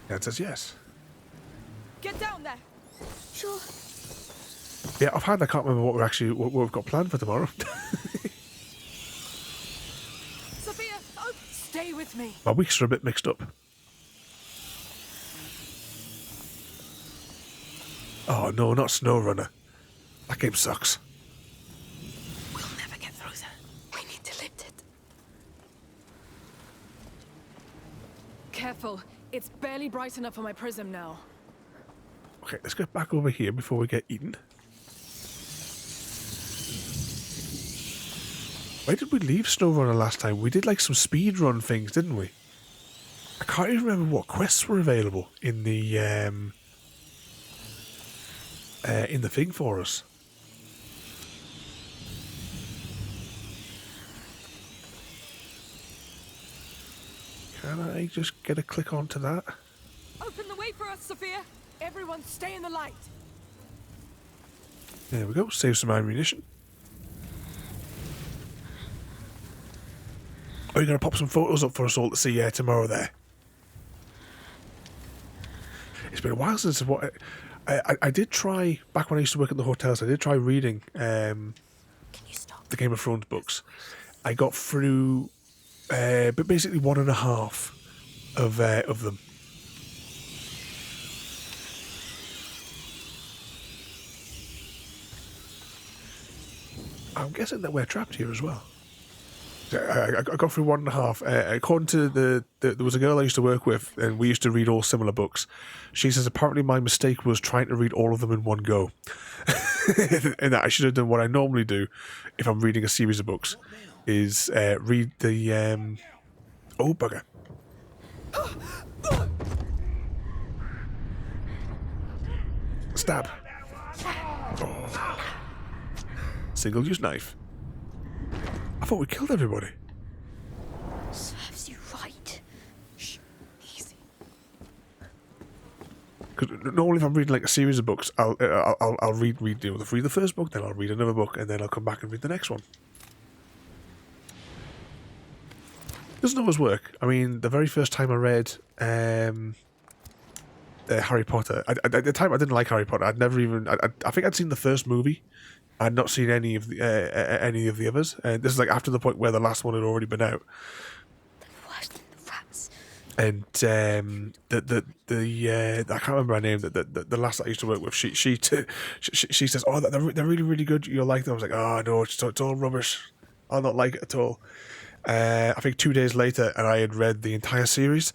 Yeah, it says yes. Get down there. Sure. Yeah, offhand, I can't remember what we've got planned for tomorrow. Sophia, stay with me. My weeks are a bit mixed up. Oh no, not SnowRunner. That game sucks. We'll never get through there. We need to lift it. Careful. It's barely bright enough for my prism now. Okay, let's get back over here before we get eaten. Why did we leave SnowRunner last time? We did like some speedrun things, didn't we? I can't even remember what quests were available in the thing for us. Can I just get a click onto that? Open the way for us, Sophia. Everyone stay in the light. There we go, save some ammunition. Are you going to pop some photos up for us all to see tomorrow there? It's been a while since I did try, back when I used to work at the hotels, I did try reading the Game of Thrones books. I got through, but basically 1.5 of them. I'm guessing that we're trapped here as well. I got through 1.5. According to there was a girl I used to work with, and we used to read all similar books. She says apparently my mistake was trying to read all of them in one go, and that I should have done what I normally do if I'm reading a series of books, is read the oh bugger. Stab. Oh. Single-use knife. I thought we killed everybody. Serves you right. Shh. Easy. Because normally, if I'm reading like a series of books, I'll read the first book, then I'll read another book, and then I'll come back and read the next one. Doesn't always work. I mean, the very first time I read Harry Potter, at the time I didn't like Harry Potter. I'd never even. I think I'd seen the first movie. I'd not seen any of the others. And this is like after the point where the last one had already been out. Worse than the rats. And I can't remember her name. The last that I used to work with, she says, "Oh, they're really really good. You'll like them." I was like, "Oh no, it's all rubbish. I'll not like it at all." I think 2 days later, and I had read the entire series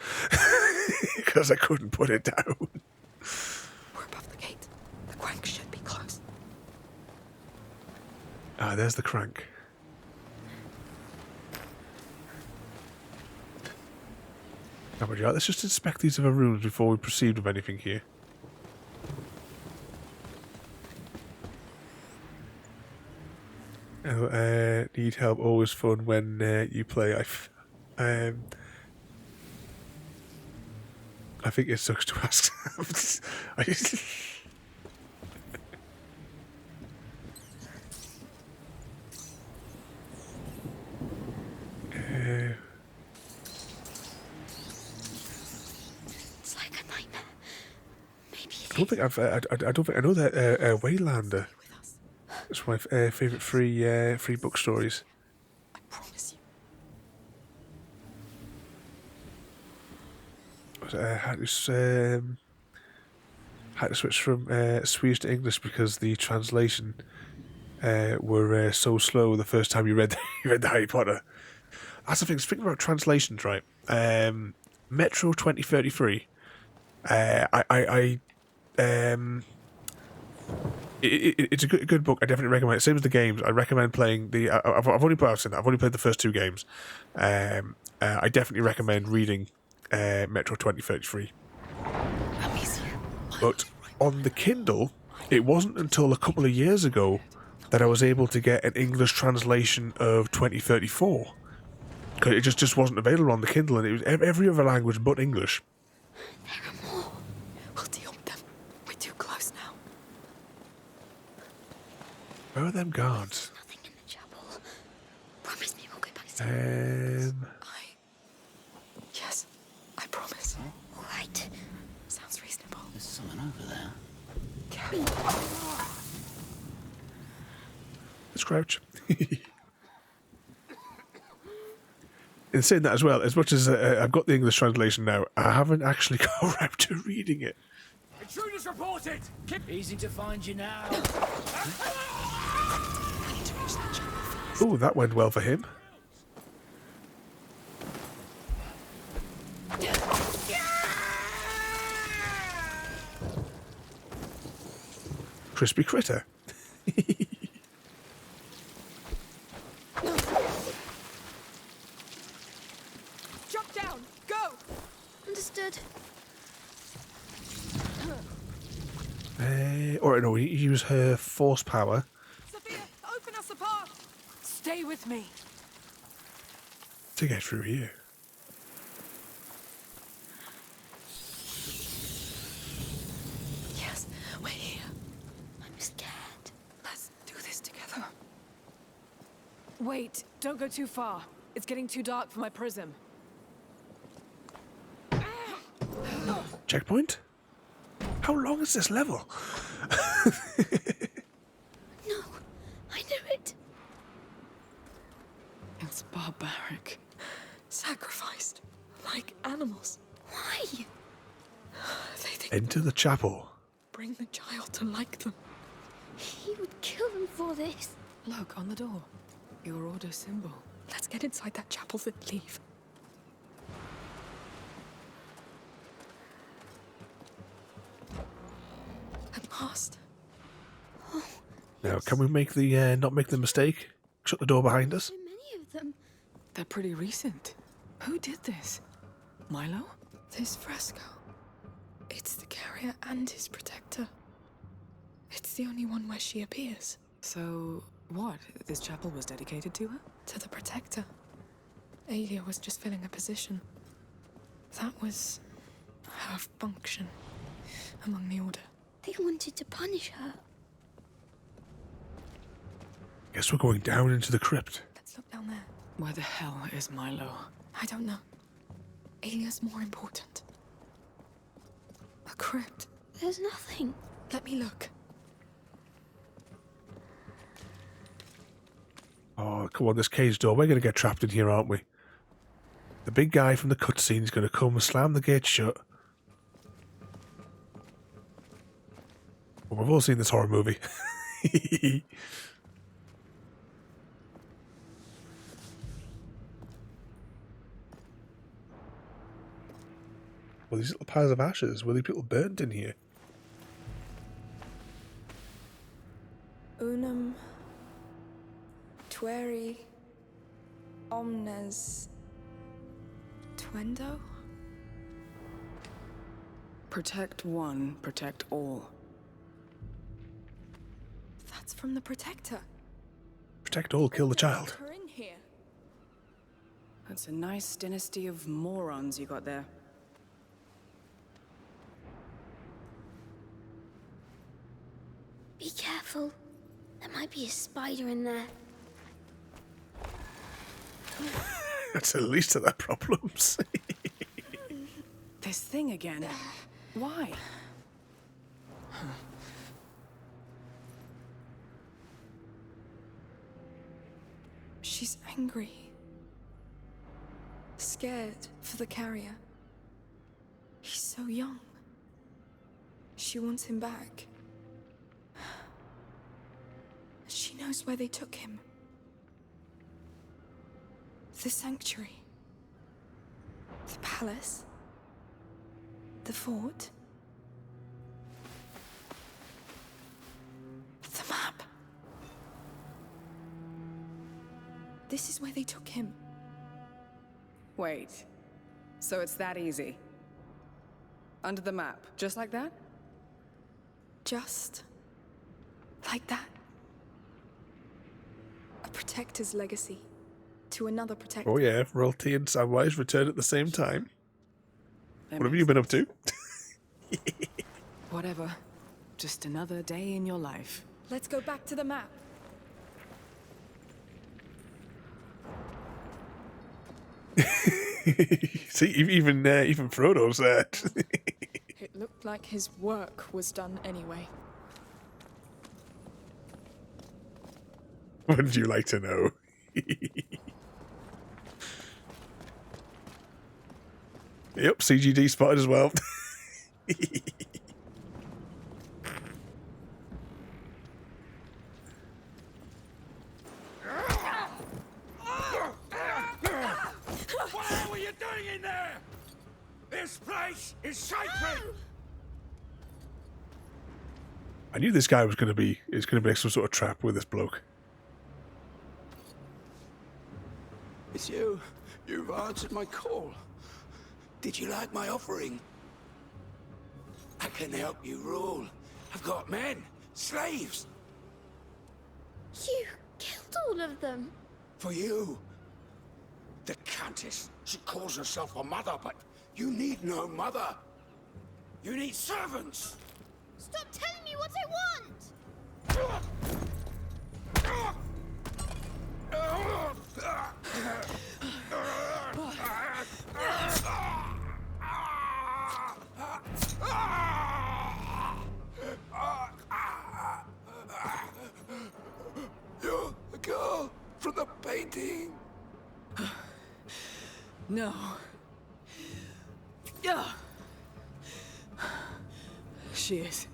because I couldn't put it down. We're above the gate. The crank should be close. Ah, there's the crank. Now, let's just inspect these other rooms before we proceed with anything here. Need help, always fun when you play. I think it sucks to ask. It's like a nightmare. Maybe I don't think I don't think I know that Waylander. It's my favourite free book stories. I promise you. Had to switch from Swedish to English because the translation were so slow the first time you read the Harry Potter. That's the thing. Speaking about translations, right? Metro 2033. It's a good book. I definitely recommend it. Same as the games. I recommend playing the. I've only played the first 2 games. I definitely recommend reading Metro 2033. But on the Kindle, it wasn't until a couple of years ago that I was able to get an English translation of 2034. Because it just wasn't available on the Kindle, and it was every other language but English. there are more. We'll deal with them. We're too close now. Where are them guards? Nothing in the chapel. Promise me we'll go back to Yes, I promise. All right. Sounds reasonable. There's someone over there. Carry. Let's crouch. In saying that as well, as much as I've got the English translation now, I haven't actually got around to reading it. Intruders reported! Easy to find you now. Oh, that went well for him. Crispy critter. Drop down! Go! Understood. Or no, use her force power Sophia, open us a path! Stay with me. to get through here. Yes, we're here. I'm scared. Let's do this together. Wait, don't go too far. It's getting too dark for my prism. Checkpoint? How long is this level? No, I knew it. It's It's barbaric. Sacrificed. Like animals. Why? They think Enter the chapel. bring the child to like them. He would kill them for this. Look, on the door. Your order symbol. Let's get inside that chapel and leave. At last. Now, can we make the not make the mistake? Shut the door behind us. So many of them. They're pretty recent. Who did this? Milo? This fresco. It's the carrier and his protector. It's the only one where she appears. So, what? This chapel was dedicated to her? To the protector. Aelia was just filling a position. That was her function among the Order. They wanted to punish her. Guess we're going down into the crypt. Let's look down there. Where the hell is Milo? I don't know. Aelia's more important. A crypt. There's nothing. Let me look. Oh, come on, this cage door. We're going to get trapped in here, aren't we? The big guy from the cutscene is going to come and slam the gate shut. Well, we've all seen this horror movie. Well, these little piles of ashes, were these people burnt in here? Unum tueri omnes tuendo? Protect one, protect all. That's from the protector. Protect all, kill the child. Her in here. That's a nice dynasty of morons you got there. Be careful. There might be a spider in there. That's the least of their problems. This thing again. Why? She's angry. Scared for the carrier. He's so young. She wants him back. She knows where they took him. The sanctuary. The palace. The fort. The map. This is where they took him. Wait. So it's that easy? Under the map, just like that? Just like that. A protector's legacy to another protector. Oh yeah, royalty and Samwise return at the same time. What have you been up to? Whatever. Just another day in your life. Let's go back to the map. See, even Frodo's there. It looked like his work was done anyway. Wouldn't you like to know? Yep, CGD spotted as well. What the hell are you doing in there? This place is sacred! I knew this guy was going to be some sort of trap with this bloke. It's you. You've answered my call. Did you like my offering? I can help you rule. I've got men, slaves. You killed all of them. For you. The Countess, she calls herself a mother, but you need no mother. You need servants. Stop telling me what I want! You're the girl from the painting. No. Yeah. She is.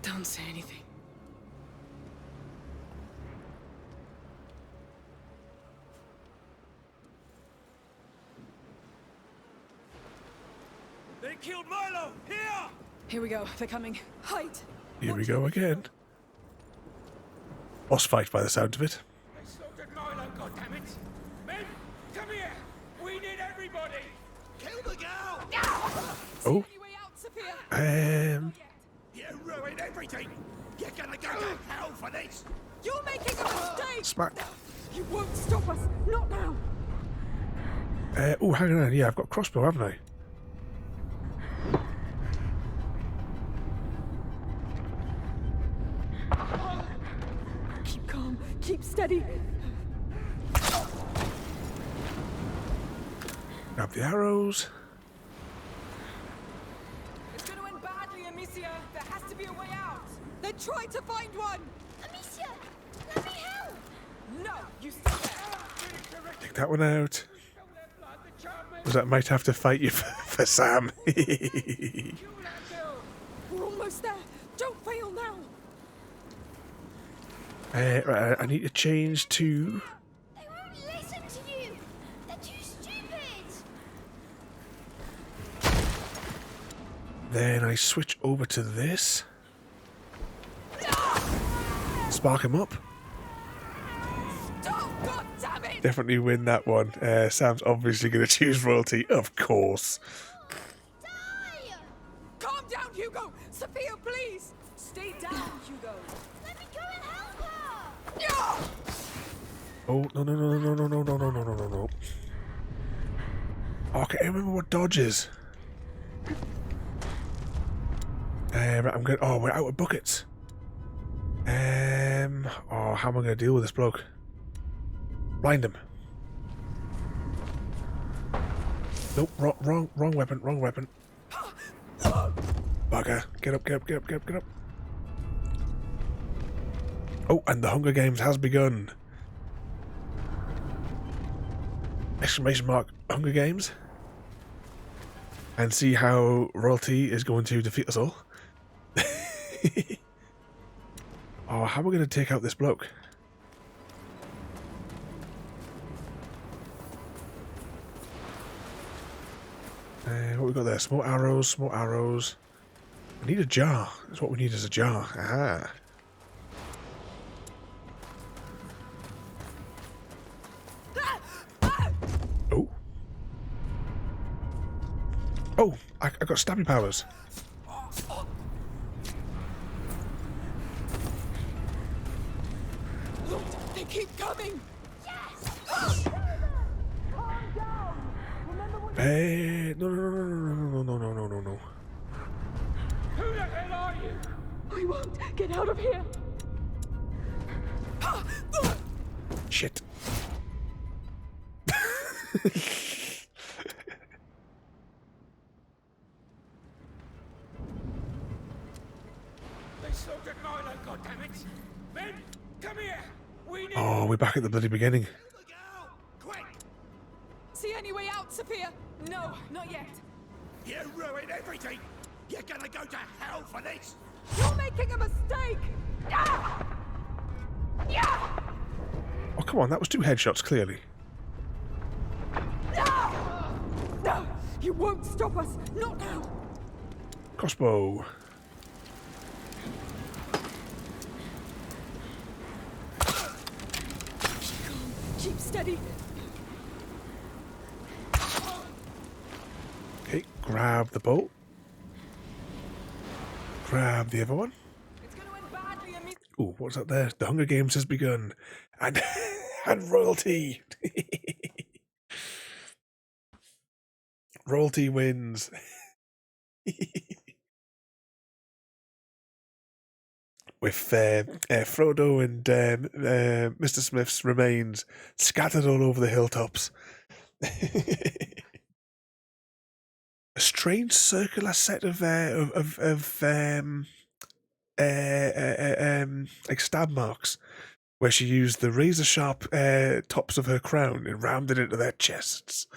Don't say anything. They killed Milo! Here! Here we go. They're coming. Hide. Here we go again. Boss fight by the sound of it. They slaughtered Milo, goddammit! Men, come here! We need everybody! Kill the girl! Oh. Any way out, Sophia? You ruined everything! You're gonna go to hell for this! You're making a mistake! Smack. You won't stop us. Not now. Oh, hang on. Yeah, I've got crossbow, haven't I? Keep calm. Keep steady. Grab the arrows. It's going to end badly, Amicia. There has to be a way out. Then try to find one. Amicia, let me help! No, you stay there. Take that one out. Because I might have to fight you for Sam. We're almost there. Don't fail now. Right, I need to change to... They won't listen to you! They're too stupid! Then I switch over to this. Spark him up. Stop, God damn it! Definitely win that one. Sam's obviously going to choose royalty, of course. Die! Calm down, Hugo. Sophia, please. Stay down, Hugo. Let me go and help her! Oh, no, no, no, no, no, no, no, no, no, no, no, no. Oh, I can't remember what dodge is. Right, I'm going. Oh, we're out of buckets. Oh, how am I going to deal with this bloke? Blind him. Nope, wrong weapon, wrong weapon. Bugger. Get up, get up, get up, get up, get up. Oh, and the Hunger Games has begun. Exclamation mark, Hunger Games. And see how royalty is going to defeat us all. Oh, how are we going to take out this bloke? What we got there? Small arrows, small arrows. I need a jar. That's what we need is a jar. Aha. Oh. Oh, I got stabby powers. Look, they keep coming. No, no, no, no, no, no, no, no, no. Who the hell are you? We won't get out of here. Shit. They slaughtered Milo, goddammit! Men, come here! We need Oh, we're back at the bloody beginning. the girl! Quick! See any way out, Sophia? No, not yet. You ruined everything! You're gonna go to hell for this! You're making a mistake. Oh, come on, that was 2 headshots, clearly. No, you won't stop us. Not now. Crossbow. Keep steady. Okay, grab the bolt. Grab the other one. It's going to end badly, Amicia. Ooh, what's that there? The Hunger Games has begun. And, and royalty. Royalty wins. With Frodo and Mr. Smith's remains scattered all over the hilltops. A strange circular set of like stab marks, where she used the razor sharp tops of her crown and rammed it into their chests.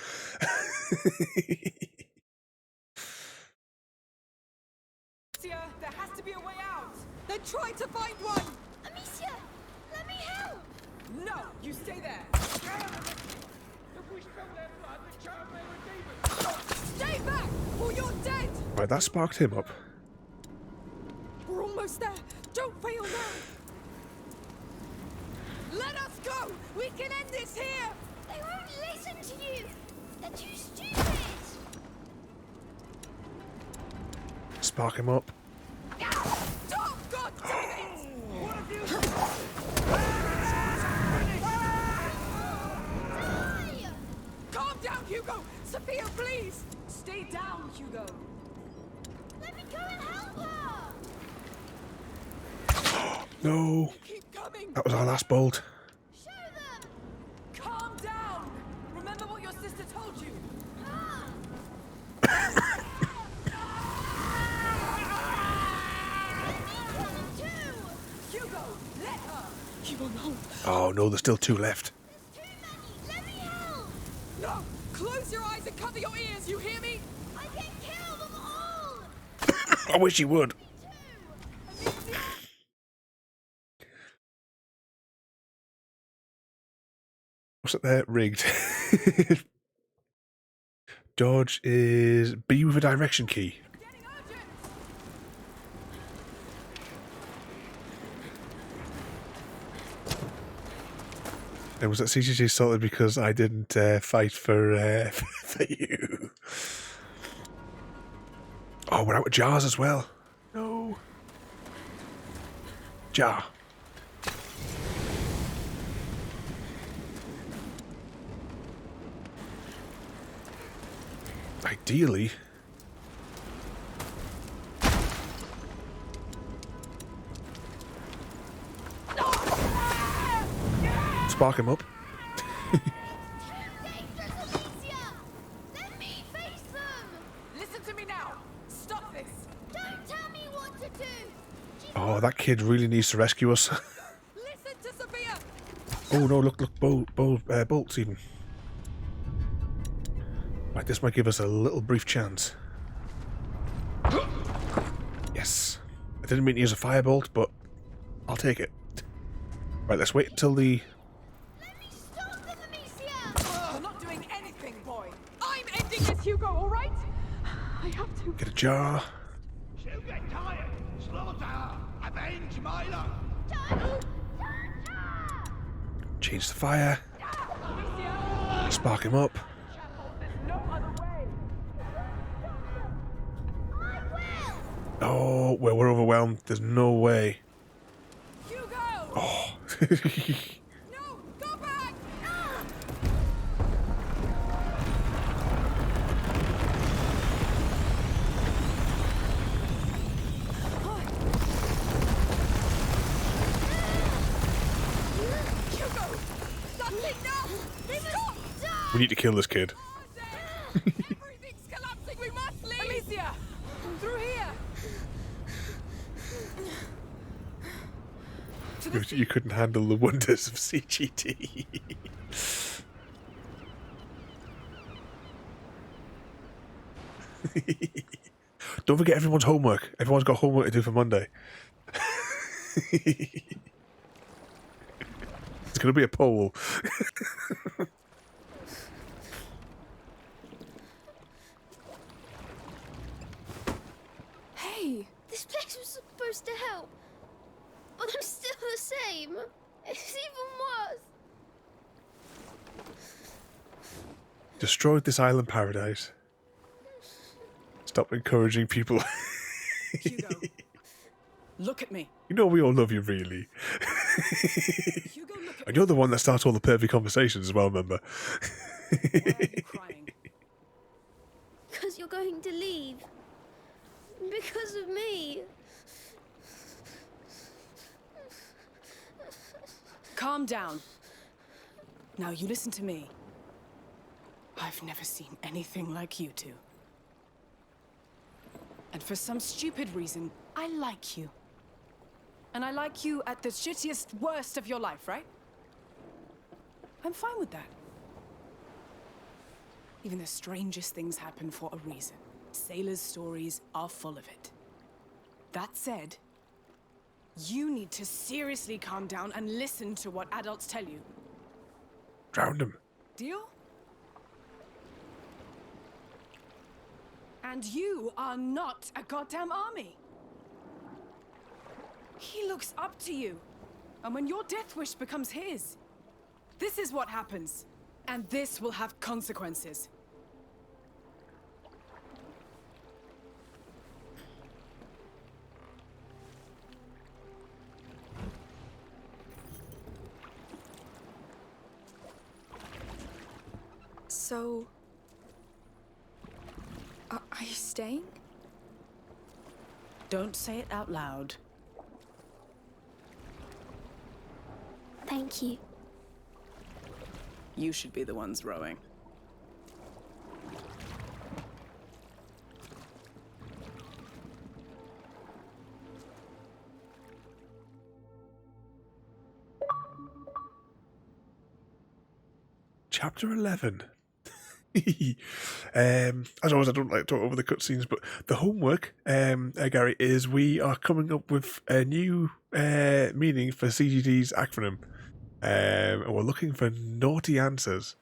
Amicia, there has to be a way out. Then try to find one. Amicia, let me help! No, you stay there. If we spill their blood, the child may redeem us. Stay back, or you're dead. Right, that sparked him up. We're almost there. Don't fail now. Let us go. We can end this here. They won't listen to you! They're too stupid! Spark him up. Stop! God damn it! What have you Die! Calm down, Hugo. Sophia, please. Stay down, Hugo. Let me go and help her! No, Keep coming. that was our last bolt. Show them! Calm down. Remember what your sister told you. Ah! Let me come too! Hugo, let her. You will not. Oh no, there's still 2 left. There's too many! Let me help! No. Close your eyes and cover your ears. You hear me? I can kill them all! I wish you would. Me too! What's it there? Rigged. Dodge is B with a direction key. Getting urgent. And was that CGG salted because I didn't fight for for you? Oh, we're out of jars as well. No. Jar. Ideally. Spark him up. Dangerous, Amicia! Let me face them! Listen to me now. Stop this. Don't tell me what to do! She's Oh, that kid really needs to rescue us. Listen to Sophia. Oh no, look, bolts even. Right, this might give us a little brief chance. Yes. I didn't mean to use a firebolt, but I'll take it. Right, let's wait until the... Let me stop them, Amicia! You're not doing anything, boy. I'm ending this, Hugo, all right? I have to. Get a jar. She'll get tired. Slaughter her. Avenge Milo. Don't! Change the fire. Spark him up. No other way. I will! Oh, well, we're overwhelmed. There's no way. Hugo! Oh. No, go back! Hugo! Nothing now! Stop! We need to kill this kid. Everything's collapsing! We must leave! Amicia! Through here! You couldn't handle the wonders of CGT. Don't forget everyone's homework. Everyone's got homework to do for Monday. It's going to be a poll. Hey! This place was supposed to help, but I'm still the same. It's even worse. Destroyed this island paradise. Stop encouraging people. Hugo, look at me. You know we all love you, really. Hugo, look at And you're the one that starts all the pervy conversations as well, remember? me. Why are you crying? Because you're going to leave. Because of me. Calm down. Now you listen to me. I've never seen anything like you two. And for some stupid reason, I like you. And I like you at the shittiest worst of your life, right? I'm fine with that. Even the strangest things happen for a reason. Sailors' stories are full of it. That said, you need to seriously calm down and listen to what adults tell you. Drowned him. Deal? And you are not a goddamn army. He looks up to you. And when your death wish becomes his, this is what happens. And this will have consequences. So... Are you staying? Don't say it out loud. Thank you. You should be the ones rowing. Chapter 11. As always, I don't like to talk over the cutscenes, but the homework, Gary, is we are coming up with a new meaning for CGD's acronym. And we're looking for naughty answers.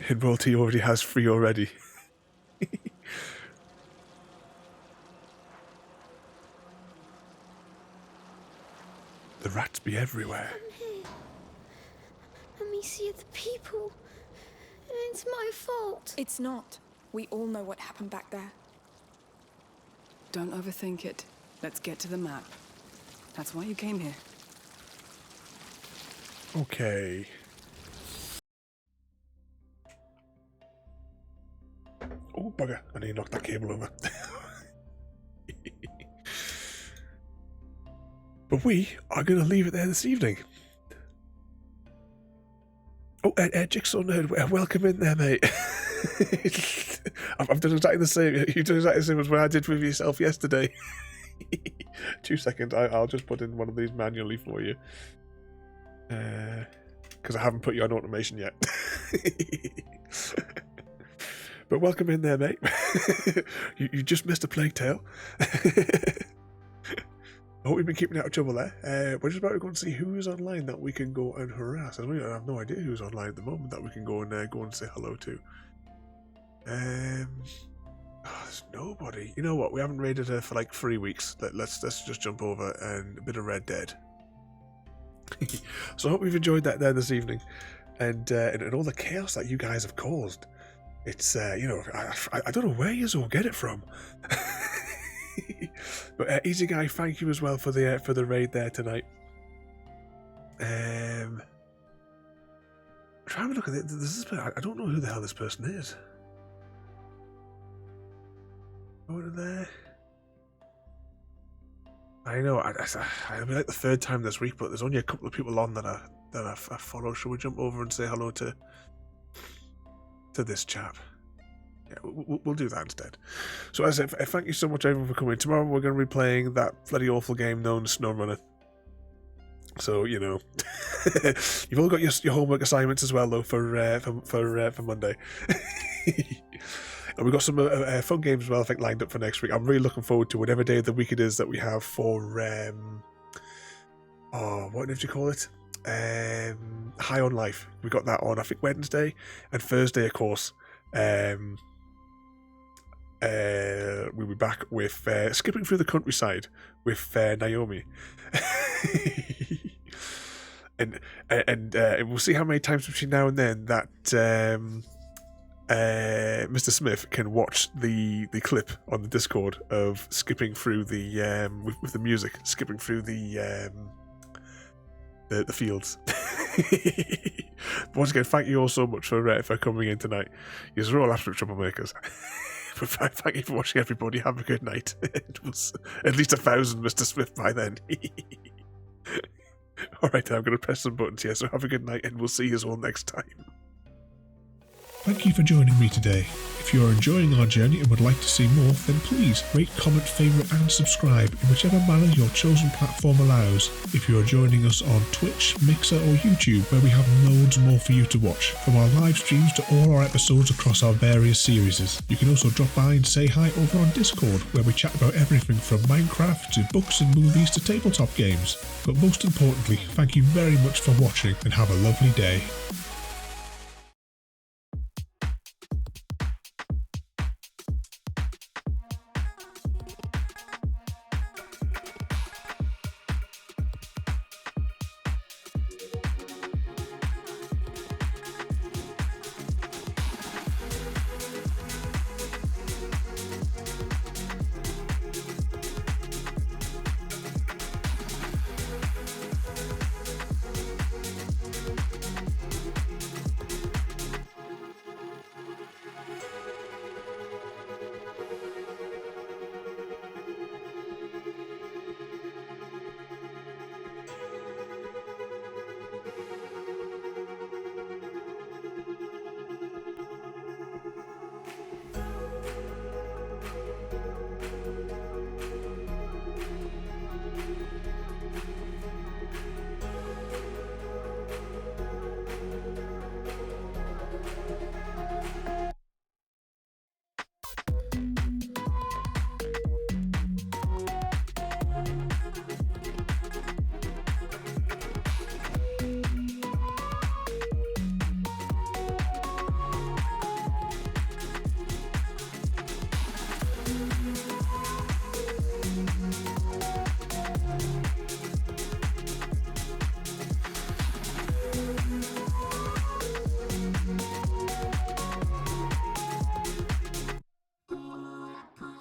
Admiralty already has 3 already. The rats be everywhere. Come here. Let me see the people. It's my fault. It's not. We all know what happened back there. Don't overthink it. Let's get to the map. That's why you came here. Okay. Oh, bugger. I need to knock that cable over. But we are going to leave it there this evening. Oh, Jigsaw Nerd, welcome in there, mate. I've done exactly the same. You've done exactly the same as what I did with yourself yesterday. 2 seconds. I'll just put in one of these manually for you. Because I haven't put you on automation yet. But welcome in there, mate. You just missed a plague tale. I hope we've been keeping out of trouble there. We're just about to go and see who's online that we can go and harass. I have no idea who's online at the moment that we can go and say hello to. There's nobody. You know what? We haven't raided her for like 3 weeks. Let's just jump over and a bit of Red Dead. So I hope you've enjoyed that there this evening, and all the chaos that you guys have caused. It's I don't know where you all get it from. But Easy Guy, thank you as well for the raid there tonight. Try and look at it. I don't know who the hell this person is. Go to there. I know. I'll be like the 3rd time this week, but there's only a couple of people on that I follow. Shall we jump over and say hello to this chap? Yeah, we'll do that instead. So as I said, thank you so much everyone for coming. Tomorrow we're going to be playing that bloody awful game known as SnowRunner. So, you know, you've all got your homework assignments as well, though, for Monday. And we've got some fun games as well, I think, lined up for next week. I'm really looking forward to whatever day of the week it is that we have for, what did you call it? High on Life. We got that on, I think, Wednesday and Thursday, of course. We'll be back with Skipping Through the Countryside with Naomi. and we'll see how many times between now and then that Mr. Smith can watch the clip on the Discord of skipping through the with the music, skipping through the fields. Once again, thank you all so much for coming in tonight. You're all absolute troublemakers. But thank you for watching, everybody. Have a good night. It was at least 1,000 Mr. Smith by then. Alright, I'm going to press some buttons here, so have a good night and we'll see you all next time. Thank you for joining me today. If you are enjoying our journey and would like to see more, then please rate, comment, favourite and subscribe in whichever manner your chosen platform allows. If you are joining us on Twitch, Mixer or YouTube, where we have loads more for you to watch, from our live streams to all our episodes across our various series. You can also drop by and say hi over on Discord, where we chat about everything from Minecraft to books and movies to tabletop games. But most importantly, thank you very much for watching and have a lovely day.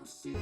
See